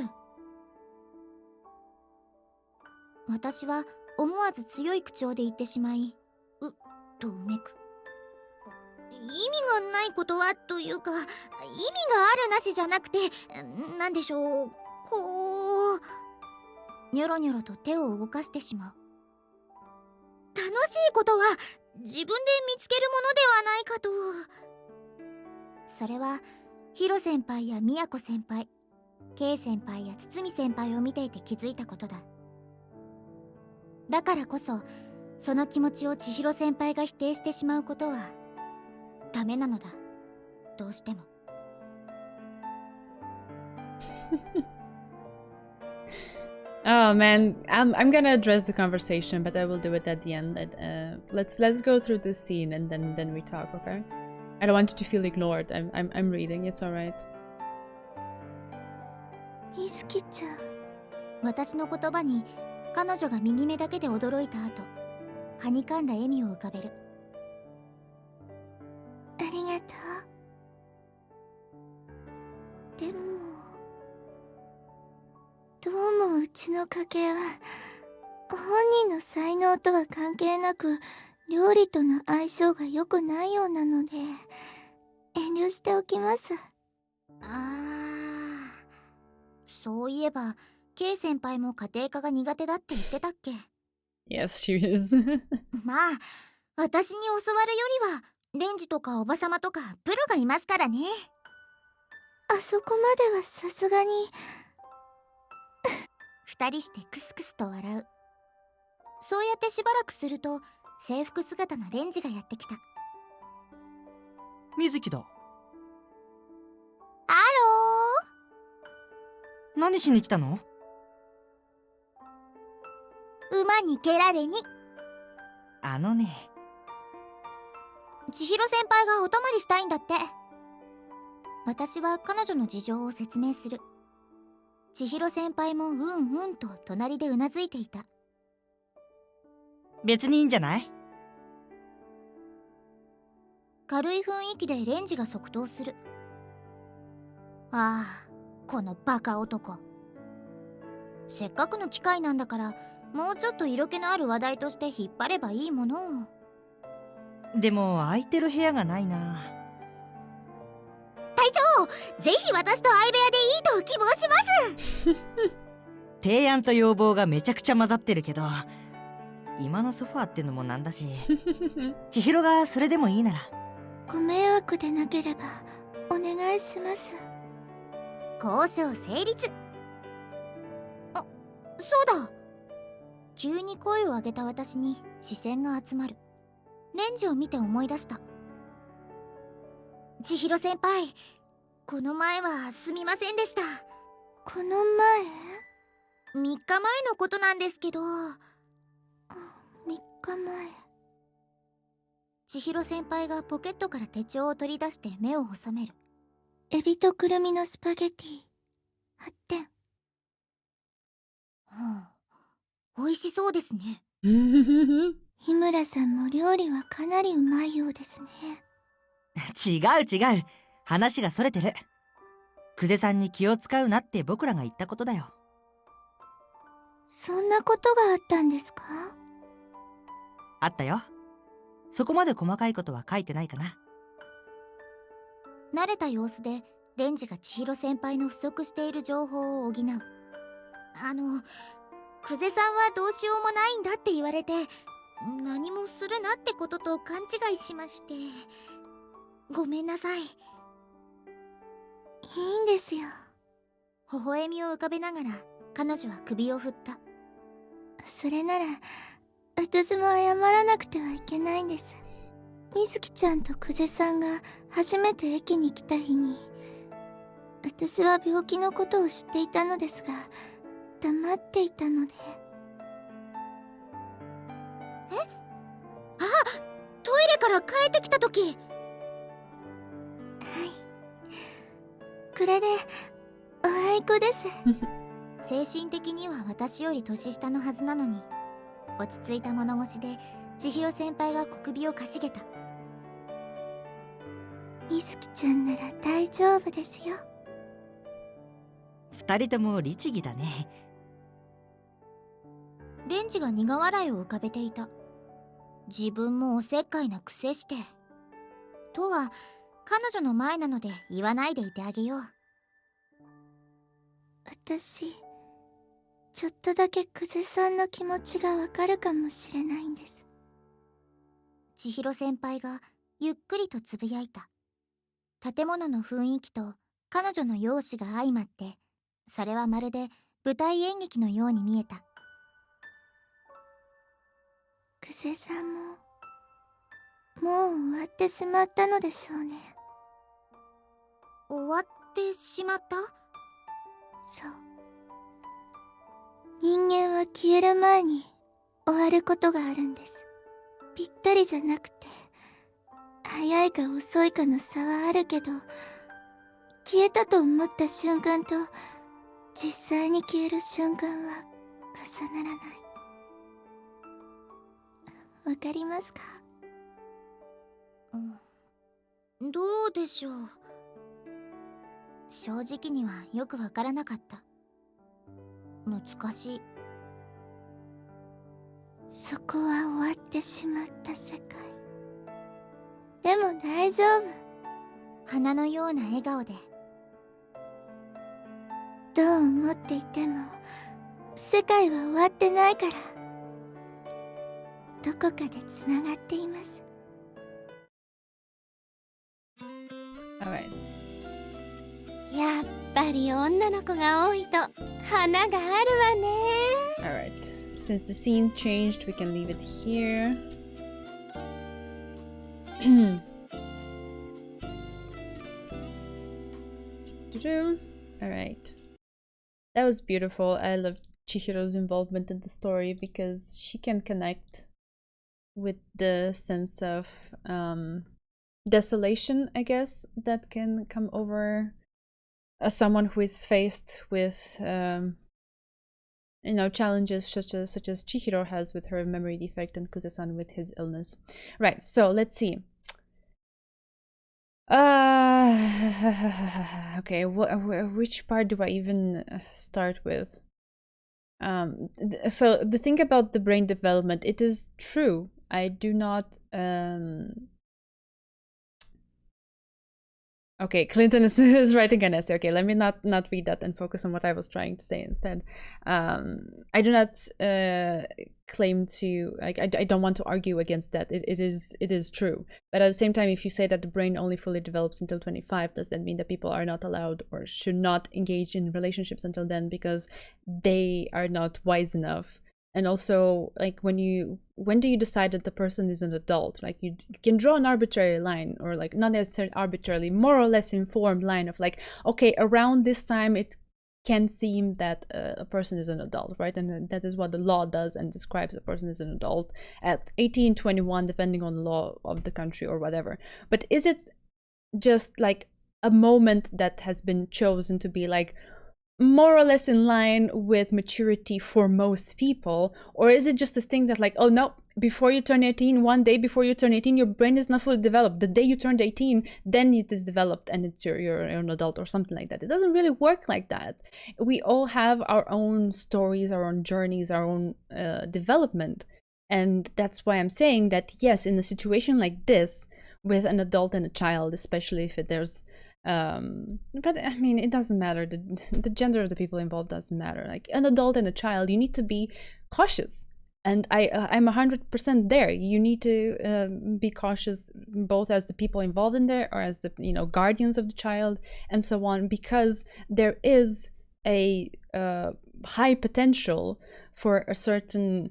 私は思わず強い口調で言ってしまい、うっとうめく。意味がないことはというか、意味があるなしじゃなくて、なんでしょう、こうニョロニョロと手を動かしてしまう。楽しいことは自分で見つけるものではないかと。それはヒロ先輩やミヤコ先輩、ケイ先輩やツツミ先輩を見ていて気づいたことだ。だからこそその気持ちを千尋先輩が否定してしまうことはダメなのだ、どうしても。Oh man, I'm gonna address the conversation, but I will do it at the end. Let's go through this scene and then we talk, okay? I don't want you to feel ignored. I'm reading. It's alright. みずきちゃん。私の言葉に彼女が右目だけで驚いた後、はにかんだ笑みを浮かべる。ありがとう。でも、どうもうちの家系は本人の才能とは関係なく料理との相性が良くないようなので遠慮しておきます。そういえばケイ先輩も家庭科が苦手だって言ってたっけ？ Yes, she is. まあ私に教わるよりはレンジとかおばさまとかプロがいますからね。あそこまではさすがに。二人してクスクスと笑う。そうやってしばらくすると制服姿のレンジがやってきた。水木だ。アロ何しに来たの？ー、馬に蹴られに。あのね。千尋先輩がお泊まりしたいんだって。私は彼女の事情を説明する。千尋先輩もうんうんと隣でうなずいていた。別にいいんじゃない？軽い雰囲気でレンジが即答する。ああ、このバカ男。せっかくの機会なんだからもうちょっと色気のある話題として引っ張ればいいものを。でも空いてる部屋がないな。隊長、ぜひ私と相部屋でいいと希望します。提案と要望がめちゃくちゃ混ざってるけど、今のソファーってのもなんだし、千尋がそれでもいいなら。ご迷惑でなければお願いします。交渉成立。あ、そうだ。急に声を上げた私に視線が集まる。レンジを見て思い出した。千尋先輩、この前はすみませんでした。この前3日前のことなんですけど。3日前。千尋先輩がポケットから手帳を取り出して目を細める。エビとくるみのスパゲティ8点。美味しそうですね。日村さんも料理はかなりうまいようですね。違う、話がそれてる。久世さんに気を使うなって僕らが言ったことだよ。そんなことがあったんですか？あったよ。そこまで細かいことは書いてないかな。慣れた様子でレンジが千尋先輩の不足している情報を補う。久世さんはどうしようもないんだって言われて、何もするなってことと勘違いしまして。ごめんなさい。いいんですよ。微笑みを浮かべながら彼女は首を振った。それなら私も謝らなくてはいけないんです。みずきちゃんと久世さんが初めて駅に来た日に、私は病気のことを知っていたのですが黙っていたので。トイレから帰ってきた時。はい、これでおあいこです。精神的には私より年下のはずなのに、落ち着いた物腰で千尋先輩が小首をかしげた。みずきちゃんなら大丈夫ですよ。二人とも律儀だね。レンジが苦笑いを浮かべていた。自分もおせっかいなくせして。とは彼女の前なので言わないでいてあげよう。私ちょっとだけ久世さんの気持ちがわかるかもしれないんです。千尋先輩がゆっくりとつぶやいた。建物の雰囲気と彼女の容姿が相まって、それはまるで舞台演劇のように見えた。久世さんももう終わってしまったのでしょうね。終わってしまった？そう。人間は消える前に終わることがあるんです。ぴったりじゃなくて早いか遅いかの差はあるけど、消えたと思った瞬間と実際に消える瞬間は重ならない。わかりますか？どうでしょう。正直にはよくわからなかった。難しい。そこは終わってしまった世界。でも大丈夫。花のような笑顔で。どう思っていても世界は終わってないから、どこかでつながっています。Alright. やっぱり女の子が多いと花があるわね。Alright. Since the scene changed, we can leave it here. Alright. That was beautiful. I love Chihiro's involvement in the story because she can connect with the sense of desolation, I guess, that can come over someone who is faced with challenges such as Chihiro has with her memory defect and Kuze-san with his illness. Right, so let's see. Okay, which part do I even start with? So the thing about the brain development, it is true. I do not Okay, Clinton is writing an essay. Okay, let me not read that and focus on what I was trying to say instead. I do not claim to, like, I don't want to argue against that. It is true. But at the same time, if you say that the brain only fully develops until 25, does that mean that people are not allowed or should not engage in relationships until then because they are not wise enough? And also, like, when do you decide that the person is an adult? Like, you can draw an arbitrary line, or like not necessarily arbitrarily, more or less informed line of like, okay, around this time it can seem that a person is an adult, right? And that is what the law does and describes a person as an adult at 18, 21, depending on the law of the country or whatever. But is it just like a moment that has been chosen to be like more or less in line with maturity for most people? Or is it just a thing that like, oh no, before you turn 18, one day before you turn 18, your brain is not fully developed. The day you turned 18, then it is developed and it's you're an adult or something like that. It doesn't really work like that. We all have our own stories, our own journeys, our own development. And that's why I'm saying that yes, in a situation like this, with an adult and a child, especially if there's but I mean, it doesn't matter. The gender of the people involved doesn't matter. Like an adult and a child, you need to be cautious. And I'm 100% there. You need to be cautious, both as the people involved in there or as the guardians of the child and so on, because there is a high potential for a certain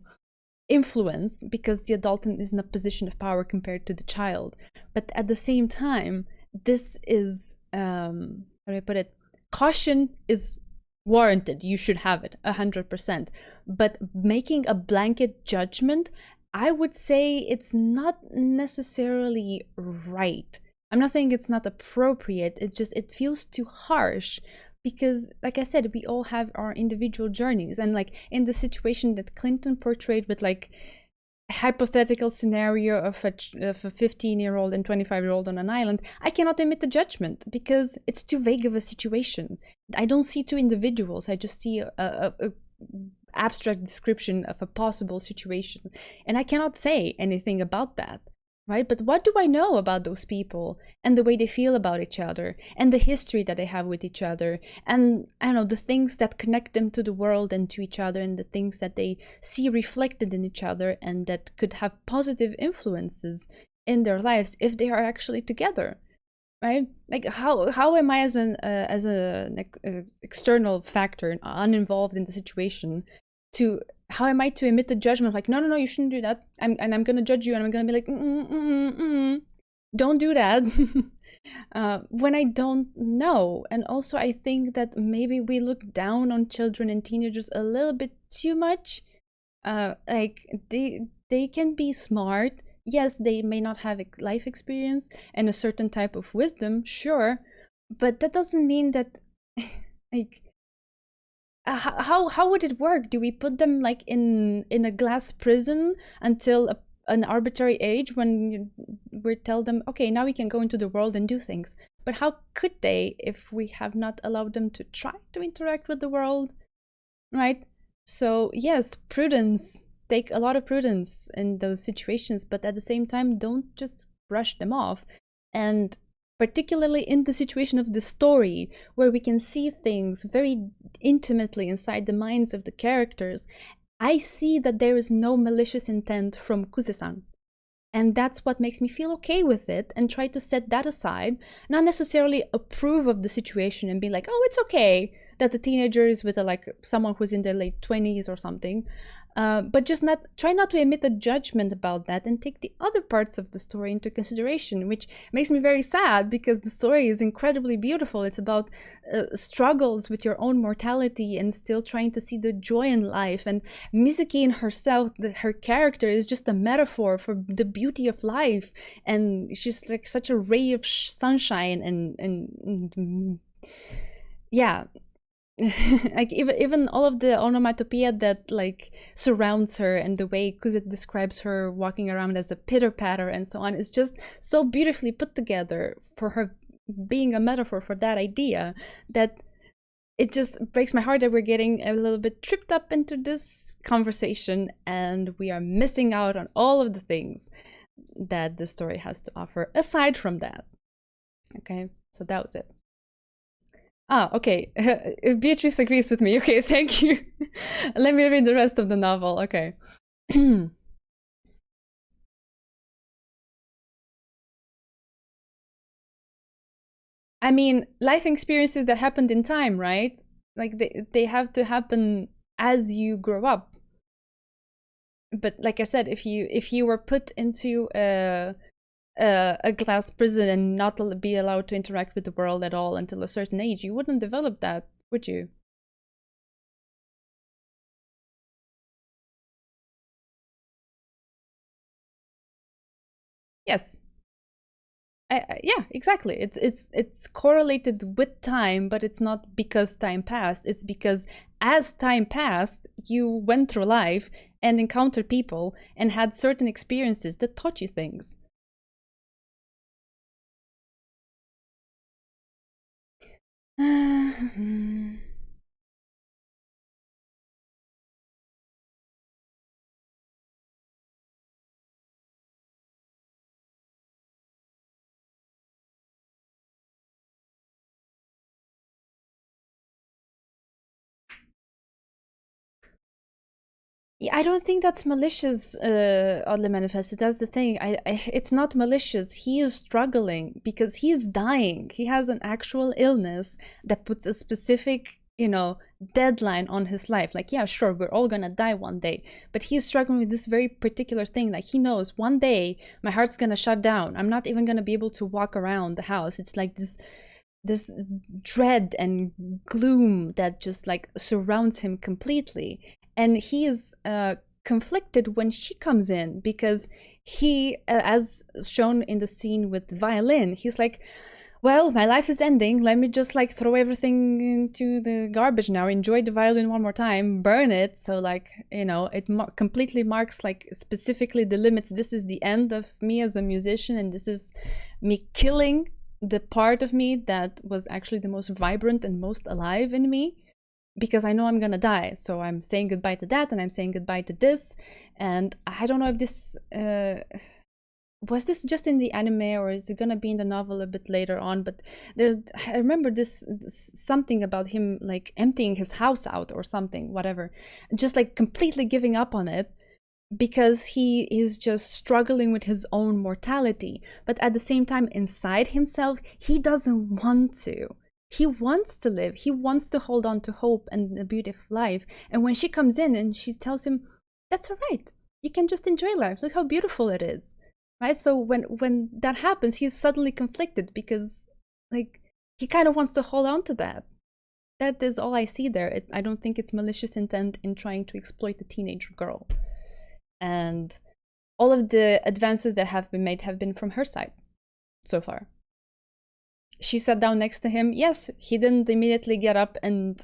influence because the adult is in a position of power compared to the child. But at the same time, this is how do I put it? Caution is warranted. You should have it 100%. But making a blanket judgment, I would say it's not necessarily right. I'm not saying it's not appropriate. It feels too harsh because, like I said, we all have our individual journeys. And like in the situation that Clinton portrayed with like hypothetical scenario of a 15-year-old and 25-year-old on an island, I cannot emit a judgment because it's too vague of a situation. I don't see two individuals. I just see a abstract description of a possible situation, and I cannot say anything about that, right? But what do I know about those people and the way they feel about each other and the history that they have with each other, and I don't know, the things that connect them to the world and to each other, and the things that they see reflected in each other and that could have positive influences in their lives if they are actually together, right? Like how am I as an external factor, uninvolved in the situation, how am I to emit the judgment like, no, you shouldn't do that, I'm gonna judge you, and I'm gonna be like, don't do that, when I don't know. And also I think that maybe we look down on children and teenagers a little bit too much. Like they can be smart. Yes, they may not have life experience and a certain type of wisdom, sure, but that doesn't mean that like how would it work? Do we put them like in a glass prison until an arbitrary age when we tell them, okay, now we can go into the world and do things? But how could they if we have not allowed them to try to interact with the world, right? So yes, prudence. Take a lot of prudence in those situations, but at the same time, don't just brush them off. And particularly in the situation of the story, where we can see things very intimately inside the minds of the characters, I see that there is no malicious intent from Kuze-san. And that's what makes me feel okay with it and try to set that aside, not necessarily approve of the situation and be like, oh, it's okay that the teenager is with someone who's in their late 20s or something. But just try not to emit a judgment about that and take the other parts of the story into consideration, which makes me very sad because the story is incredibly beautiful. It's about struggles with your own mortality and still trying to see the joy in life. And Mizuki in herself, her character is just a metaphor for the beauty of life. And she's like such a ray of sunshine and yeah. Like even all of the onomatopoeia that like surrounds her and the way Kuze describes her walking around as a pitter patter and so on is just so beautifully put together for her being a metaphor for that idea that it just breaks my heart that we're getting a little bit tripped up into this conversation and we are missing out on all of the things that the story has to offer aside from that. Okay, So that was it. Ah, okay. Beatrice agrees with me. Okay, thank you. Let me read the rest of the novel. Okay. I mean, life experiences that happened in time, right? Like they have to happen as you grow up. But like I said, if you were put into a glass prison and not be allowed to interact with the world at all until a certain age, you wouldn't develop that, would you? Yes. Yeah, exactly. It's correlated with time, but it's not because time passed. It's because as time passed, you went through life and encountered people and had certain experiences that taught you things. Yeah, I don't think that's malicious, oddly manifested. That's the thing. It's not malicious. He is struggling because he is dying. He has an actual illness that puts a specific, deadline on his life. Like, yeah, sure, we're all gonna die one day, but he's struggling with this very particular thing. Like, he knows one day my heart's gonna shut down. I'm not even gonna be able to walk around the house. It's like this dread and gloom that just like surrounds him completely. And he is conflicted when she comes in because he, as shown in the scene with the violin, he's like, well, my life is ending. Let me just like throw everything into the garbage now. Enjoy the violin one more time, burn it. So like, it completely marks like specifically the limits. This is the end of me as a musician, and this is me killing the part of me that was actually the most vibrant and most alive in me, because I know I'm gonna die. So I'm saying goodbye to that, and I'm saying goodbye to this. And I don't know if this was this just in the anime, or is it gonna be in the novel a bit later on. But I remember this something about him like emptying his house out or something, whatever, just like completely giving up on it, because he is just struggling with his own mortality. But at the same time, inside himself, he doesn't want to. He wants to live. He wants to hold on to hope and the beauty of life. And when she comes in and she tells him, that's all right, you can just enjoy life. Look how beautiful it is. Right? So when that happens, he's suddenly conflicted because like he kind of wants to hold on to that. That is all I see there. I don't think it's malicious intent in trying to exploit the teenage girl. And all of the advances that have been made have been from her side so far. She sat down next to him. Yes, he didn't immediately get up and,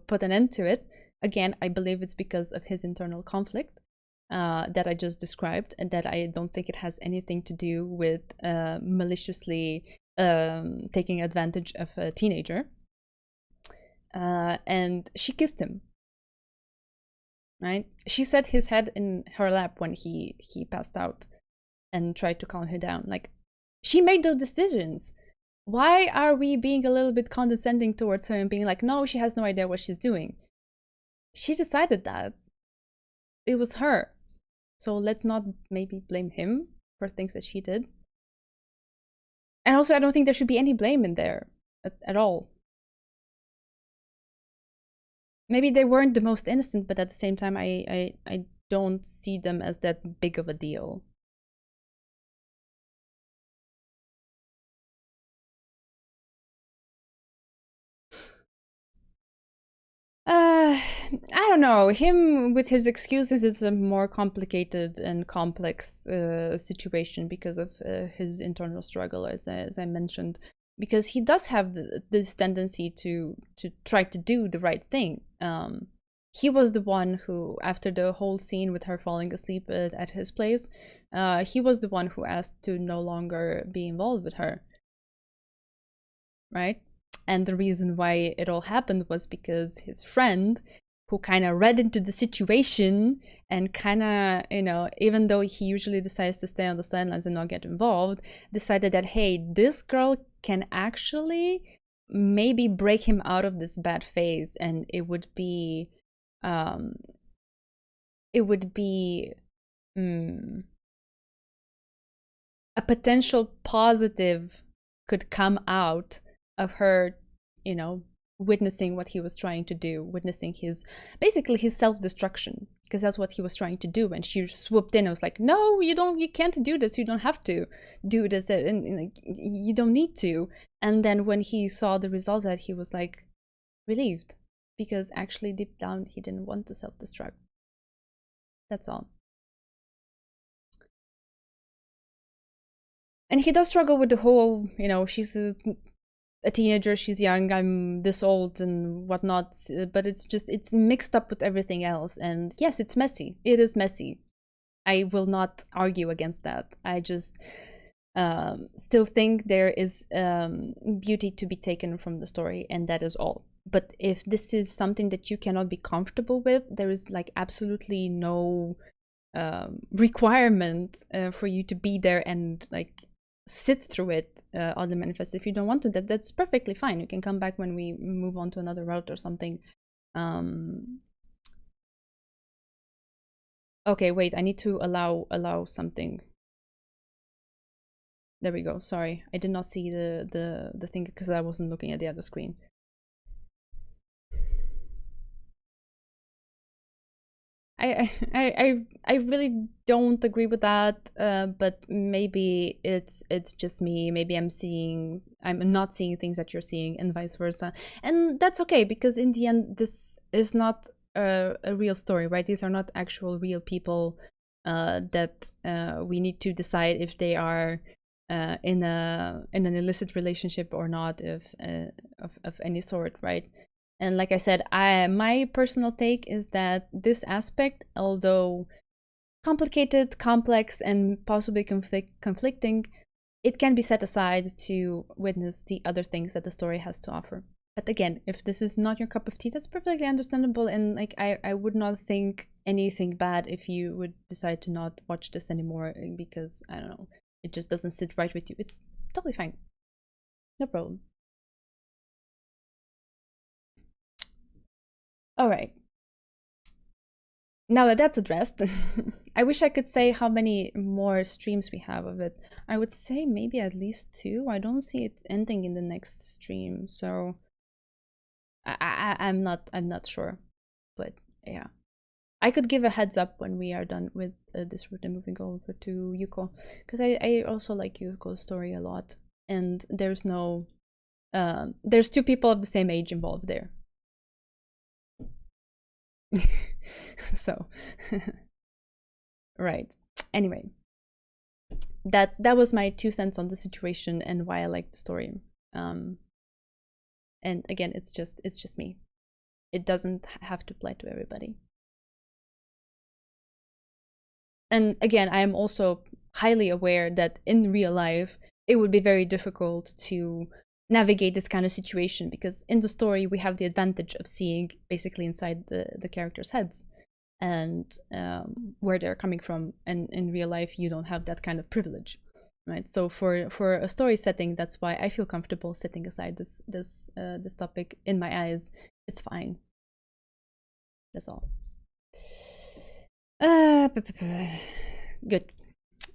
put an end to it. Again, I believe it's because of his internal conflict that I just described, and that I don't think it has anything to do with maliciously taking advantage of a teenager. And she kissed him. Right? She set his head in her lap when he passed out and tried to calm her down. Like, she made those decisions. Why are we being a little bit condescending towards her and being like, no, she has no idea what she's doing? She decided that. It was her. So let's not maybe blame him for things that she did. And also, I don't think there should be any blame in there at all. Maybe they weren't the most innocent, but at the same time, I don't see them as that big of a deal. I don't know. Him with his excuses is a more complicated and complex situation because of his internal struggle, as I mentioned. Because he does have this tendency to try to do the right thing. He was the one who, after the whole scene with her falling asleep at his place, he was the one who asked to no longer be involved with her. Right? And the reason why it all happened was because his friend, who kind of read into the situation and kind of, even though he usually decides to stay on the sidelines and not get involved, decided that, hey, this girl can actually maybe break him out of this bad phase, and it would be a potential positive could come out of her, you know, witnessing what he was trying to do, witnessing his basically his self-destruction, because that's what he was trying to do. And she swooped in and was like, no, you can't do this, you don't have to do this, and like, you don't need to. And then when he saw the result of that, he was like relieved, because actually deep down he didn't want to self-destruct. That's all. And he does struggle with the whole, you know, she's a teenager, she's young, I'm this old and whatnot, but it's mixed up with everything else. And yes, it's messy. It is messy. I will not argue against that. I just still think there is beauty to be taken from the story, and that is all. But if this is something that you cannot be comfortable with, there is like absolutely no requirement for you to be there and like sit through it on the manifest. If you don't want to, that's perfectly fine. You can come back when we move on to another route or something. Okay, wait, I need to allow something. There we go. Sorry, I did not see the thing because I wasn't looking at the other screen. I really don't agree with that, but maybe it's just me. Maybe I'm not seeing things that you're seeing, and vice versa. And that's okay, because in the end, this is not a real story, right? These are not actual real people that we need to decide if they are in an illicit relationship or not, if of any sort, right? And like I said, my personal take is that this aspect, although complicated, complex, and possibly conflicting, it can be set aside to witness the other things that the story has to offer. But again, if this is not your cup of tea, that's perfectly understandable. And like I would not think anything bad if you would decide to not watch this anymore, because I don't know, it just doesn't sit right with you. It's totally fine. No problem. All right. Now that that's addressed, I wish I could say how many more streams we have of it. I would say maybe at least 2. I don't see it ending in the next stream, so I'm not sure. But yeah, I could give a heads up when we are done with this route and moving over to Yuko, because I also like Yuko's story a lot, and there's 2 people of the same age involved there. So right, anyway, that was my 2 cents on the situation and why I like the story. And again, it's just me. It doesn't have to apply to everybody. And again, I am also highly aware that in real life it would be very difficult to navigate this kind of situation, because in the story we have the advantage of seeing basically inside the characters' heads and where they're coming from, and in real life you don't have that kind of privilege, right? So for a story setting, that's why I feel comfortable setting aside this topic. In my eyes, it's fine. That's all. Good.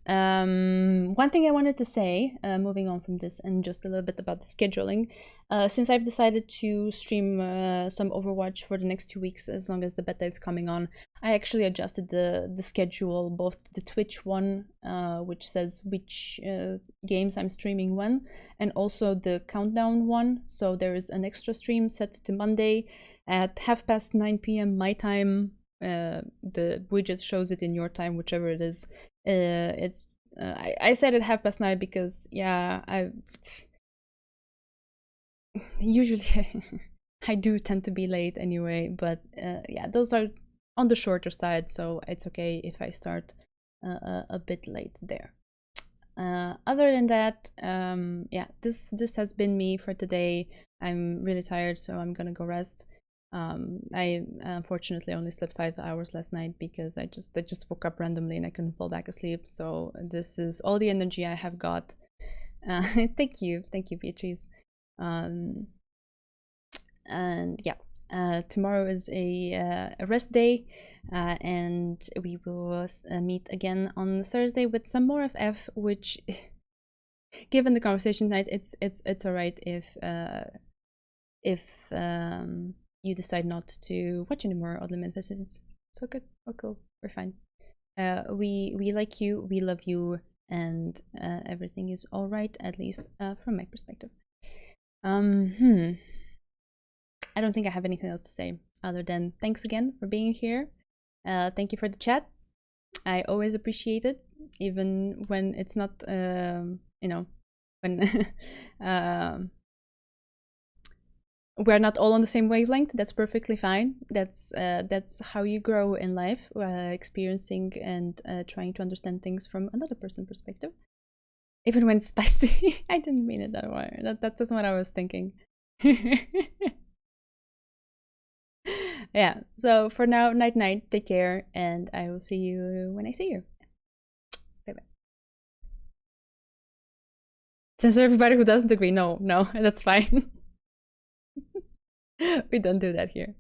One thing I wanted to say, moving on from this, and just a little bit about the scheduling, since I've decided to stream some Overwatch for the next 2 weeks, as long as the beta is coming on, I actually adjusted the schedule, both the Twitch one, which says which games I'm streaming when, and also the countdown one. So there is an extra stream set to Monday at 9:30 p.m. my time. The widget shows it in your time, whichever it is. It's I said at 9:30 because yeah, I usually I do tend to be late anyway, but yeah, those are on the shorter side, so it's okay if I start a bit late there. Other than that, yeah, this has been me for today. I'm really tired, so I'm gonna go rest. I unfortunately only slept 5 hours last night because I just woke up randomly and I couldn't fall back asleep. So this is all the energy I have got Thank you, Beatrice. And yeah, tomorrow is a rest day, and we will meet again on Thursday with some more of F. Which, given the conversation tonight, it's alright if you decide not to watch anymore Oddly Memphis. It's so good. Oh, cool. We're fine. We like you. We love you. And everything is all right, at least from my perspective. I don't think I have anything else to say other than thanks again for being here. Thank you for the chat. I always appreciate it, even when it's not, you know, when we're not all on the same wavelength. That's perfectly fine. That's how you grow in life, experiencing and trying to understand things from another person's perspective. Even when it's spicy. I didn't mean it that way. That's what I was thinking. Yeah, so for now, night night, take care, and I will see you when I see you. Bye bye. Censor everybody who doesn't agree. No, that's fine. We don't do that here.